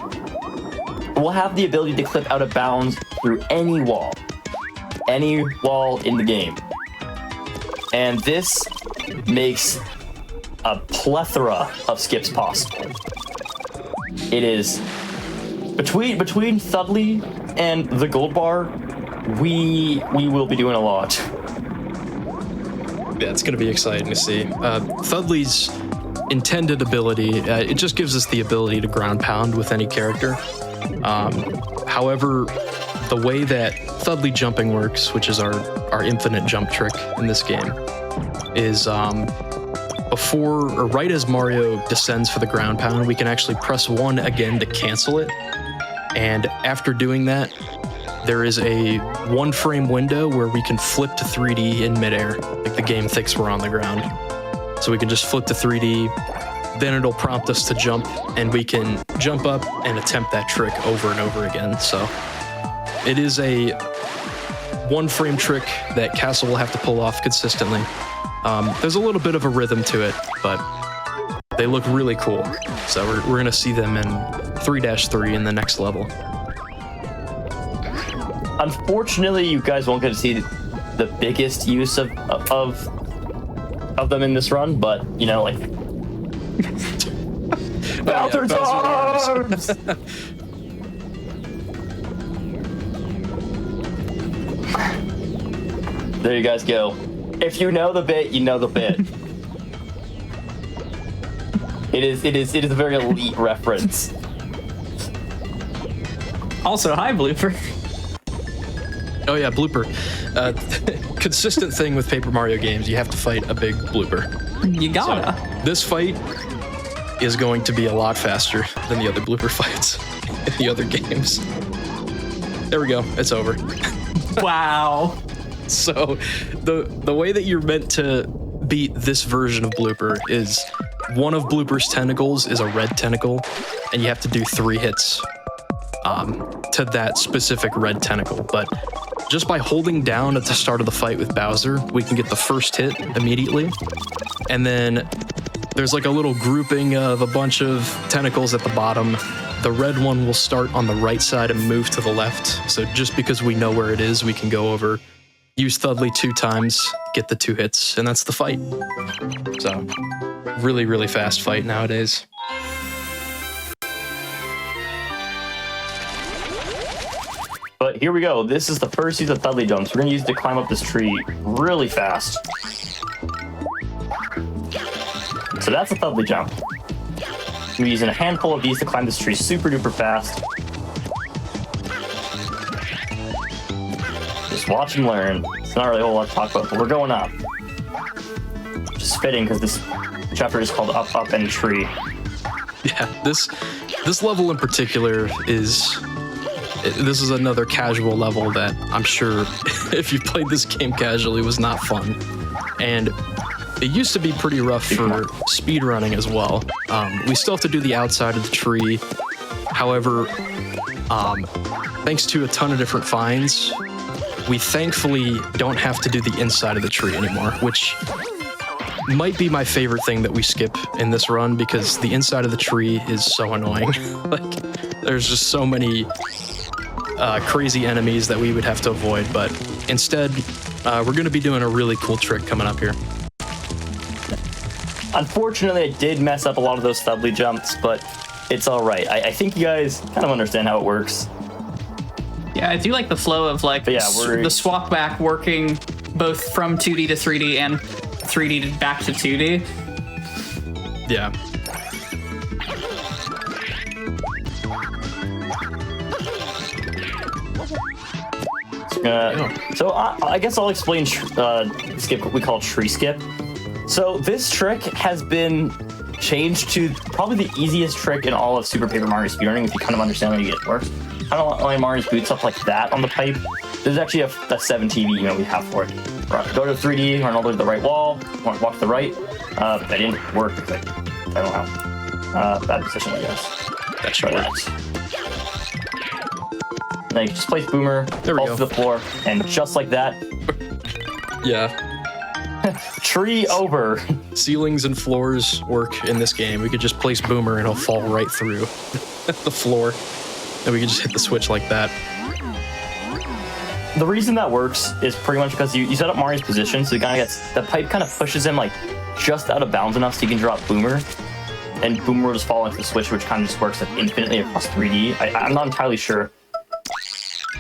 We'll have the ability to clip out of bounds through any wall in the game. And this makes a plethora of skips possible. It is between Thudley and the gold bar, we will be doing a lot. Yeah, it's going to be exciting to see. Thudley's intended ability, it just gives us the ability to ground pound with any character. However, the way that Thudley jumping works, which is our infinite jump trick in this game, is before or right as Mario descends for the ground pound, we can actually press 1 again to cancel it. And after doing that, there is a 1-frame window where we can flip to 3D in midair, like the game thinks we're on the ground. So we can just flip to 3D, then it'll prompt us to jump, and we can jump up and attempt that trick over and over again. So it is a 1-frame trick that Castle will have to pull off consistently. There's a little bit of a rhythm to it, but they look really cool. So we're gonna see them in 3-3 in the next level. Unfortunately, you guys won't get to see the biggest use of them in this run, but you know, like Bowser's arms! There you guys go. If you know the bit, you know the bit. It is a very elite reference. Also, hi, Blooper. Oh yeah, blooper. Consistent thing with Paper Mario games, you have to fight a big blooper. You gotta. So, this fight is going to be a lot faster than the other blooper fights in the other games. There we go, it's over. Wow. So the way that you're meant to beat this version of blooper is one of blooper's tentacles is a red tentacle, and you have to do 3 hits to that specific red tentacle. But just by holding down at the start of the fight with Bowser, we can get the first hit immediately. And then there's like a little grouping of a bunch of tentacles at the bottom. The red one will start on the right side and move to the left. So just because we know where it is, we can go over, use Thudley 2 times, get the 2 hits, and that's the fight. So really, really fast fight nowadays. But here we go. This is the first use of Thudley jumps. We're gonna use it to climb up this tree really fast. So that's a Thudley jump. We're using a handful of these to climb this tree super duper fast. Just watch and learn. It's not really a whole lot to talk about, but we're going up. Just fitting because this chapter is called Up, Up, and Tree. Yeah, this level in particular is... This is another casual level that I'm sure if you played this game casually was not fun. And it used to be pretty rough for speedrunning as well. We still have to do the outside of the tree. However, thanks to a ton of different finds, we thankfully don't have to do the inside of the tree anymore, which might be my favorite thing that we skip in this run because the inside of the tree is so annoying. Like, there's just so many crazy enemies that we would have to avoid, but instead, we're going to be doing a really cool trick coming up here. Unfortunately, I did mess up a lot of those Thudley jumps, but it's all right. I think you guys kind of understand how it works. Yeah, I do like the flow of like the swap back working both from 2D to 3D and 3D to back to 2D. Yeah. So I guess I'll explain skip, what we call tree skip. So this trick has been changed to probably the easiest trick in all of Super Paper Mario speedrunning if you kind of understand how it works. I don't like Mario's boots up like that on the pipe. There's actually a 7 TV we have for it. Go to 3D, run all the way to the right wall, walk to the right. That didn't work because I don't know. Bad position, I guess. That should work. Now you just place Boomer, fall to the floor, and just like that. Yeah. Tree over. Ceilings and floors work in this game. We could just place Boomer and he'll fall right through the floor. And we can just hit the switch like that. The reason that works is pretty much because you set up Mario's position, so the pipe kind of pushes him like just out of bounds enough so you can drop Boomer. And Boomer will just fall into the switch, which kind of just works like infinitely across 3D. I'm not entirely sure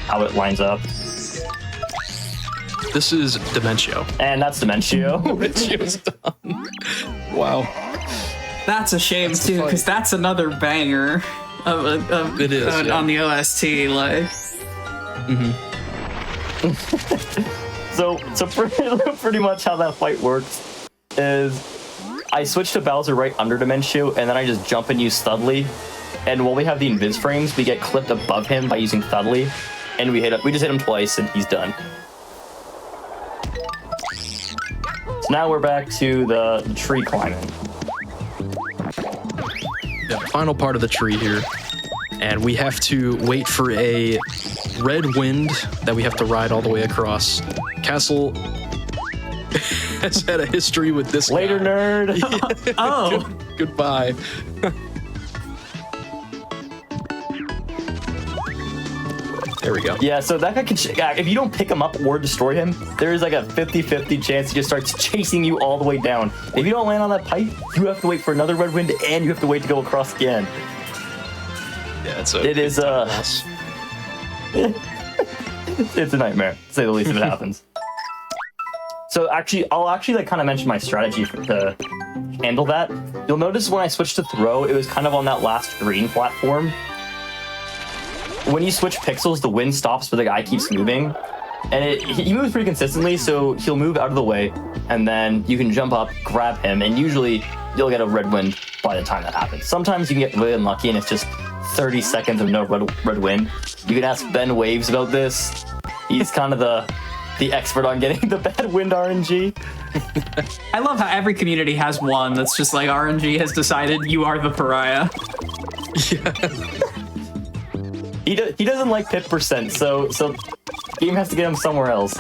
how it lines up. This is Dimentio. And that's Dimentio. Dimentio's done. Wow. That's a shame too, because that's another banger of it is, on the OST. Like, so pretty much how that fight works is I switch to Bowser right under Dimentio, and then I just jump and use Thudley. And while we have the invis frames, we get clipped above him by using Thudley, and we just hit him twice, and he's done. So now we're back to the tree climbing. Yeah, final part of the tree here. And we have to wait for a red wind that we have to ride all the way across. Castle has had a history with this Later, guy. nerd. oh, Goodbye. There we go. Yeah, so that guy can, if you don't pick him up or destroy him, there is like a 50-50 chance he just starts chasing you all the way down. If you don't land on that pipe, you have to wait for another red wind, and you have to wait to go across again. Yeah, it's it's a nightmare, to say the least, if it happens. So I'll actually like kind of mention my strategy to handle that. You'll notice when I switched to throw, it was kind of on that last green platform. when you switch pixels, the wind stops, but the guy keeps moving. And he moves pretty consistently, so he'll move out of the way, and then you can jump up, grab him, and usually you'll get a red wind by the time that happens. Sometimes you can get really unlucky, and it's just 30 seconds of no red wind. You can ask Ben Waves about this. He's kind of the expert on getting the bad wind RNG. I love how every community has one that's just like RNG has decided you are the pariah. Yeah. He doesn't like pip percent, so game has to get him somewhere else.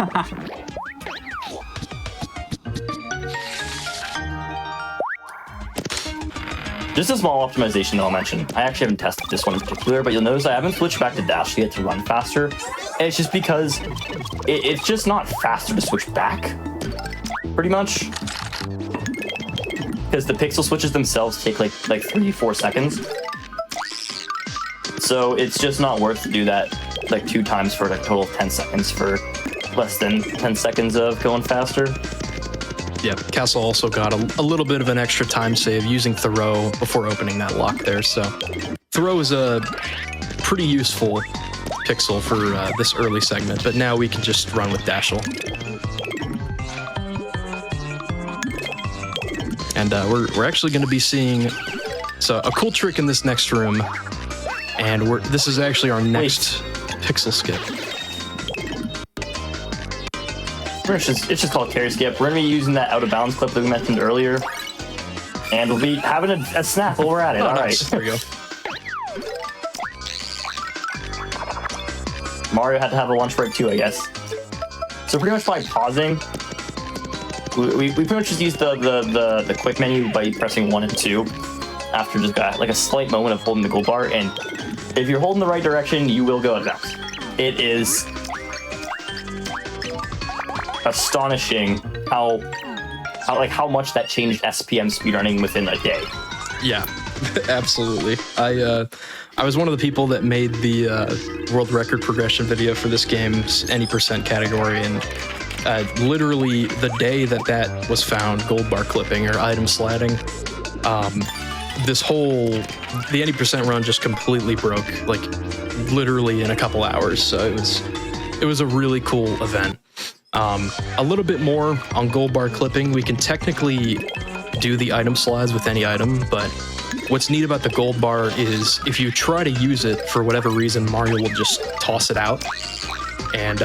Just a small optimization that I'll mention. I actually haven't tested this one in particular, but you'll notice I haven't switched back to dash to get to run faster. And it's just because it's just not faster to switch back, pretty much. Because the pixel switches themselves take like 3-4 seconds. So it's just not worth to do that like 2 times for a total of 10 seconds for less than 10 seconds of going faster. Yeah, Castle also got a little bit of an extra time save using Thoreau before opening that lock there. So Thoreau is a pretty useful pixel for this early segment, but now we can just run with Dashel. And we're actually going to be seeing a cool trick in this next room. And this is actually our next pixel skip. It's just called carry skip. We're going to be using that out of bounds clip that we mentioned earlier. And we'll be having a snap while we're at it. All right. There we go. Mario had to have a lunch break too, I guess. So pretty much by pausing, we pretty much just use the quick menu by pressing 1 and 2 after just got like a slight moment of holding the gold bar. And if you're holding the right direction, you will go out of bounds. It is astonishing how much that changed SPM speedrunning within a day. Yeah, absolutely. I was one of the people that made the world record progression video for this game's any percent category, and literally the day that was found, gold bar clipping or item sliding, the any percent run just completely broke, like literally in a couple hours. So it was a really cool event. A little bit more on gold bar clipping. We can technically do the item slides with any item, but what's neat about the gold bar is if you try to use it for whatever reason, Mario will just toss it out. And,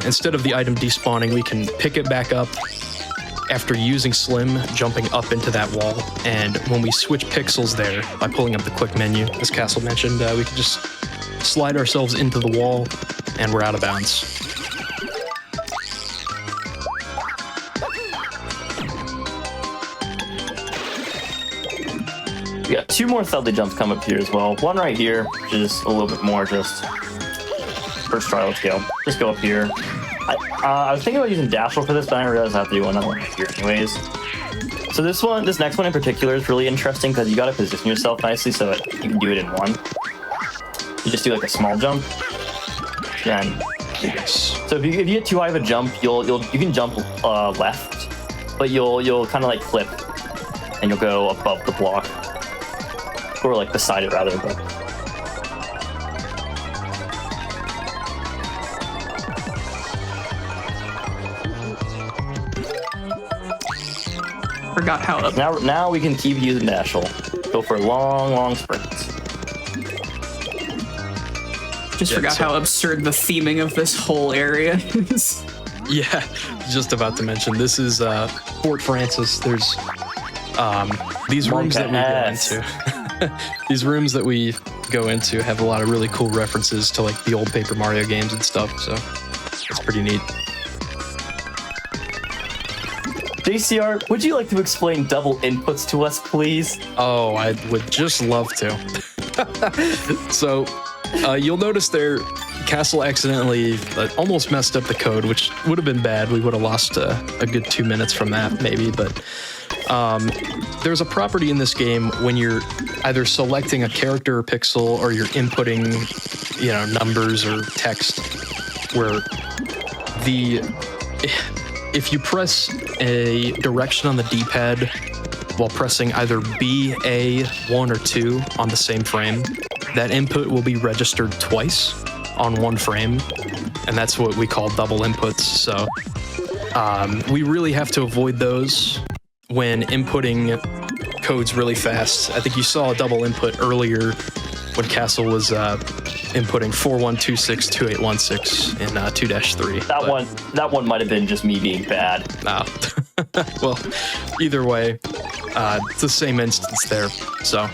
instead of the item despawning, we can pick it back up after using Slim, jumping up into that wall. And when we switch pixels there by pulling up the quick menu, as Castle mentioned, we can just slide ourselves into the wall and we're out of bounds. We got 2 more Thudley jumps come up here as well. One right here, which is a little bit more just first try. Let's go. Just go up here. I was thinking about using Dashel for this, but I realized I have to do another one right here anyways. So this next one in particular is really interesting because you got to position yourself nicely so that you can do it in one. You just do like a small jump. And so if you get too high of a jump, you can jump left, but you'll kind of like flip, and you'll go above the block. Or like beside it rather, but Forgot how up. now we can keep using Dashel. Go for long sprints. Forgot how absurd the theming of this whole area is. Yeah, just about to mention, this is Fort Francis. There's these rooms that we go into. These rooms that we go into have a lot of really cool references to like the old Paper Mario games and stuff, so it's pretty neat. JCR, would you like to explain double inputs to us, please? Oh, I would just love to. So, you'll notice there, Castle accidentally almost messed up the code, which would have been bad. We would have lost a good 2 minutes from that, maybe, but there's a property in this game when you're either selecting a character or pixel or you're inputting, numbers or text, where if you press a direction on the D-pad while pressing either B, A, 1, or 2 on the same frame, that input will be registered twice on one frame, and that's what we call double inputs. So we really have to avoid those when inputting codes really fast. I think you saw a double input earlier when Castle was inputting 41262816 in 2-3. That one might have been just me being bad. Well, either way, it's the same instance there. So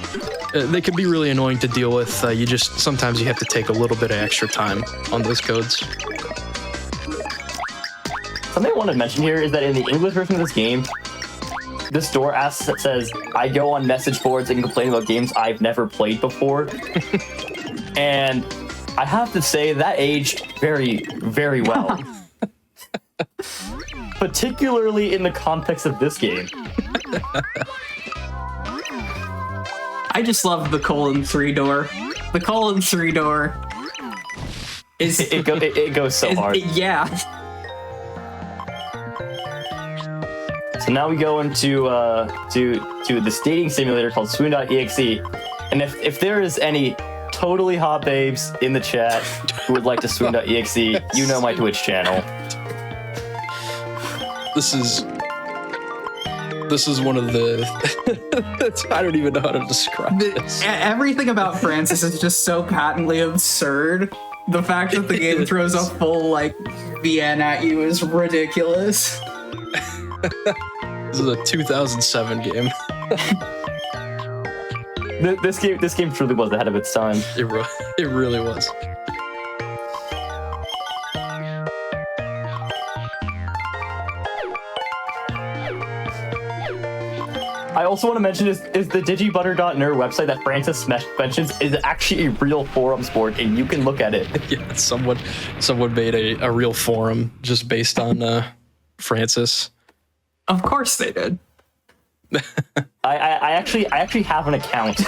they can be really annoying to deal with. Sometimes you have to take a little bit of extra time on those codes. Something I want to mention here is that in the English version of this game, this door says, I go on message boards and complain about games I've never played before. And I have to say that aged very, very well. Particularly in the context of this game. I just love the :3 door. The :3 door is it goes so hard. Yeah. So now we go into to this dating simulator called Swoon.exe, and if there is any totally hot babes in the chat who would like to Swoon.exe, you know my Twitch channel. This is one of the I don't even know how to describe this. Everything about Francis is just so patently absurd. The fact that the game throws a full VN at you is ridiculous. This is a 2007 game. This game truly was ahead of its time. It really was. I also want to mention is the digibutter.nerd website that Francis mentions is actually a real forums board, and you can look at it. Yeah, someone made a real forum just based on Francis. Of course they did. I actually have an account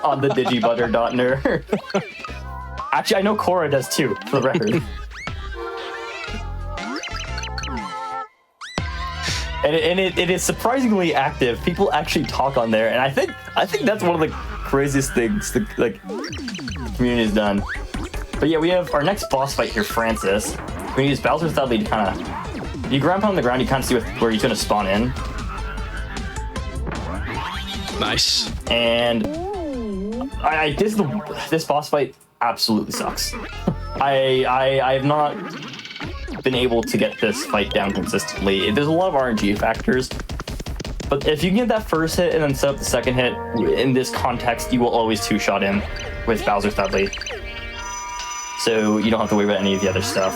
on the digibutter.nerd. Actually, I know Cora does too, for the record. And it is surprisingly active. People actually talk on there, and I think that's one of the craziest things the community has done. But yeah, we have our next boss fight here, Francis. We use Bowser's Dudley to kind of, you ground pound on the ground, you kind of see where he's going to spawn in. Nice. And this boss fight absolutely sucks. I have not been able to get this fight down consistently. There's a lot of RNG factors, but if you can get that first hit and then set up the second hit, in this context, you will always two-shot him with Bowser's Dudley. So you don't have to worry about any of the other stuff.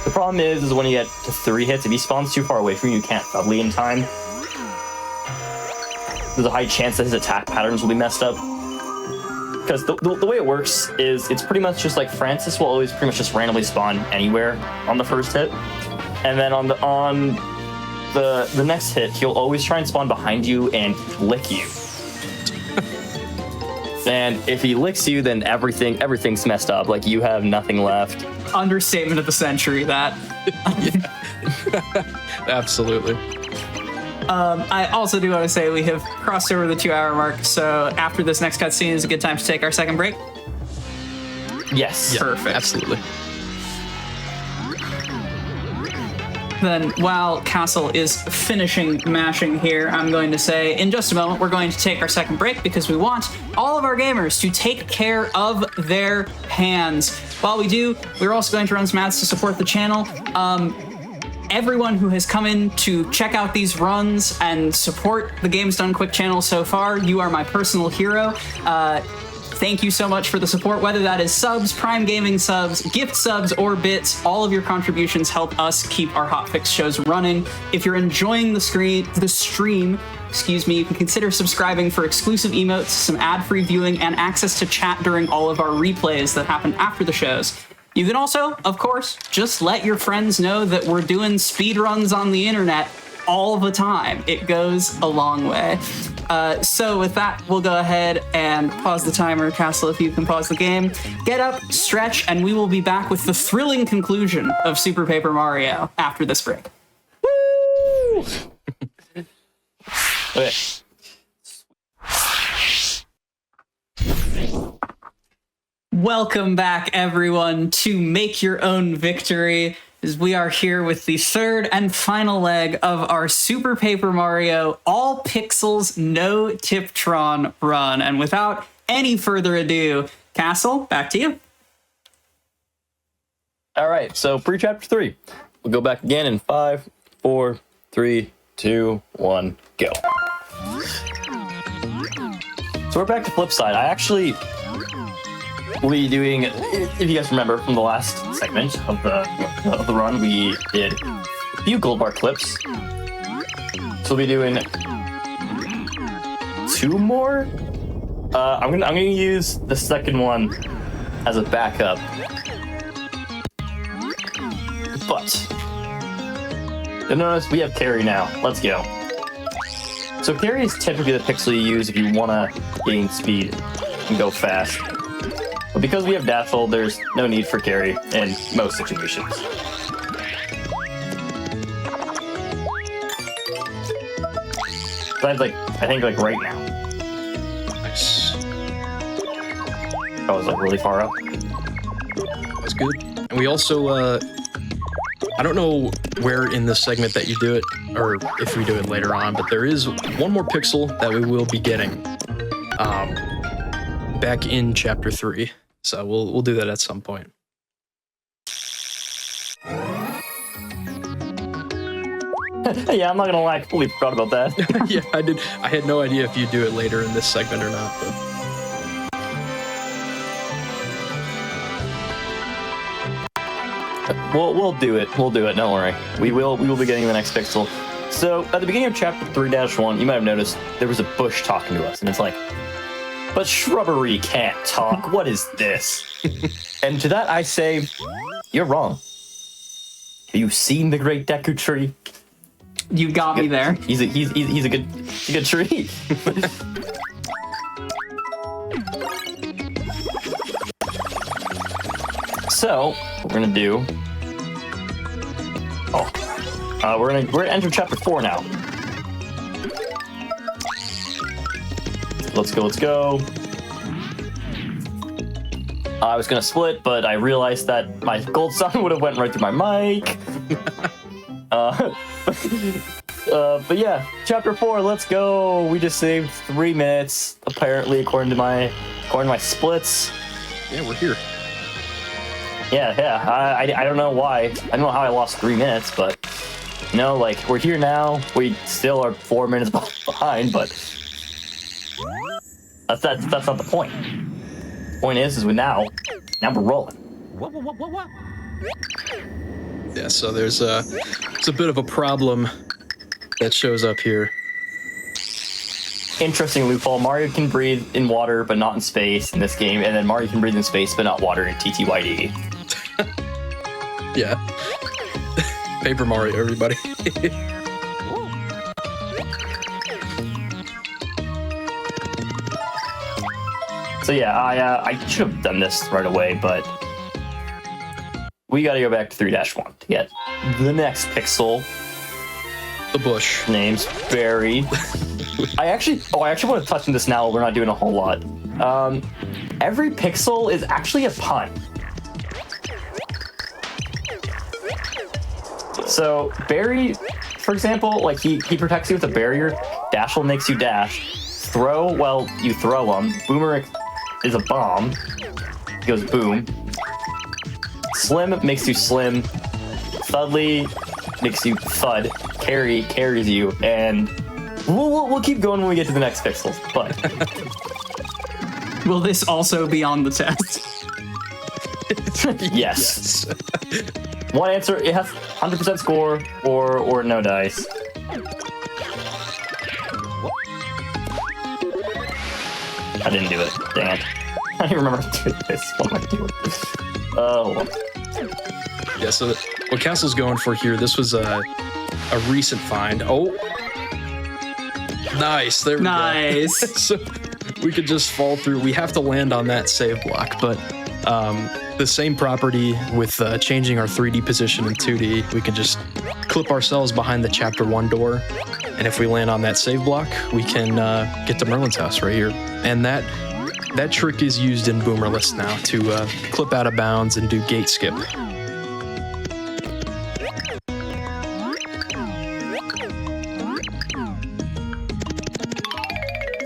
The problem is when you get to 3 hits, if he spawns too far away from you, you can't Dudley in time. There's a high chance that his attack patterns will be messed up. Because the way it works is it's pretty much just like Francis will always pretty much just randomly spawn anywhere on the first hit, and then on the next hit he'll always try and spawn behind you and lick you. And if he licks you, then everything's messed up. Like you have nothing left. Understatement of the century, that. Absolutely. I also do want to say we have crossed over the 2-hour mark, so after this next cutscene is a good time to take our second break. Yes. Yeah, perfect. Absolutely. Then while Castle is finishing mashing here, I'm going to say in just a moment we're going to take our second break because we want all of our gamers to take care of their hands. While we do, we're also going to run some ads to support the channel. Everyone who has come in to check out these runs and support the Games Done Quick channel so far, you are my personal hero. Thank you so much for the support, whether that is subs, Prime Gaming subs, gift subs, or bits. All of your contributions help us keep our Hotfix shows running. If you're enjoying the stream, you can consider subscribing for exclusive emotes, some ad-free viewing, and access to chat during all of our replays that happen after the shows. You can also, of course, just let your friends know that we're doing speedruns on the internet all the time. It goes a long way. So with that, we'll go ahead and pause the timer. Castle, if you can pause the game. Get up, stretch, and we will be back with the thrilling conclusion of Super Paper Mario after this break. Woo! Okay. Welcome back, everyone, to Make Your Own Victory, as we are here with the third and final leg of our Super Paper Mario All Pixels No Tiptron run. And without any further ado, Castle, back to you. All right, so pre-chapter 3. We'll go back again in 5, 4, 3, 2, 1, go. So we're back to Flipside. I actually will be doing, if you guys remember from the last segment of the run, we did a few gold bar clips. So we'll be doing 2 more. I'm gonna use the second one as a backup. But you'll notice we have carry now. Let's go. So carry is typically the pixel you use if you want to gain speed and go fast. But because we have dash hold, there's no need for carry in most situations. Besides, I think right now. Nice. I was really far up. That's good. And we also, I don't know where in this segment that you do it, or if we do it later on, but there is one more pixel that we will be getting back in chapter 3. So we'll do that at some point. Yeah, I'm not gonna lie, I completely forgot about that. Yeah, I did. I had no idea if you do it later in this segment or not. But We'll do it. We'll do it. Don't worry. We will be getting the next pixel. So at the beginning of chapter 3-1, you might have noticed there was a bush talking to us, and it's like, but shrubbery can't talk. What is this? And to that I say, you're wrong. Have you seen the great Deku tree? You got me there. He's a good tree. So what we're gonna do. We're gonna enter chapter 4 now. Let's go. I was gonna split, but I realized that my gold sun would have went right through my mic. But yeah, chapter 4. Let's go. We just saved 3 minutes, apparently, according to my splits. yeah, we're here. Yeah. I don't know why. I don't know how I lost 3 minutes, but we're here now. We still are 4 minutes behind, but that's not the point. Point is now we're rolling. Yeah, so there's a bit of a problem that shows up here. Interesting loophole. Mario can breathe in water, but not in space in this game, and then Mario can breathe in space, but not water in TTYD. Yeah. Paper Mario, everybody. So yeah, I should have done this right away, but we got to go back to 3-1 to get the next pixel. The bush. Name's Barry. I actually want to touch on this now. We're not doing a whole lot. Every pixel is actually a pun. So Barry, for example, he protects you with a barrier. Dashel makes you dash. Throw, well, you throw him. Boomer is a bomb. He goes boom. Slim makes you slim. Thudly makes you thud. Carry carries you, and we'll keep going when we get to the next pixels. But Will this also be on the test? yes. One answer, it has 100% score or no dice. I didn't do it. Dang it. I don't even remember how to do this. What am I doing? Hold on. Yeah, so what Castle's going for here, this was a recent find. Oh. Nice. There we go. Nice. So we could just fall through. We have to land on that save block, but the same property with changing our 3D position in 2D, we can just clip ourselves behind the chapter 1 door, and if we land on that save block, we can get to Merlin's house right here. And that That trick is used in Boomerless now to clip out of bounds and do gate skip.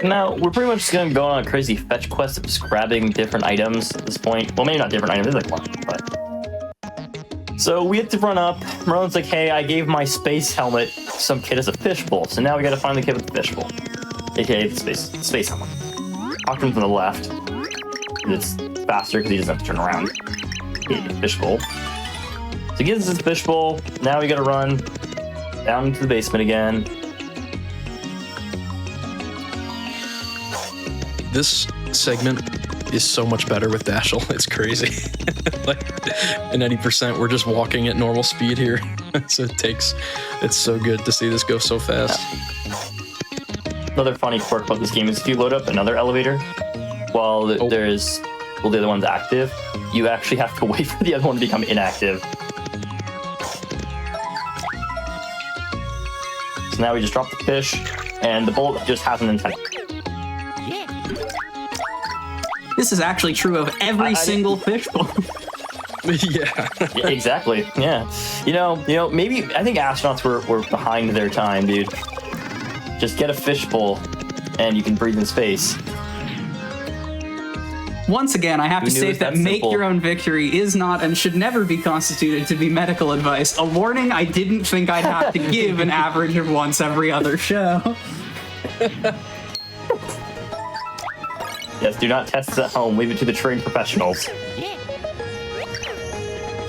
Now, we're pretty much just gonna go on a crazy fetch quest of just grabbing different items at this point. Well, maybe not different items, there's like one, but... So we have to run up. Merlin's like, hey, I gave my space helmet to some kid as a fishbowl, so now we gotta find the kid with the fishbowl. AKA the space helmet. Talk to him from the left. It's faster because he doesn't have to turn around. Get the fishbowl. So he gives us his fishbowl. Now we gotta run down into the basement again. This segment is so much better with Dashel. It's crazy. Like, in 80%, we're just walking at normal speed here. So it's so good to see this go so fast. Another funny quirk about this game is if you load up another elevator while the other one's active, you actually have to wait for the other one to become inactive. So now we just drop the fish, and the bolt just has an antenna. This is actually true of every single fishbowl. Yeah. Yeah, exactly. Yeah. You know, maybe I think astronauts were behind their time, dude. Just get a fishbowl, and you can breathe in space. Once again, I have to state that make simple? your own victory is not and should never be constituted to be medical advice. A warning I didn't think I'd have to give an average of once every other show. Yes, do not test this at home. Leave it to the trained professionals.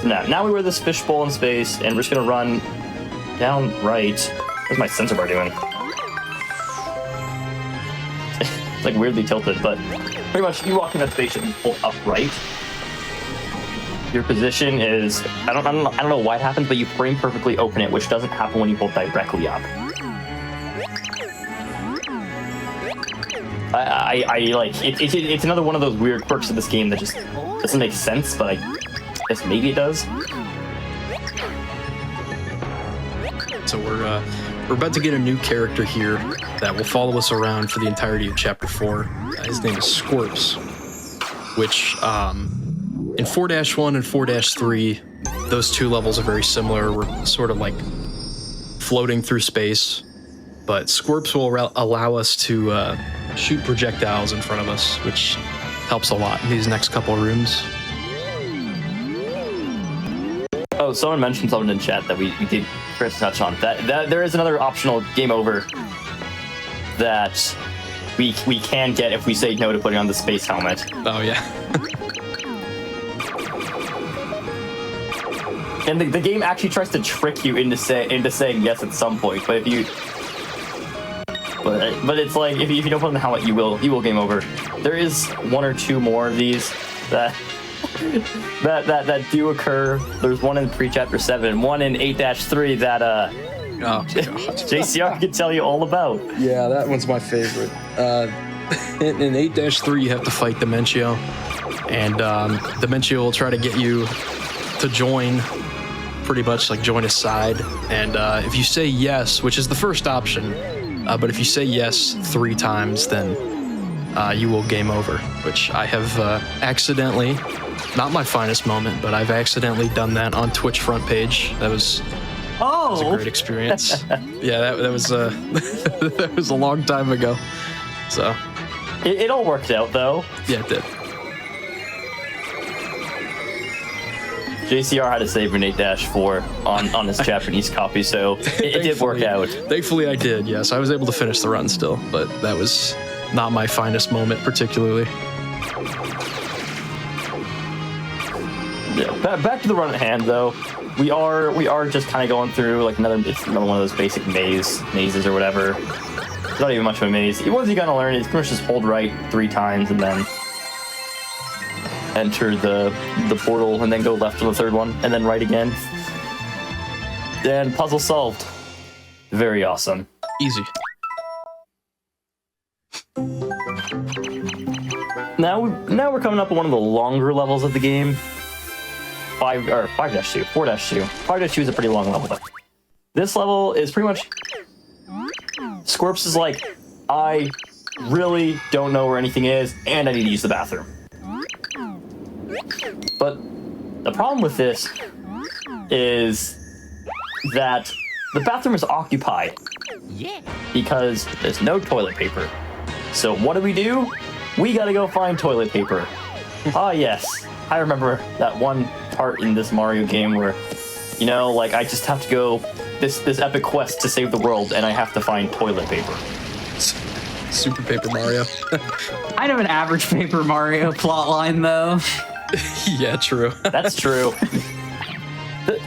Now we wear this fishbowl in space, and we're just gonna run down right. What's my sensor bar doing? It's like weirdly tilted, but pretty much you walk in that spaceship and pull upright. Your position is I don't know why it happens, but you frame perfectly open it, which doesn't happen when you pull directly up. I like it's another one of those weird quirks of this game that just doesn't make sense, but I guess maybe it does. So we're about to get a new character here that will follow us around for the entirety of Chapter 4. His name is Scorps, which in 4-1 and 4-3, those two levels are very similar. We're sort of like floating through space, but Scorps will allow us to shoot projectiles in front of us, which helps a lot in these next couple of rooms. Oh, someone mentioned something in chat that we did Chris touch on. That there is another optional game over that we can get if we say no to putting on the space helmet. Oh yeah. And the game actually tries to trick you into saying yes at some point, but if you but it's like if you don't put on the helmet, you will game over. There is one or two more of these that do occur. There's one in pre-chapter 7, one in 8-3 that JCR can tell you all about. Yeah, that one's my favorite. In 8-3, you have to fight Dementio, and Dementio will try to get you to join, pretty much like join his side. And if you say yes, which is the first option, but if you say yes 3 times, then you will game over, which I have accidentally, not my finest moment, but I've accidentally done that on Twitch front page. That was a great experience. Yeah, that was that was a long time ago. So it all worked out though. Yeah, it did. JCR had to save an 8-4 on his Japanese copy, so it did work out. Thankfully I did, yes. I was able to finish the run still, but that was not my finest moment particularly. Yeah, back to the run at hand though. We are just kind of going through like another one of those basic mazes or whatever. It's not even much of a maze. Once you gotta learn it, you can just hold right 3 times and then enter the portal and then go left on the 3rd one and then right again. And puzzle solved. Very awesome. Easy. Now we're coming up on one of the longer levels of the game. 4-2. 5-2 is a pretty long level. But this level is pretty much Scorps is like, I really don't know where anything is, and I need to use the bathroom. But the problem with this is that the bathroom is occupied because there's no toilet paper. So what do? We gotta go find toilet paper. Ah, yes. I remember that one part in this Mario game where, you know, like, I just have to go this epic quest to save the world, and I have to find toilet paper. Super Paper Mario. Kind of an average Paper Mario plotline, though. Yeah, true. That's true.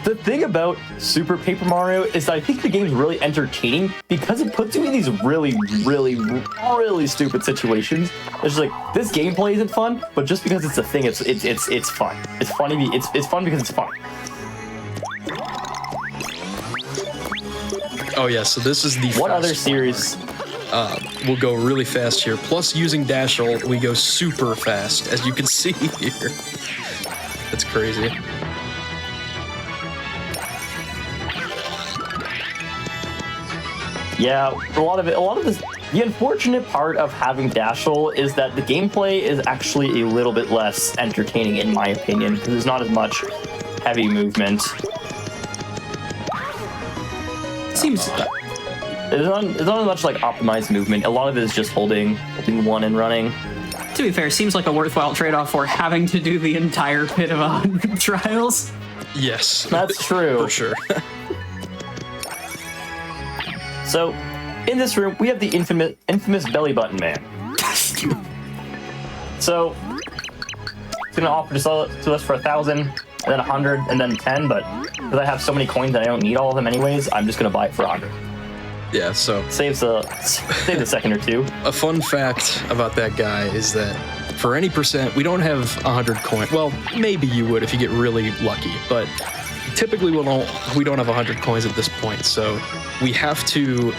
The thing about Super Paper Mario is that I think the game's really entertaining because it puts you in these really, really, really stupid situations. It's just like, this gameplay isn't fun, but just because it's a thing, it's fun. It's funny. It's fun because it's fun. Oh yeah, so this is the What fast other series? We'll go really fast here. Plus, using dash ult, we go super fast, as you can see here. That's crazy. Yeah, a lot of this. The unfortunate part of having dash ult is that the gameplay is actually a little bit less entertaining, in my opinion, because there's not as much heavy movement. Seems There's not as much like optimized movement. A lot of it is just holding one and running. to be fair, seems like a worthwhile trade-off for having to do the entire pit of 100 trials. Yes. That's true. For sure. So, in this room, we have the infamous belly button man. So, it's gonna offer to sell it to us for 1,000, and then 100, and then 10. But because I have so many coins that I don't need all of them anyways, I'm just gonna buy it for 100. Yeah, so Save the second or two. a fun fact about that guy is that for any percent, we don't have 100 coins. Well, maybe you would if you get really lucky, but typically we don't have 100 coins at this point, so we have to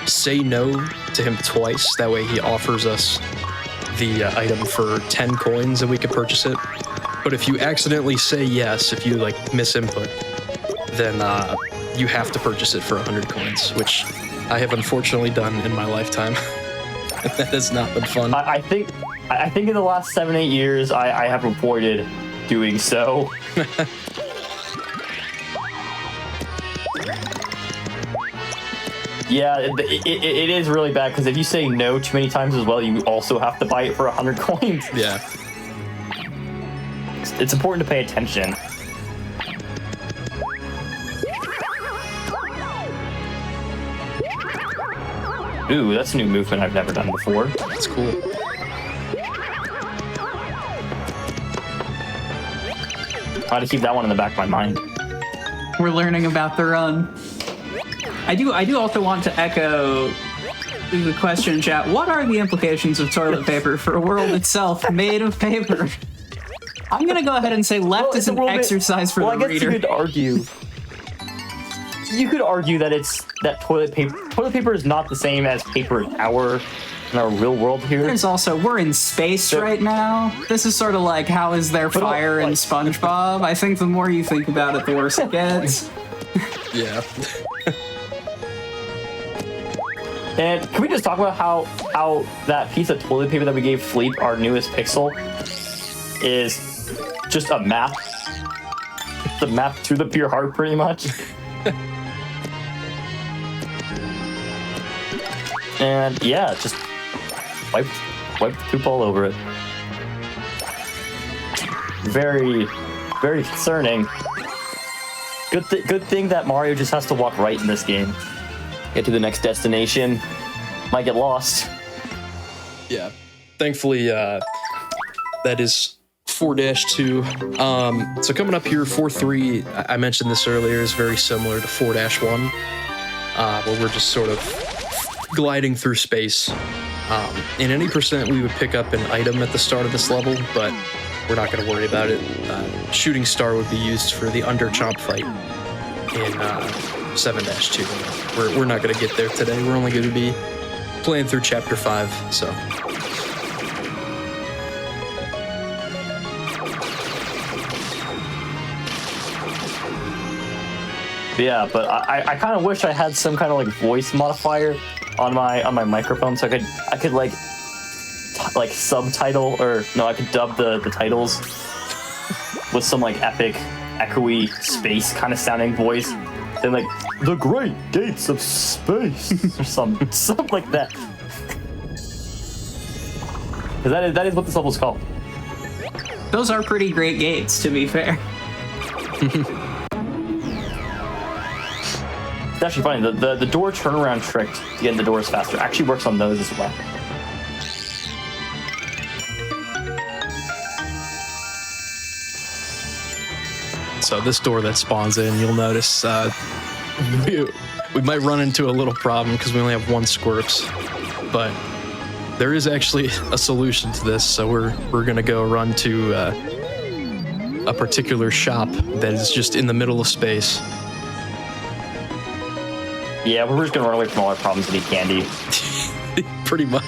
say no to him twice. That way he offers us the item for 10 coins and we can purchase it. But if you accidentally say yes, if you like misinput, then you have to purchase it for 100 coins, which I have unfortunately done in my lifetime. That has not been fun. I think in the last 7-8 years, I have avoided doing so. Yeah, it is really bad because if you say no too many times as well, you also have to buy it for 100 coins. Yeah. It's important to pay attention. Ooh, that's a new movement I've never done before. That's cool. I'll have to keep that one in the back of my mind. We're learning about the run. I do also want to echo the question in chat. What are the implications of toilet paper for a world itself made of paper? I'm gonna go ahead and say left is an exercise for the I guess reader. You could argue that toilet paper is not the same as paper in our real world here. There's also, we're in space right now. This is sort of like, how is there fire in SpongeBob? I think the more you think about it, the worse it gets. Yeah. And can we just talk about how that piece of toilet paper that we gave Fleet, our newest Pixel, is just a map? The map to the pure heart, pretty much. And yeah, just wipe the poop all over it. Very, very concerning. Good thing that Mario just has to walk right in this game. Get to the next destination. Might get lost. Yeah. Thankfully, that is 4-2. So coming up here, 4-3, I mentioned this earlier, is very similar to 4-1, where we're just sort of gliding through space. In any percent, we would pick up an item at the start of this level, but we're not going to worry about it. Shooting Star would be used for the under chomp fight in 7-2. We're not going to get there today. We're only going to be playing through Chapter 5, so... Yeah, but I kind of wish I had some kind of like voice modifier on my microphone, so I could like like subtitle, or no, I could dub the titles with some like epic, echoey space kind of sounding voice, and like the Great Gates of Space or something like that. Because that is what this level is called. Those are pretty great gates, to be fair. It's actually funny. The door turnaround trick to get in the doors faster actually works on those as well. So this door that spawns in, you'll notice we might run into a little problem because we only have one Squirps, but there is actually a solution to this. So we're gonna go run to a particular shop that is just in the middle of space. Yeah, we're just gonna run away from all our problems and eat candy. Pretty much.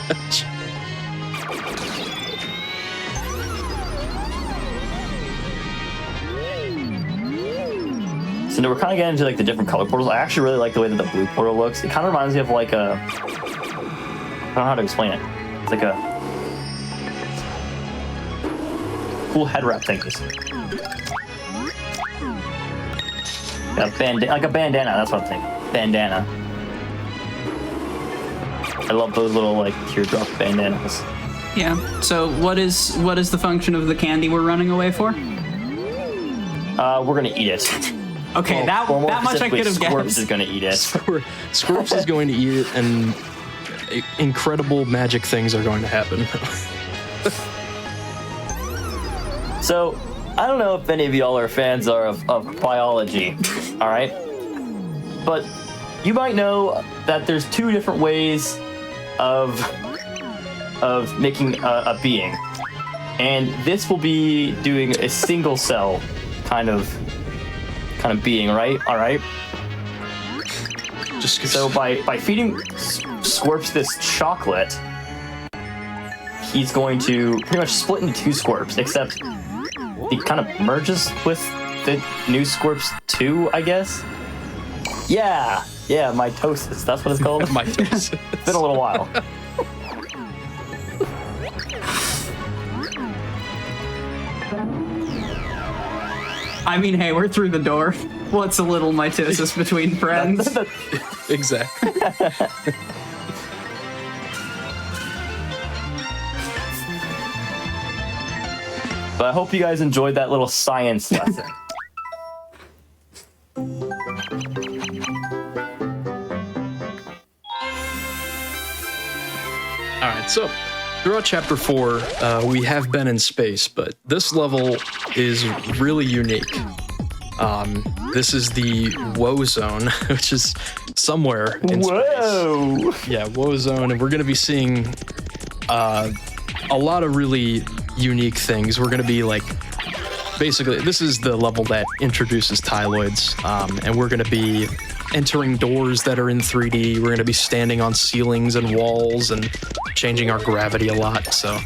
So now we're kind of getting into like the different color portals. I actually really like the way that the blue portal looks. It kind of reminds me of like a, I don't know how to explain it. It's like a cool head wrap thing. Like a bandana. That's what I'm thinking. Bandana. I love those little like teardrop bandanas. Yeah. So what is the function of the candy we're running away for? We're gonna eat it. Okay, Well, that much I could have Squirps guessed. is gonna eat it. Squirps is going to eat it, and incredible magic things are going to happen. So, I don't know if any of y'all are fans of biology, all right? But you might know that there's two different ways of making a being. And this will be doing a single cell kind of being, right? All right? So by feeding Squirps this chocolate, he's going to pretty much split into two Squirps, except he kind of merges with the new Squirps 2, I guess? Yeah, mitosis. That's what it's called? Mitosis. It's been a little while. I mean, hey, we're through the door. What's a little mitosis between friends? Exactly. But I hope you guys enjoyed that little science lesson. All right, so throughout Chapter 4, we have been in space, but this level is really unique. This is the Woe Zone, which is somewhere in space. Whoa! Yeah, Woe Zone, and we're going to be seeing a lot of really unique things. We're going to be like, basically, this is the level that introduces Tyloids, and we're going to be entering doors that are in 3D. We're going to be standing on ceilings and walls and changing our gravity a lot. So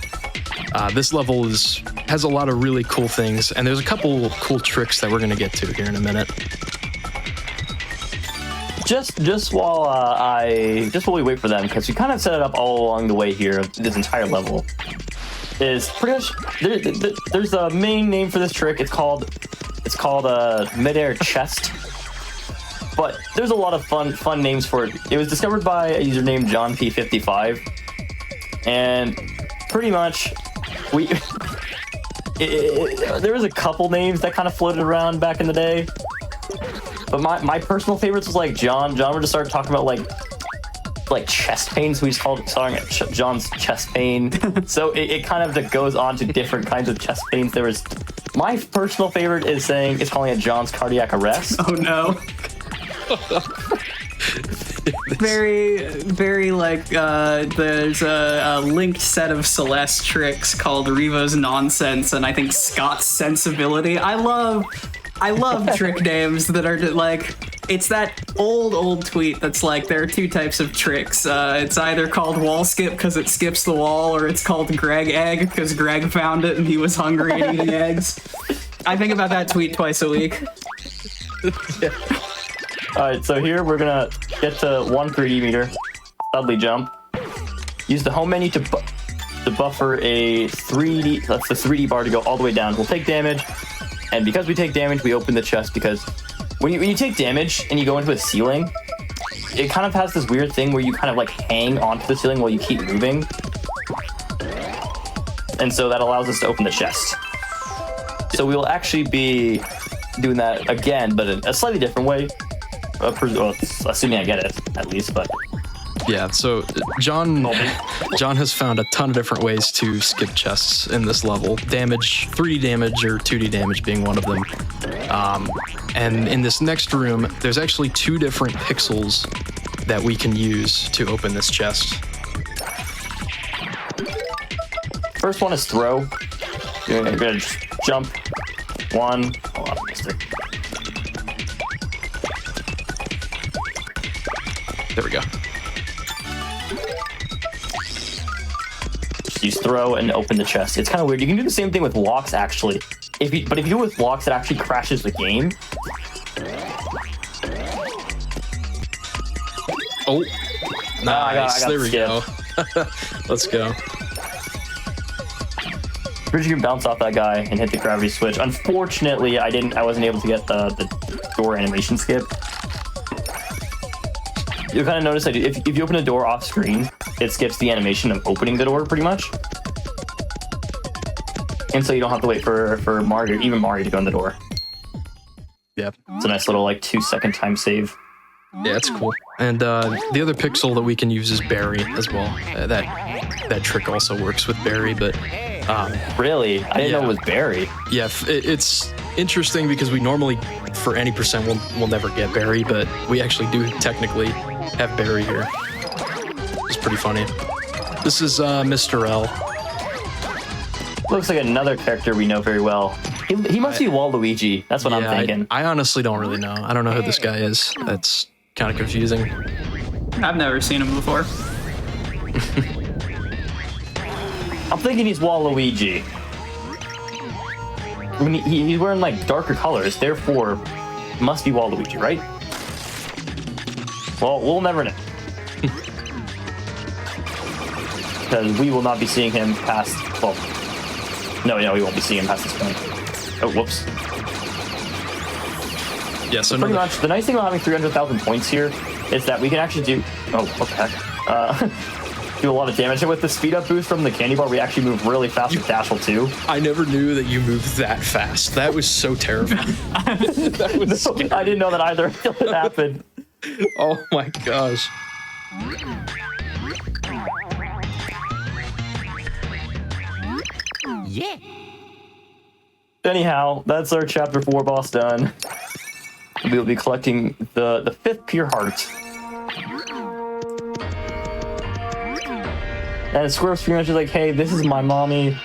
this level has a lot of really cool things, and there's a couple cool tricks that we're going to get to here in a minute. Just while we wait for them, because we kind of set it up all along the way here, this entire level is pretty much there's a main name for this trick. It's called midair chest. But there's a lot of fun names for it. It was discovered by a user named John P55, and pretty much there was a couple names that kind of floated around back in the day. But my personal favorites was like John. John would just start talking about like chest pain, so we just called it John's chest pain. So it kind of goes on to different kinds of chest pains. There was my personal favorite is calling it John's cardiac arrest. Oh no. Very, very like there's a linked set of Celeste tricks called Revo's Nonsense and I think Scott's Sensibility. I love trick names that are like, it's that old tweet that's like, there are two types of tricks. It's either called Wall Skip because it skips the wall, or it's called Greg Egg because Greg found it and he was hungry and eating eggs. I think about that tweet twice a week. Yeah. Alright, so here we're gonna get to 1 3D meter, Dudley jump. Use the home menu to to buffer a 3D, that's the 3D bar to go all the way down. We'll take damage, and because we take damage, we open the chest because when you take damage and you go into a ceiling, it kind of has this weird thing where you kind of like hang onto the ceiling while you keep moving. And so that allows us to open the chest. So we will actually be doing that again, but in a slightly different way. Well, assuming I get it, at least, but... Yeah, so John has found a ton of different ways to skip chests in this level. Damage, 3D damage or 2D damage being one of them. And in this next room, there's actually 2 different pixels that we can use to open this chest. First one is throw. You're gonna just jump. 1. Oh, I missed it. There we go. Just use throw and open the chest. It's kind of weird. You can do the same thing with blocks, actually. But if you do it with blocks, it actually crashes the game. Oh, nice. I got There we go. Let's go. First, you can bounce off that guy and hit the gravity switch. Unfortunately, I wasn't able to get the door animation skip. You'll kind of notice that if you open a door off screen, it skips the animation of opening the door pretty much. And so you don't have to wait for Mario, even Mario, to go in the door. Yep. It's a nice little like 2-second time save. Yeah, it's cool. And the other pixel that we can use is Barry as well. That trick also works with Barry, but really, I didn't know it was Barry. Yeah, it's interesting because we normally, for any percent, we'll never get Barry, but we actually do technically have Barry here. It's pretty funny. This is Mr. L. Looks like another character we know very well. He must be Waluigi. That's what I'm thinking. I honestly don't really know. I don't know who this guy is. That's kind of confusing. I've never seen him before. I'm thinking he's Waluigi. I mean, he's wearing like darker colors, therefore must be Waluigi, right? Well, we'll never know. Because we will not be seeing him past, well, no, we won't be seeing him past this point. Oh, whoops. Yeah, so pretty much, the nice thing about having 300,000 points here is that we can actually do, oh, what the heck? Do a lot of damage. And with the speed up boost from the candy bar, we actually move really fast with Dash too. I never knew that you moved that fast. That was so terrifying. That was scary. I didn't know that either until it happened. Oh my gosh. Yeah. Anyhow, that's our chapter 4 boss done. We will be collecting the 5th pure heart. And Squirrel's pretty much like, hey, this is my mommy,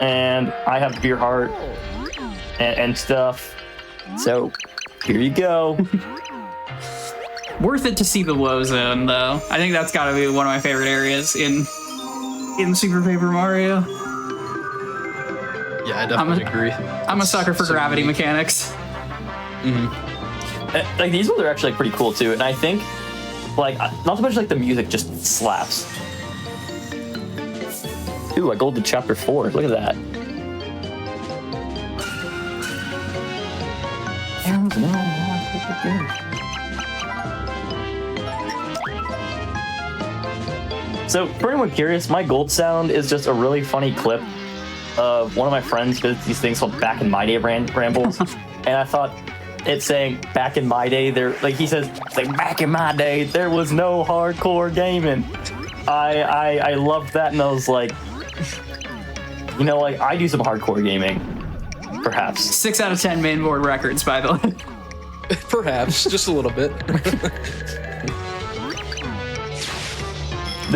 and I have pure heart and stuff. So here you go. Worth it to see the low zone, though. I think that's got to be one of my favorite areas in Super Paper Mario. Yeah, I definitely agree. I'm a sucker for gravity mechanics. Mm-hmm. Like these ones are actually pretty cool too, and I think like not so much like the music just slaps. Ooh, I gold to chapter 4. Look at that. So, for anyone curious, my gold sound is just a really funny clip of one of my friends did these things called Back in My Day rambles, and I thought it's saying back in my day there, like he says, it's like back in my day there was no hardcore gaming. I loved that, and I was like, you know, like I do some hardcore gaming, perhaps. 6 out of 10 mainboard records, by the way. Perhaps, just a little bit.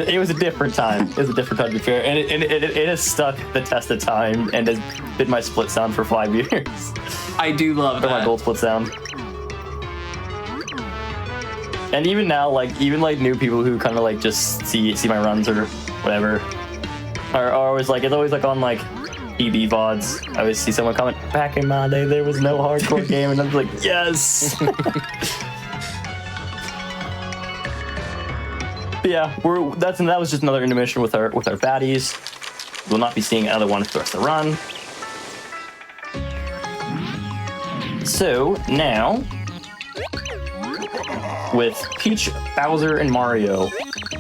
It was a different time. It was a different time, to be fair, and it has stuck the test of time and has been my split sound for 5 years. I do love that. My gold split sound. And even now, like even like new people who kind of like just see my runs or whatever are always like, it's always like on like EB VODs. I always see someone comment, back in my day there was no hardcore game, and I'm like, yes. But yeah, that was just another intermission with our baddies. We'll not be seeing another one for the rest of the run. So now, with Peach, Bowser, and Mario,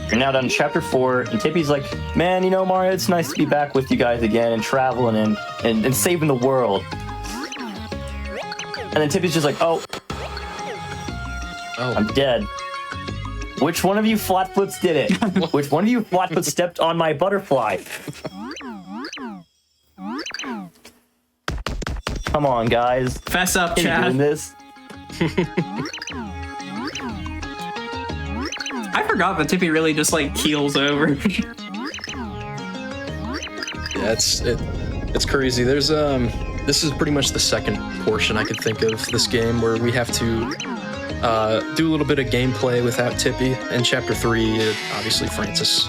you're now done chapter 4, and Tippy's like, man, you know, Mario, it's nice to be back with you guys again and traveling and saving the world. And then Tippy's just like, oh, I'm dead. Which one of you flatfoots did it? Which one of you flatfoots stepped on my butterfly? Come on, guys. Fess up, Are you Chad. doing this? I forgot that Tippy really just like keels over. Yeah, it's crazy. There's this is pretty much the second portion I could think of this game where we have to do a little bit of gameplay without Tippy. In chapter 3, obviously Francis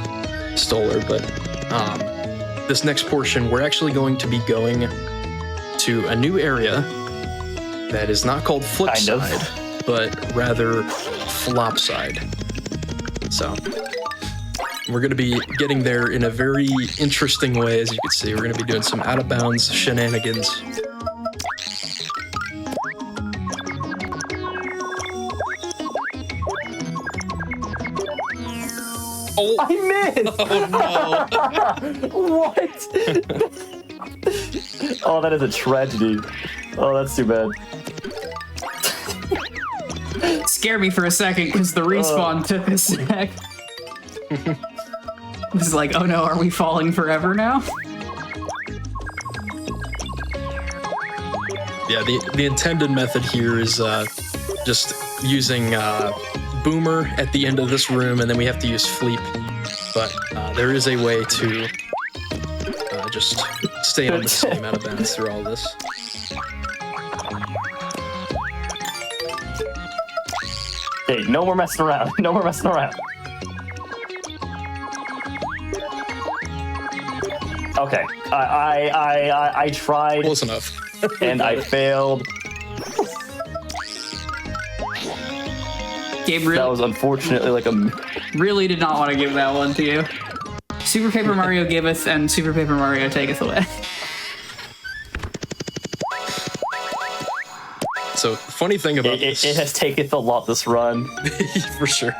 stole her, but this next portion we're actually going to be going to a new area that is not called Flipside, but rather Flopside. So we're going to be getting there in a very interesting way, as you can see. We're going to be doing some out-of-bounds shenanigans. Oh, I missed! Oh no! What? Oh, that is a tragedy. Oh, that's too bad. Scared me for a second because the respawn took a sec. This is like, oh no, are we falling forever now? Yeah, the intended method here is just using Boomer at the end of this room, and then we have to use Fleep. But there is a way to just stay on the same out of bounds through all this. Hey, no more messing around. No more messing around. Okay, I tried. Close enough. And I failed. Gabe That was unfortunately like a... really did not want to give that one to you. Super Paper Mario giveth and Super Paper Mario taketh away. So, funny thing about this... It has taketh a lot this run. For sure.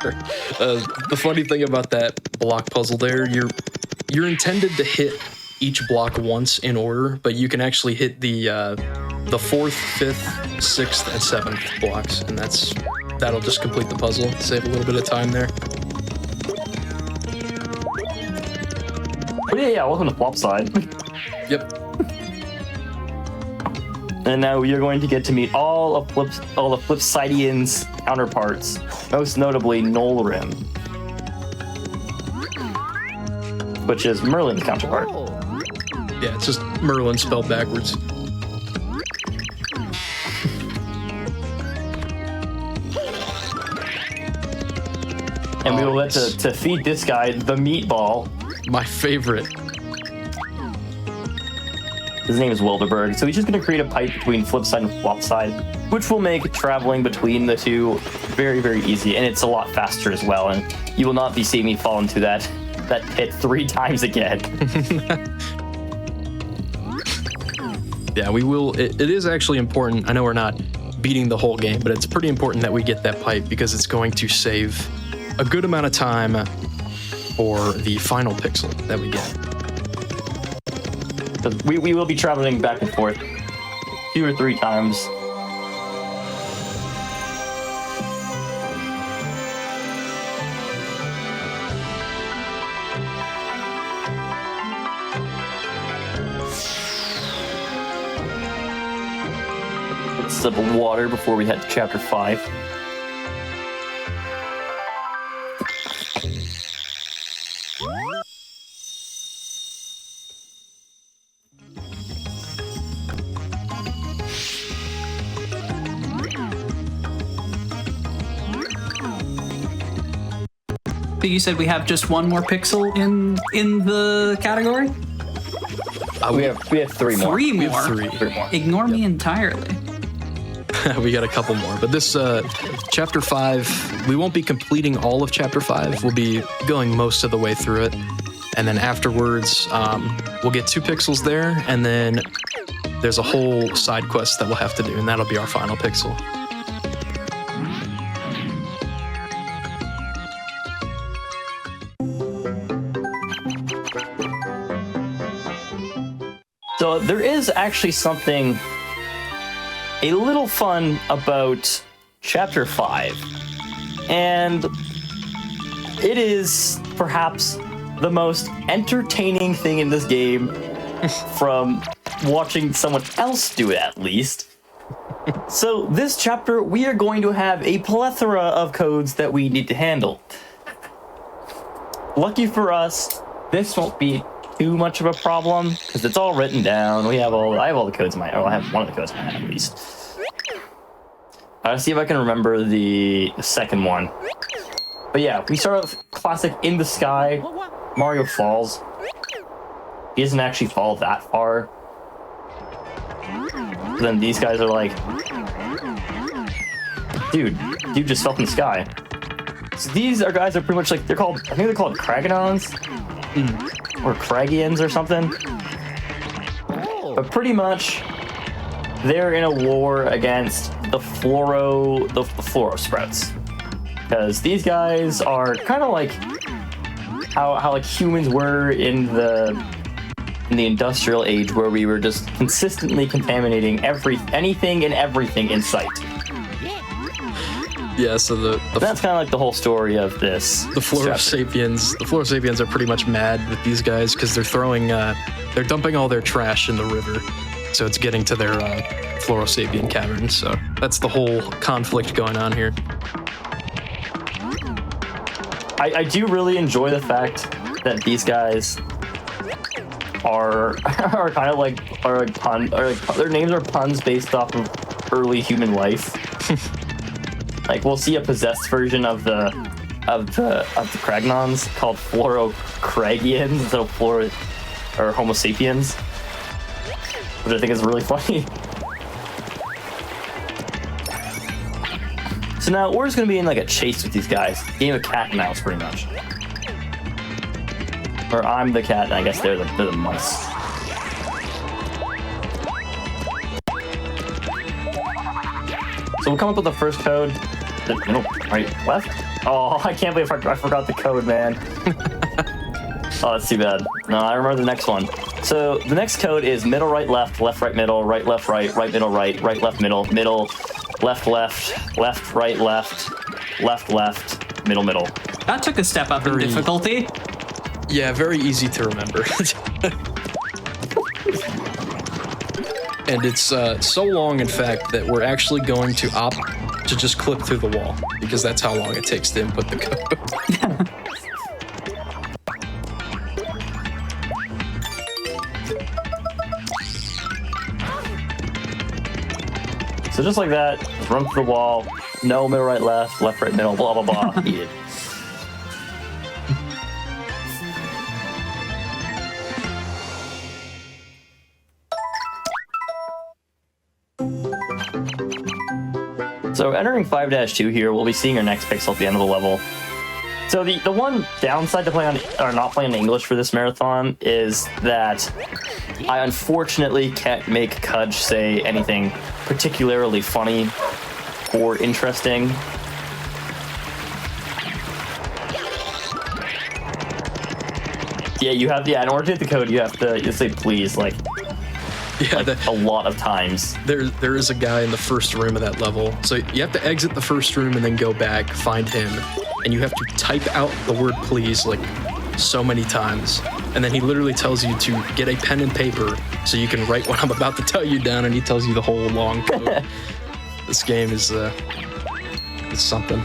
The funny thing about that block puzzle there, you're intended to hit each block once in order, but you can actually hit the 4th, 5th, 6th, and 7th blocks, and that'll just complete the puzzle, save a little bit of time there. Oh yeah, welcome to Flopside. Yep. And now you're going to get to meet all the Flipsidians' counterparts, most notably Nolrim, which is Merlin's counterpart. Yeah, it's just Merlin spelled backwards. And we will nice. get to feed this guy the meatball. My favorite. His name is Wilderberg. So he's just going to create a pipe between Flipside and Flopside, which will make traveling between the two very, very easy. And it's a lot faster as well. And you will not be seeing me fall into that pit 3 times again. Yeah, we will. It is actually important. I know we're not beating the whole game, but it's pretty important that we get that pipe because it's going to save a good amount of time for the final pixel that we get. We will be traveling back and forth 2 or 3 times. Sip of water before we head to chapter 5. But you said we have just one more pixel in the category? We have 3 more. Three We more? have 3. Three more. Ignore me entirely. we got a couple more. But this chapter 5, we won't be completing all of chapter 5. We'll be going most of the way through it. And then afterwards, we'll get 2 Pixls there, and then there's a whole side quest that we'll have to do, and that'll be our final Pixel. So there is actually something a little fun about chapter 5, and it is perhaps the most entertaining thing in this game from watching someone else do it, at least. So this chapter, we are going to have a plethora of codes that we need to handle. Lucky for us, this won't be too much of a problem because it's all written down. I have all the codes in my, or I have one of the codes in my head at least. I'll see if I can remember the second one. But yeah, we start with classic In the Sky. Mario falls. He doesn't actually fall that far. Then these guys are like, dude just fell from the sky. So these are guys are pretty much like, I think they're called Kragonons or Kragians or something. But pretty much, they're in a war against the Floro Sprouts. Because these guys are kind of like how like humans were in the industrial age, where we were just consistently contaminating anything and everything in sight. Yeah, so that's kind of like the whole story of this. The Floro Sapiens are pretty much mad with these guys because they're dumping all their trash in the river, so it's getting to their Floro Sapien cavern. So that's the whole conflict going on here. I do really enjoy the fact that these guys are kind of like their names are puns based off of early human life. Like we'll see a possessed version of the Kragnons called Florocragians instead of Homo sapiens, which I think is really funny. So now we're just gonna be in like a chase with these guys. Game of cat and mouse, pretty much. Or I'm the cat, and I guess they're the mice. So we'll come up with the first code. Middle, right, left? Oh, I can't believe I forgot the code, man. Oh, that's too bad. No, I remember the next one. So the next code is middle, right, left, right, middle, right, left, right, middle, right, left, middle, left, right, left, middle. That took a step up in difficulty. Yeah, very easy to remember. And it's so long, in fact, that we're actually going to opt to just clip through the wall, because that's how long it takes to input the code. So just like that, just run through the wall, no middle, right, right, middle, blah, blah, blah, eat it. So entering 5-2 here, we'll be seeing our next pixel at the end of the level. So the one downside to not playing English for this marathon is that I unfortunately can't make Cudge say anything particularly funny or interesting. Yeah, in order to hit the code, you have to say please, like a lot of times. There is a guy in the first room of that level. So you have to exit the first room and then go back, find him, and you have to type out the word please like so many times. And then he literally tells you to get a pen and paper so you can write what I'm about to tell you down, and he tells you the whole long code. This game is something.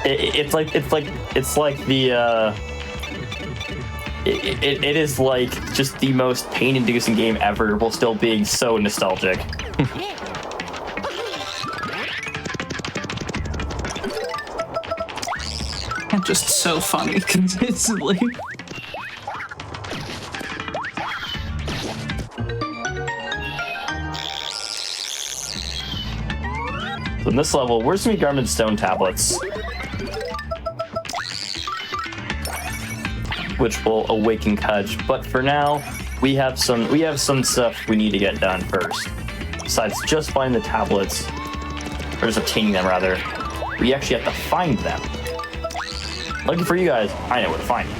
It is like just the most pain-inducing game ever, while still being so nostalgic. And just so funny consistently. in this level, we're just gonna be garmented stone tablets, which will awaken Kudge. But for now, we have some stuff we need to get done first. Besides just finding the tablets, or just obtaining them rather, we actually have to find them. Lucky for you guys, I know where to find them.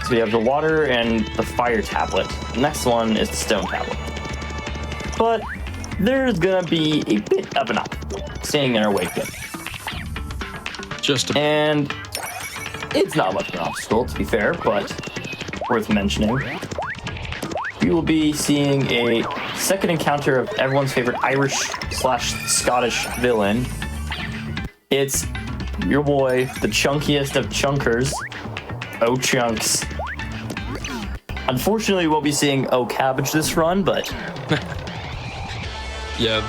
So we have the water and the fire tablet. The next one is the stone tablet. But there's gonna be a bit of an obstacle standing in our way here. And it's not much of an obstacle, to be fair, but worth mentioning. We will be seeing a second encounter of everyone's favorite Irish/Scottish villain. It's your boy, the chunkiest of chunkers, O-Chunks. Unfortunately, we won't be seeing O-Cabbage this run, but... Yeah,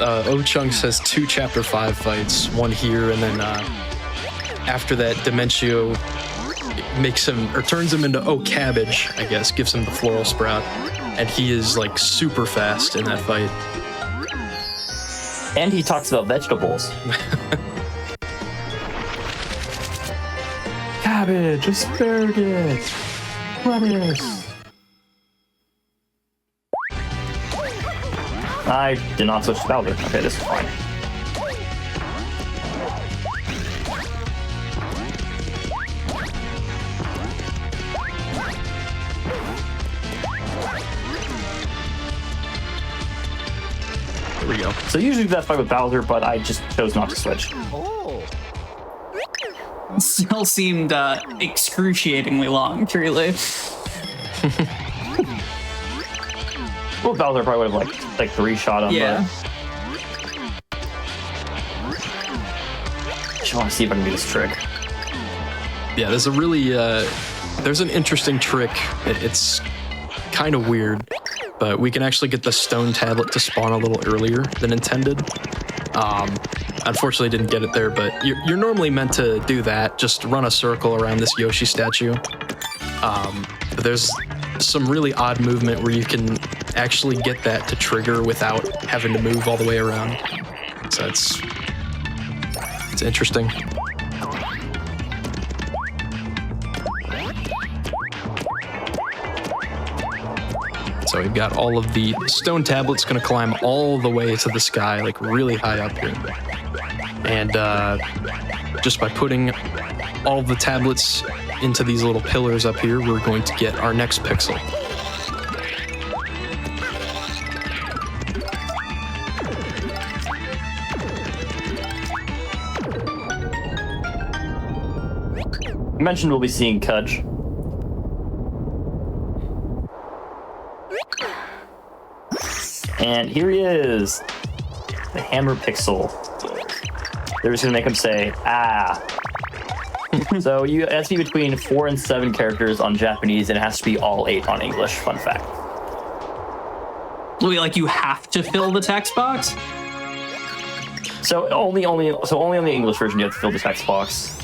O-Chunks has 2 Chapter 5 fights, one here, and then after that, Dementio makes him, or turns him into O-Cabbage, I guess, gives him the Floral Sprout, and he is, like, super fast in that fight. And he talks about vegetables. Cabbage, asparagus, lettuce. I did not switch to Bowser. Okay, this is fine. There we go. So usually that fight with Bowser, but I just chose not to switch. Still seemed excruciatingly long, truly. Well, Bowser probably would have like 3-shot him. Yeah. But... I just want to see if I can do this trick. Yeah, there's a really, there's an interesting trick. It's kind of weird, but we can actually get the stone tablet to spawn a little earlier than intended. Unfortunately, didn't get it there, but you're normally meant to do that. Just run a circle around this Yoshi statue. But there's some really odd movement where you can actually get that to trigger without having to move all the way around. So it's interesting. So we've got all of the stone tablets gonna climb all the way to the sky, like really high up here. And just by putting all the tablets into these little pillars up here, we're going to get our next pixel. I mentioned we'll be seeing Kudge. And here he is, the Hammer Pixel. They're just gonna make him say, ah. So it has to be between 4 and 7 characters on Japanese, and it has to be all 8 on English, fun fact. Wait, like you have to fill the text box? So only on the English version you have to fill the text box.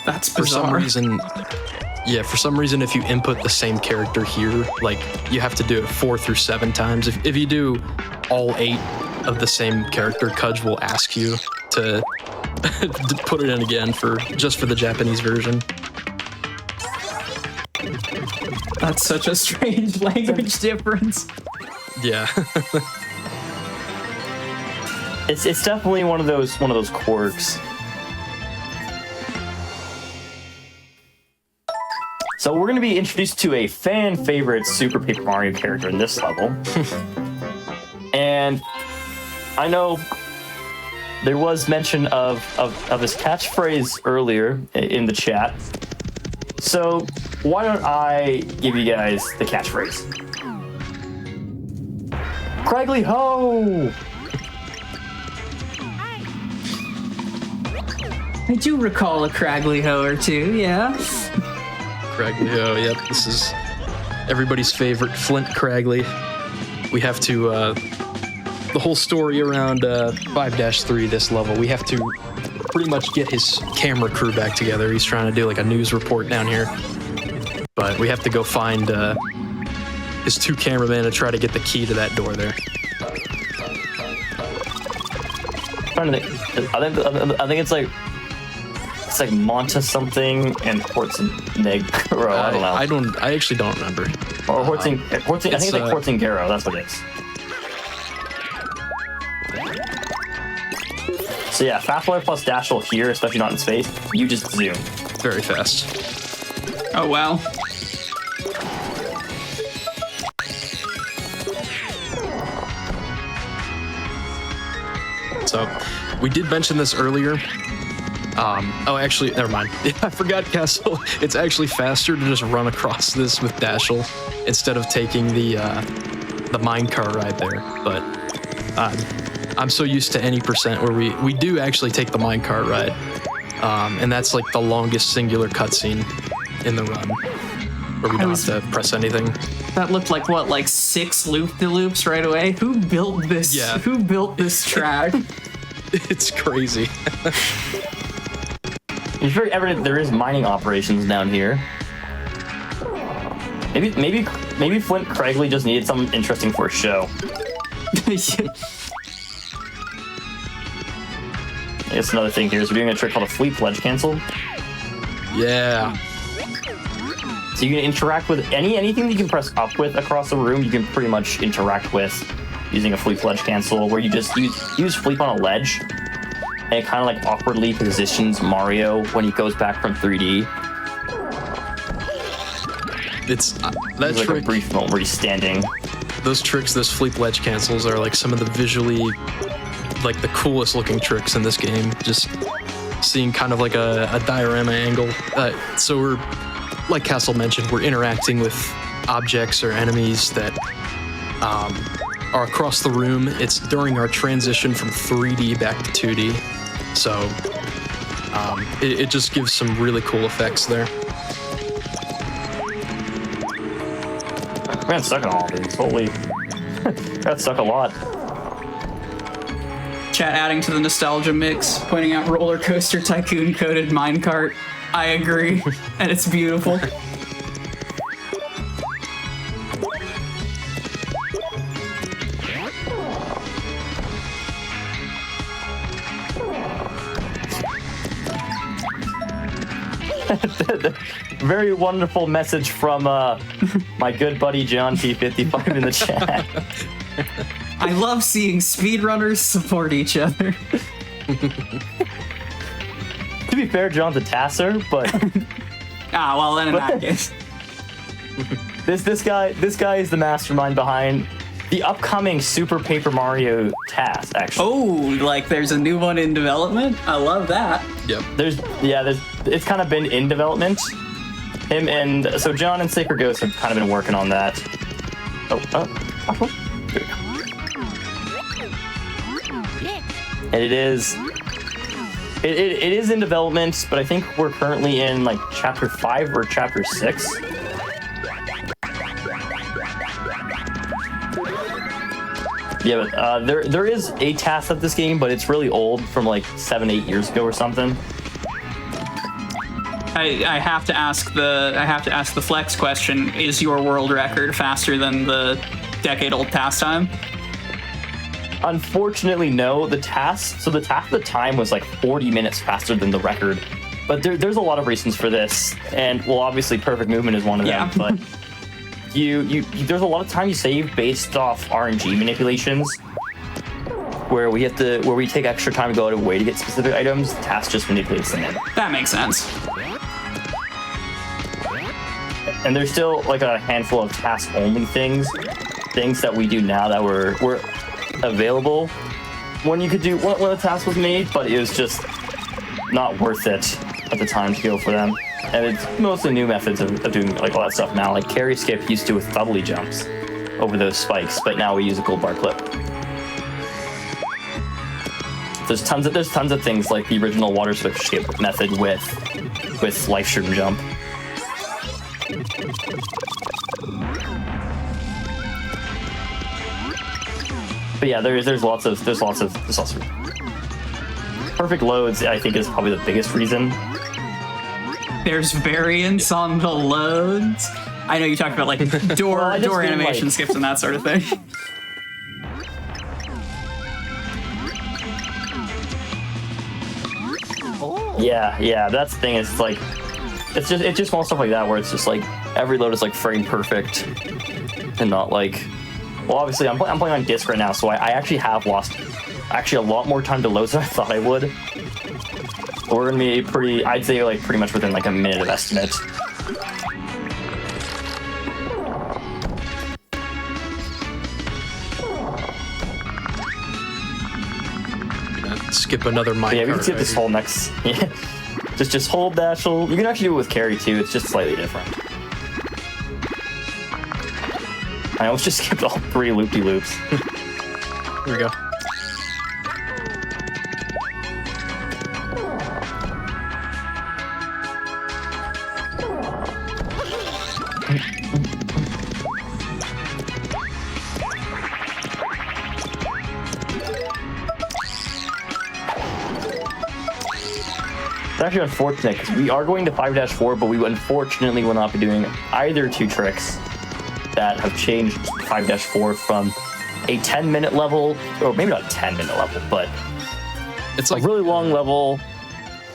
That's For some bizarre. reason, yeah, for some reason, if you input the same character here, like you have to do it 4 through 7 times. If you do all 8 of the same character, Kudge will ask you to to put it in again just for the Japanese version. That's such a strange language difference. Yeah. It's definitely one of those quirks. So we're going to be introduced to a fan favorite Super Paper Mario character in this level. And I know there was mention of his catchphrase earlier in the chat. So why don't I give you guys the catchphrase? Craggly Ho! I do recall a Craggly Ho or two, yeah. Craggly, oh, yep, this is everybody's favorite Flint Craggly. We have to, the whole story around 5-3 this level, we have to pretty much get his camera crew back together. He's trying to do like a news report down here. But we have to go find his two cameramen to try to get the key to that door there. Trying to think. I think it's like Monta something and Hortzingaro. I don't know. I actually don't remember. Or Hortzing. I think it's like Hortzingaro. That's what it is. So yeah, fast forward plus dash roll here, especially not in space. You just zoom. Very fast. Oh wow. So, we did mention this earlier. Oh, actually, never mind. I forgot, Castle. It's actually faster to just run across this with Dashel instead of taking the minecart ride there. But I'm so used to any percent where we do actually take the minecart ride, and that's like the longest singular cutscene in the run, where we don't have to press anything. That looked like what, like 6 loop-de-loops right away? Who built this? Yeah. Who built this track? It's crazy. It's very evident there is mining operations down here. Maybe Flint Craigley just needed something interesting for a show. It's another thing here is we're doing a trick called a fleet pledge cancel. Yeah. So you can interact with anything that you can press up with across the room. You can pretty much interact with using a fleet pledge cancel, where you just use Fleep on a ledge, and it kind of like awkwardly positions Mario when he goes back from 3D. It's that There's like trick. a brief moment where he's standing. Those tricks, those fleet ledge cancels, are like some of the visually, like the coolest looking tricks in this game. Just seeing kind of like a diorama angle. So we're, like Castle mentioned, we're interacting with objects or enemies that are across the room. It's during our transition from 3D back to 2D. So it just gives some really cool effects there. We got stuck in all of these. Holy. Got stuck a lot. Chat adding to the nostalgia mix, pointing out roller coaster tycoon coded minecart. I agree, and it's beautiful. Very wonderful message from my good buddy John T50 in the chat. I love seeing speedrunners support each other. To be fair, John's a tasser, but Well then in that case. this guy is the mastermind behind the upcoming Super Paper Mario task, actually. Oh, like there's a new one in development? I love that. Yep. It's kind of been in development. So John and Sacred Ghost have kind of been working on that. Here we go. And it is in development, but I think we're currently in like chapter 5 or chapter 6. Yeah, but there is a task of this game, but it's really old, from like 7-8 years ago or something. I have to ask the flex question. Is your world record faster than the decade-old task time? Unfortunately, no. The task at the time was like 40 minutes faster than the record. But there's a lot of reasons for this, and well, obviously, perfect movement is one of them. But there's a lot of time you save based off RNG manipulations, where we take extra time to go out of the way to get specific items. The task just manipulates them in. That makes sense. And there's still like a handful of task-only things that we do now that were available when you could do when the task was made, but it was just not worth it at the time to go for them. And it's mostly new methods of doing like all that stuff now. Like carry skip used to with doubly jumps over those spikes, but now we use a gold bar clip. There's tons of things like the original water switch skip method with life stream jump. But yeah, there's lots of perfect loads. I think is probably the biggest reason. There's variance on the loads. I know you talked about like door Well, I just mean, animation like- skips and that sort of thing. Yeah, that's the thing. It's like, it's just small stuff like that where it's just like every load is like frame perfect, and not like, well, obviously I'm playing on disc right now, so I actually have lost a lot more time to load than I thought I would. We're gonna be I'd say like pretty much within like a minute of estimate. Skip another minecart. Yeah, we can skip this right whole next. Yeah, just hold dash. You can actually do it with carry too. It's just slightly different. I almost just skipped all 3 loop-de-loops. here. Here we go. It's actually unfortunate because we are going to 5-4, but we unfortunately will not be doing either 2 tricks that have changed 5-4 from a 10-minute level, or maybe not a 10-minute level, but It's a like really long level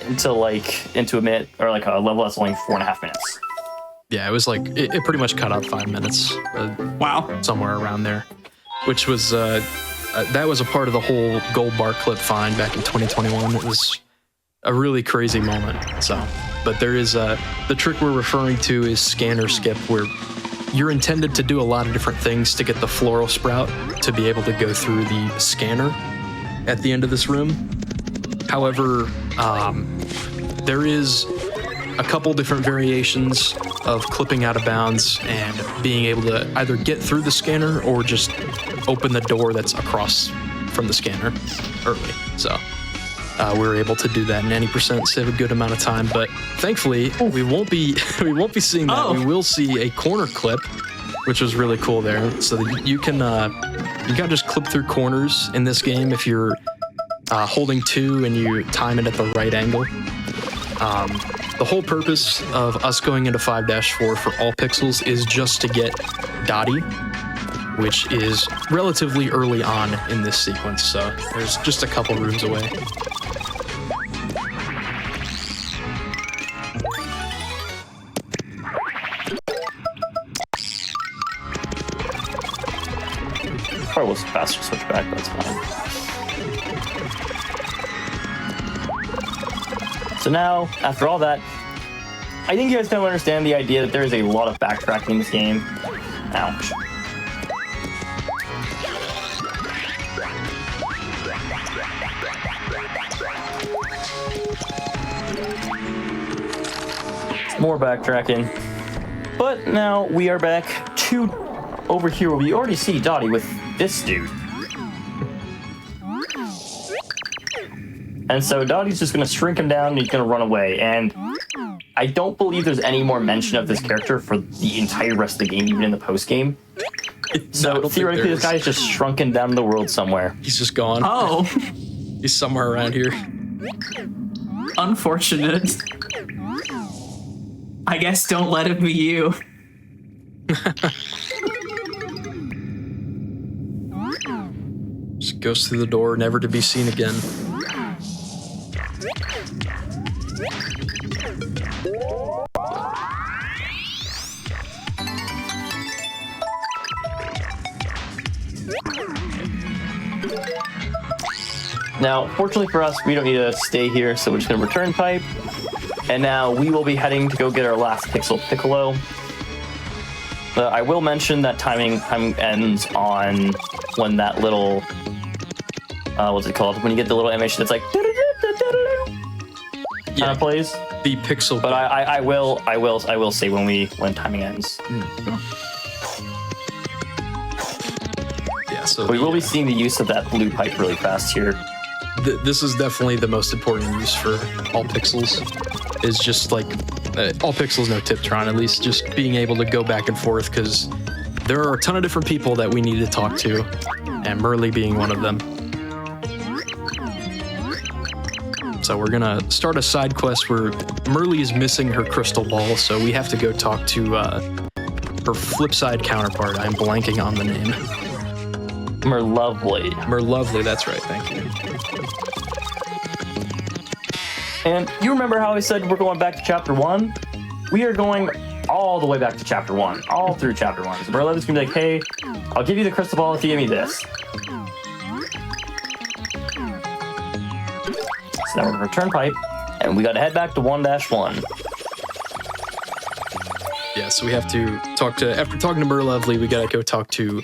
into a minute, or like a level that's only 4.5 minutes. yeah, it was like it pretty much cut out 5 minutes, Wow. somewhere around there, which was that was a part of the whole gold bar clip find back in 2021. It was a really crazy moment. So, but there is the trick we're referring to is scanner skip, where you're intended to do a lot of different things to get the floral sprout to be able to go through the scanner at the end of this room. However, there is a couple different variations of clipping out of bounds and being able to either get through the scanner or just open the door that's across from the scanner early. So we were able to do that in any percent, save a good amount of time. But thankfully, we won't be seeing that. Oh. We will see a corner clip, which was really cool there. So that you can just clip through corners in this game if you're holding 2 and you time it at the right angle. The whole purpose of us going into 5-4 for all Pixls is just to get Dottie, which is relatively early on in this sequence, so there's just a couple rooms away. Probably was faster switch back, but that's fine. So now, after all that, I think you guys kind of understand the idea that there is a lot of backtracking in this game. Ouch. More backtracking. But now we are back to over here where we already see Dottie with this dude. And so Dottie's just going to shrink him down and he's going to run away. And I don't believe there's any more mention of this character for the entire rest of the game, even in the post-game. So theoretically, this guy's just shrunken down the world somewhere. He's just gone. Oh, He's somewhere around here. unfortunate. I guess don't let it be you. Just goes through the door, never to be seen again. Now, fortunately for us, we don't need to stay here, so we're just going to return pipe. And now we will be heading to go get our last Pixel Piccolo. I will mention that time ends on when that little, what's it called? When you get the little animation that's like, kind of plays. The Pixel. But I will say when timing ends. Yeah, so We will be seeing the use of that blue pipe really fast here. This is definitely the most important use for all Pixels. Is just like all Pixels, no Tiptron, at least just being able to go back and forth, because there are a ton of different people that we need to talk to, and Merly being one of them. So we're gonna start a side quest where Merly is missing her crystal ball, so we have to go talk to her Flipside counterpart. I'm blanking on the name. Merlovely. Merlovely, that's right. Thank you. And you remember how I said we're going back to chapter 1? We are going all the way back to chapter 1, all through chapter 1. So Merlovely's gonna be like, hey, I'll give you the crystal ball if you give me this. So now we're gonna return pipe, and we gotta head back to 1-1. Yeah, so we have to talk to, after talking to Merlovely, we gotta go talk to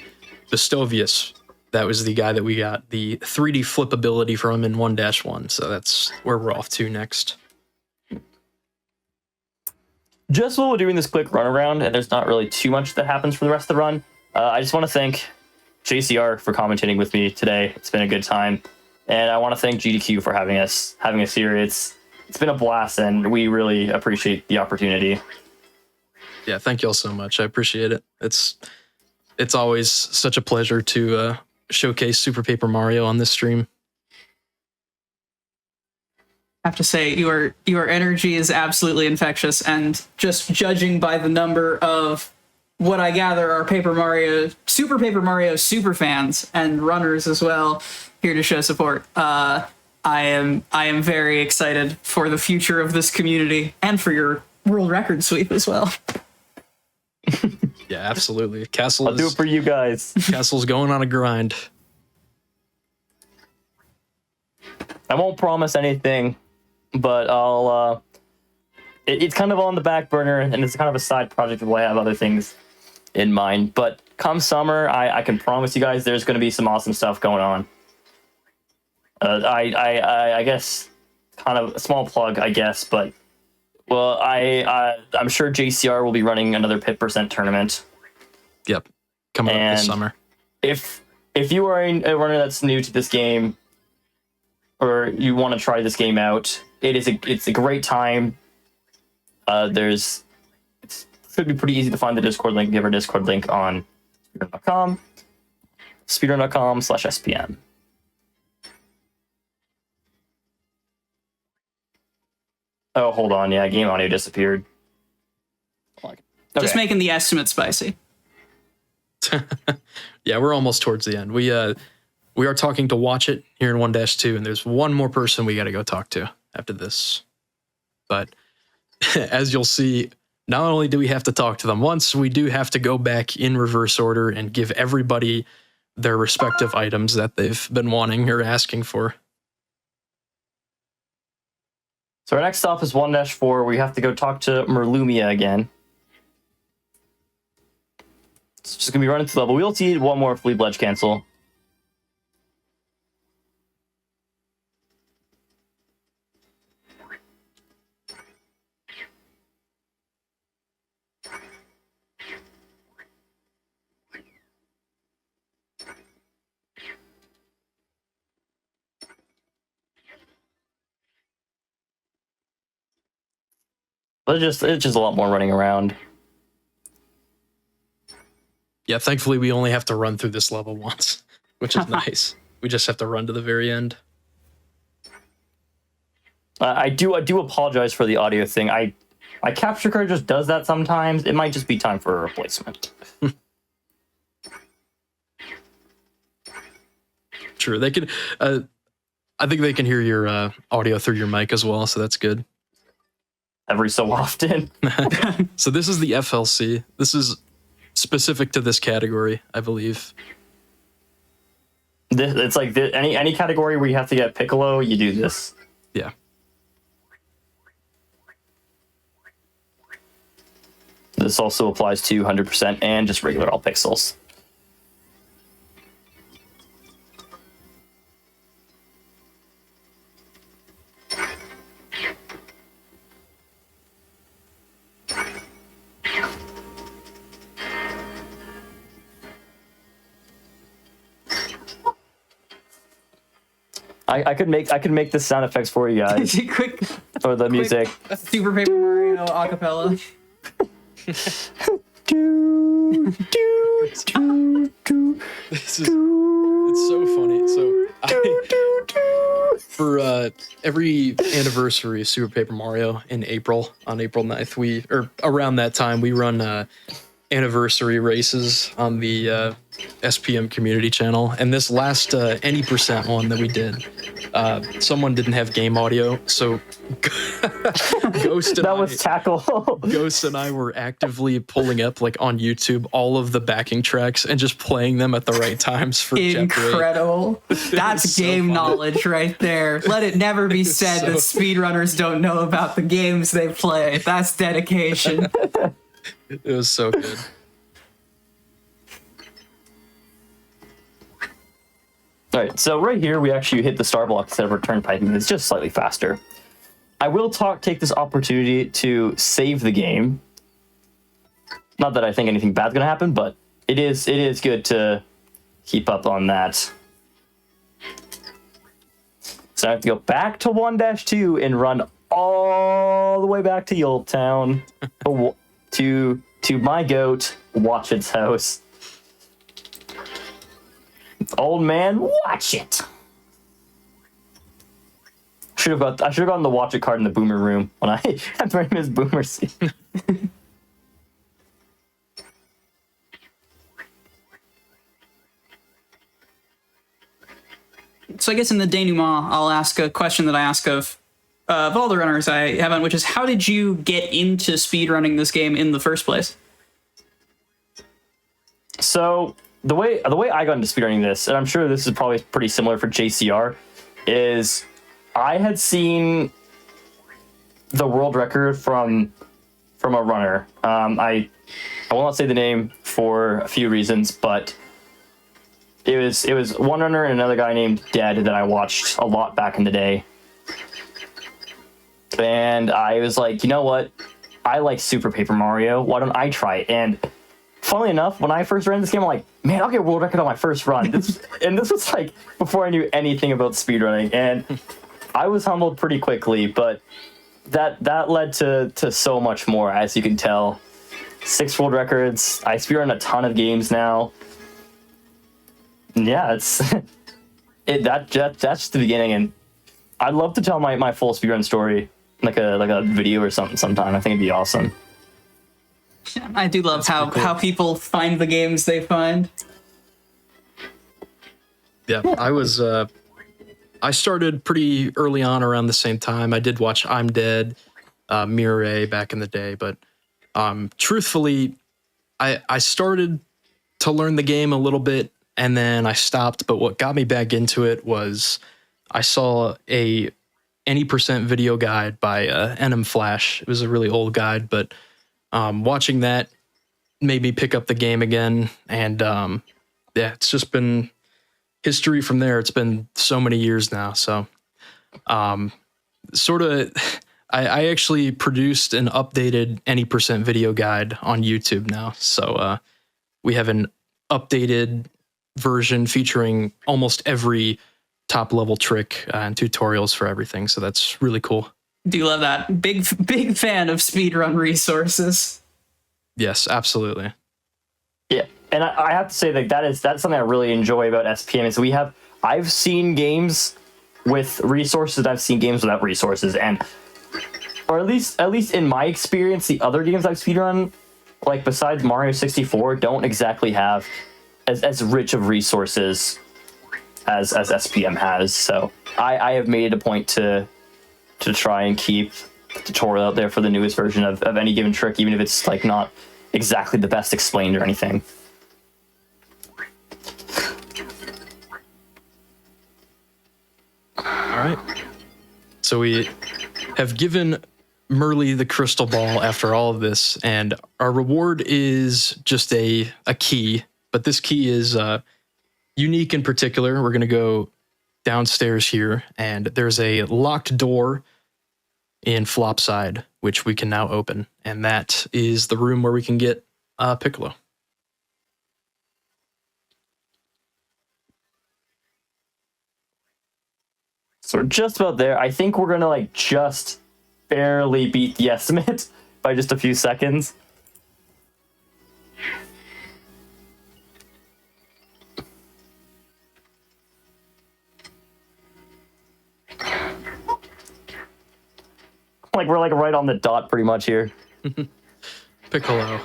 Vestovius. That was the guy that we got the 3D flip ability from in 1-1, so that's where we're off to next. Just while we're doing this quick run around, and there's not really too much that happens for the rest of the run, I just want to thank JCR for commentating with me today. It's been a good time. And I want to thank GDQ for having us here. It's been a blast, and we really appreciate the opportunity. Yeah, thank y'all so much. I appreciate it. It's always such a pleasure to showcase Super Paper Mario on this stream. I have to say, your energy is absolutely infectious, and just judging by the number of what I gather are Super Paper Mario super fans and runners as well here to show support. I am very excited for the future of this community and for your world record sweep as well. Yeah, absolutely. Castle I'll do it for you guys. Castle's going on a grind. I won't promise anything, but I'll. It's kind of on the back burner, and it's kind of a side project while I have other things in mind. But come summer, I can promise you guys there's going to be some awesome stuff going on. I guess kind of a small plug, I guess, but well, I'm sure JCR will be running another Pit % tournament. Yep, coming up this summer. If you are a runner that's new to this game, or you want to try this game out, it's a great time. It should be pretty easy to find the Discord link. Give our Discord link on speedrun.com, speedrun.com/SPM. Oh, hold on. Yeah, game audio disappeared. Okay. Just making the estimate spicy. Yeah, we're almost towards the end. We are talking to Watch It here in 1-2, and there's one more person we got to go talk to after this. But as you'll see, not only do we have to talk to them once, we do have to go back in reverse order and give everybody their respective items that they've been wanting or asking for. So our next stop is 1-4. We have to go talk to Merlumia again. It's just going to be running through level. We'll need one more Flea Bledge cancel. But it's just a lot more running around. Yeah, thankfully we only have to run through this level once, which is nice. We just have to run to the very end. I do apologize for the audio thing. My capture card just does that sometimes. It might just be time for a replacement. True, they could. I think they can hear your audio through your mic as well, so that's good. Every so often. So this is the FLC. This is specific to this category, I believe. It's like any category where you have to get Piccolo, you do this. Yeah. This also applies to 100% and just regular all pixels. I could make the sound effects for you guys. Quick, or the music. Super Paper Mario acapella. It's so funny. So for every anniversary of Super Paper Mario in April, on April 9th, or around that time, we run anniversary races on the SPM community channel, and this last any percent one that we did, someone didn't have game audio, so Ghost and That was tackle. Ghost and I were actively pulling up like on YouTube all of the backing tracks and just playing them at the right times for chapter 8. Incredible. That's so game fun. knowledge right there. Let it never be said that speedrunners don't know about the games they play. That's dedication. It was so good. All right, so right here we actually hit the star block instead of return typing. It's just slightly faster. I will take this opportunity to save the game. Not that I think anything bad's gonna happen, but it is good to keep up on that. So I have to go back to 1-2 and run all the way back to Yuletown to my goat, Watch It's house. Old man, watch it. I should have gotten the watch it card in the boomer room when I had my name as Boomer C. So I guess in the denouement, I'll ask a question that I ask of all the runners I haven't, which is how did you get into speedrunning this game in the first place? So the way I got into speedrunning this, and I'm sure this is probably pretty similar for JCR, is I had seen the world record from a runner. I will not say the name for a few reasons, but it was one runner and another guy named Dead that I watched a lot back in the day. And I was like, you know what? I like Super Paper Mario. Why don't I try it? And funnily enough, when I first ran this game, I'm like, man, I'll get world record on my first run. This was like before I knew anything about speedrunning. And I was humbled pretty quickly, but that led to so much more, as you can tell. 6 world records. I speedrun a ton of games now. Yeah, that's just the beginning, and I'd love to tell my full speedrun story, like a video or something sometime. I think it'd be awesome. I do love how people find the games they find. Yeah, I started pretty early on around the same time. I did watch I'm Dead, Mirai back in the day, but truthfully, I started to learn the game a little bit and then I stopped. But what got me back into it was I saw a any percent video guide by NM Flash. It was a really old guide, but watching that made me pick up the game again. And yeah, it's just been history from there. It's been so many years now. So sort of, I actually produced an updated any percent video guide on YouTube now. So we have an updated version featuring almost every top level trick and tutorials for everything. So that's really cool. Do you love that? Big fan of speedrun resources. Yes, absolutely. Yeah, and I have to say that's something I really enjoy about SPM is I've seen games with resources, I've seen games without resources, and or at least in my experience, the other games I've speedrun, like besides Mario 64, don't exactly have as rich of resources as SPM has. So I have made it a point to try and keep the tutorial out there for the newest version of any given trick, even if it's like not exactly the best explained or anything. All right. So we have given Merle the crystal ball after all of this, and our reward is just a key, but this key is unique in particular. We're going to go downstairs here, and there's a locked door in Flopside, which we can now open, and that is the room where we can get Piccolo. So we're just about there. I think we're gonna like just barely beat the estimate by just a few seconds. Like we're like right on the dot pretty much here. Piccolo.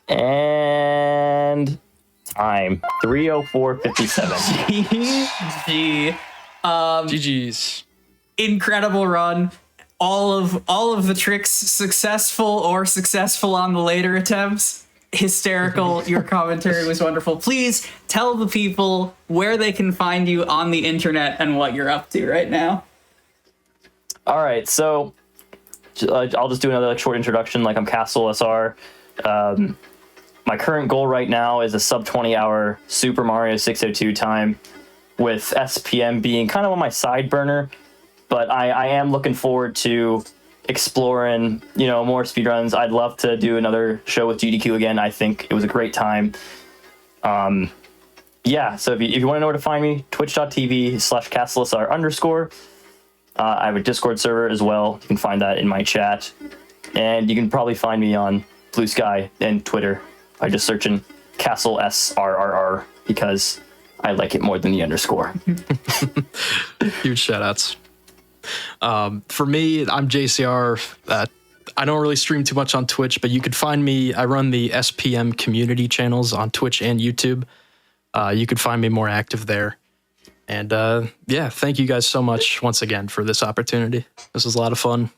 And time 3:04:57. GG. GG's. Incredible run. All of the tricks successful or successful on the later attempts. Hysterical. Your commentary was wonderful. Please tell the people where they can find you on the internet and what you're up to right now. All right, so I'll just do another short introduction. Like, I'm Castle SR. My current goal right now is a sub 20-hour Super Mario 602 time, with SPM being kind of on my side burner. But I am looking forward to exploring, more speedruns. I'd love to do another show with GDQ again. I think it was a great time. Yeah, so if you want to know where to find me, twitch.tv/CastleSR_. I have a Discord server as well. You can find that in my chat. And you can probably find me on Blue Sky and Twitter by just searching Castle SRRR, because I like it more than the underscore. Huge shout outs. For me, I'm JCR. I don't really stream too much on Twitch, but you could find me. I run the SPM community channels on Twitch and YouTube. You could find me more active there. And yeah, thank you guys so much once again for this opportunity. This was a lot of fun.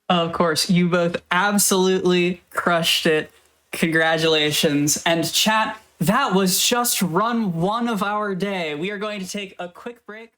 Of course, you both absolutely crushed it. Congratulations. And chat, that was just run 1 of our day. We are going to take a quick break.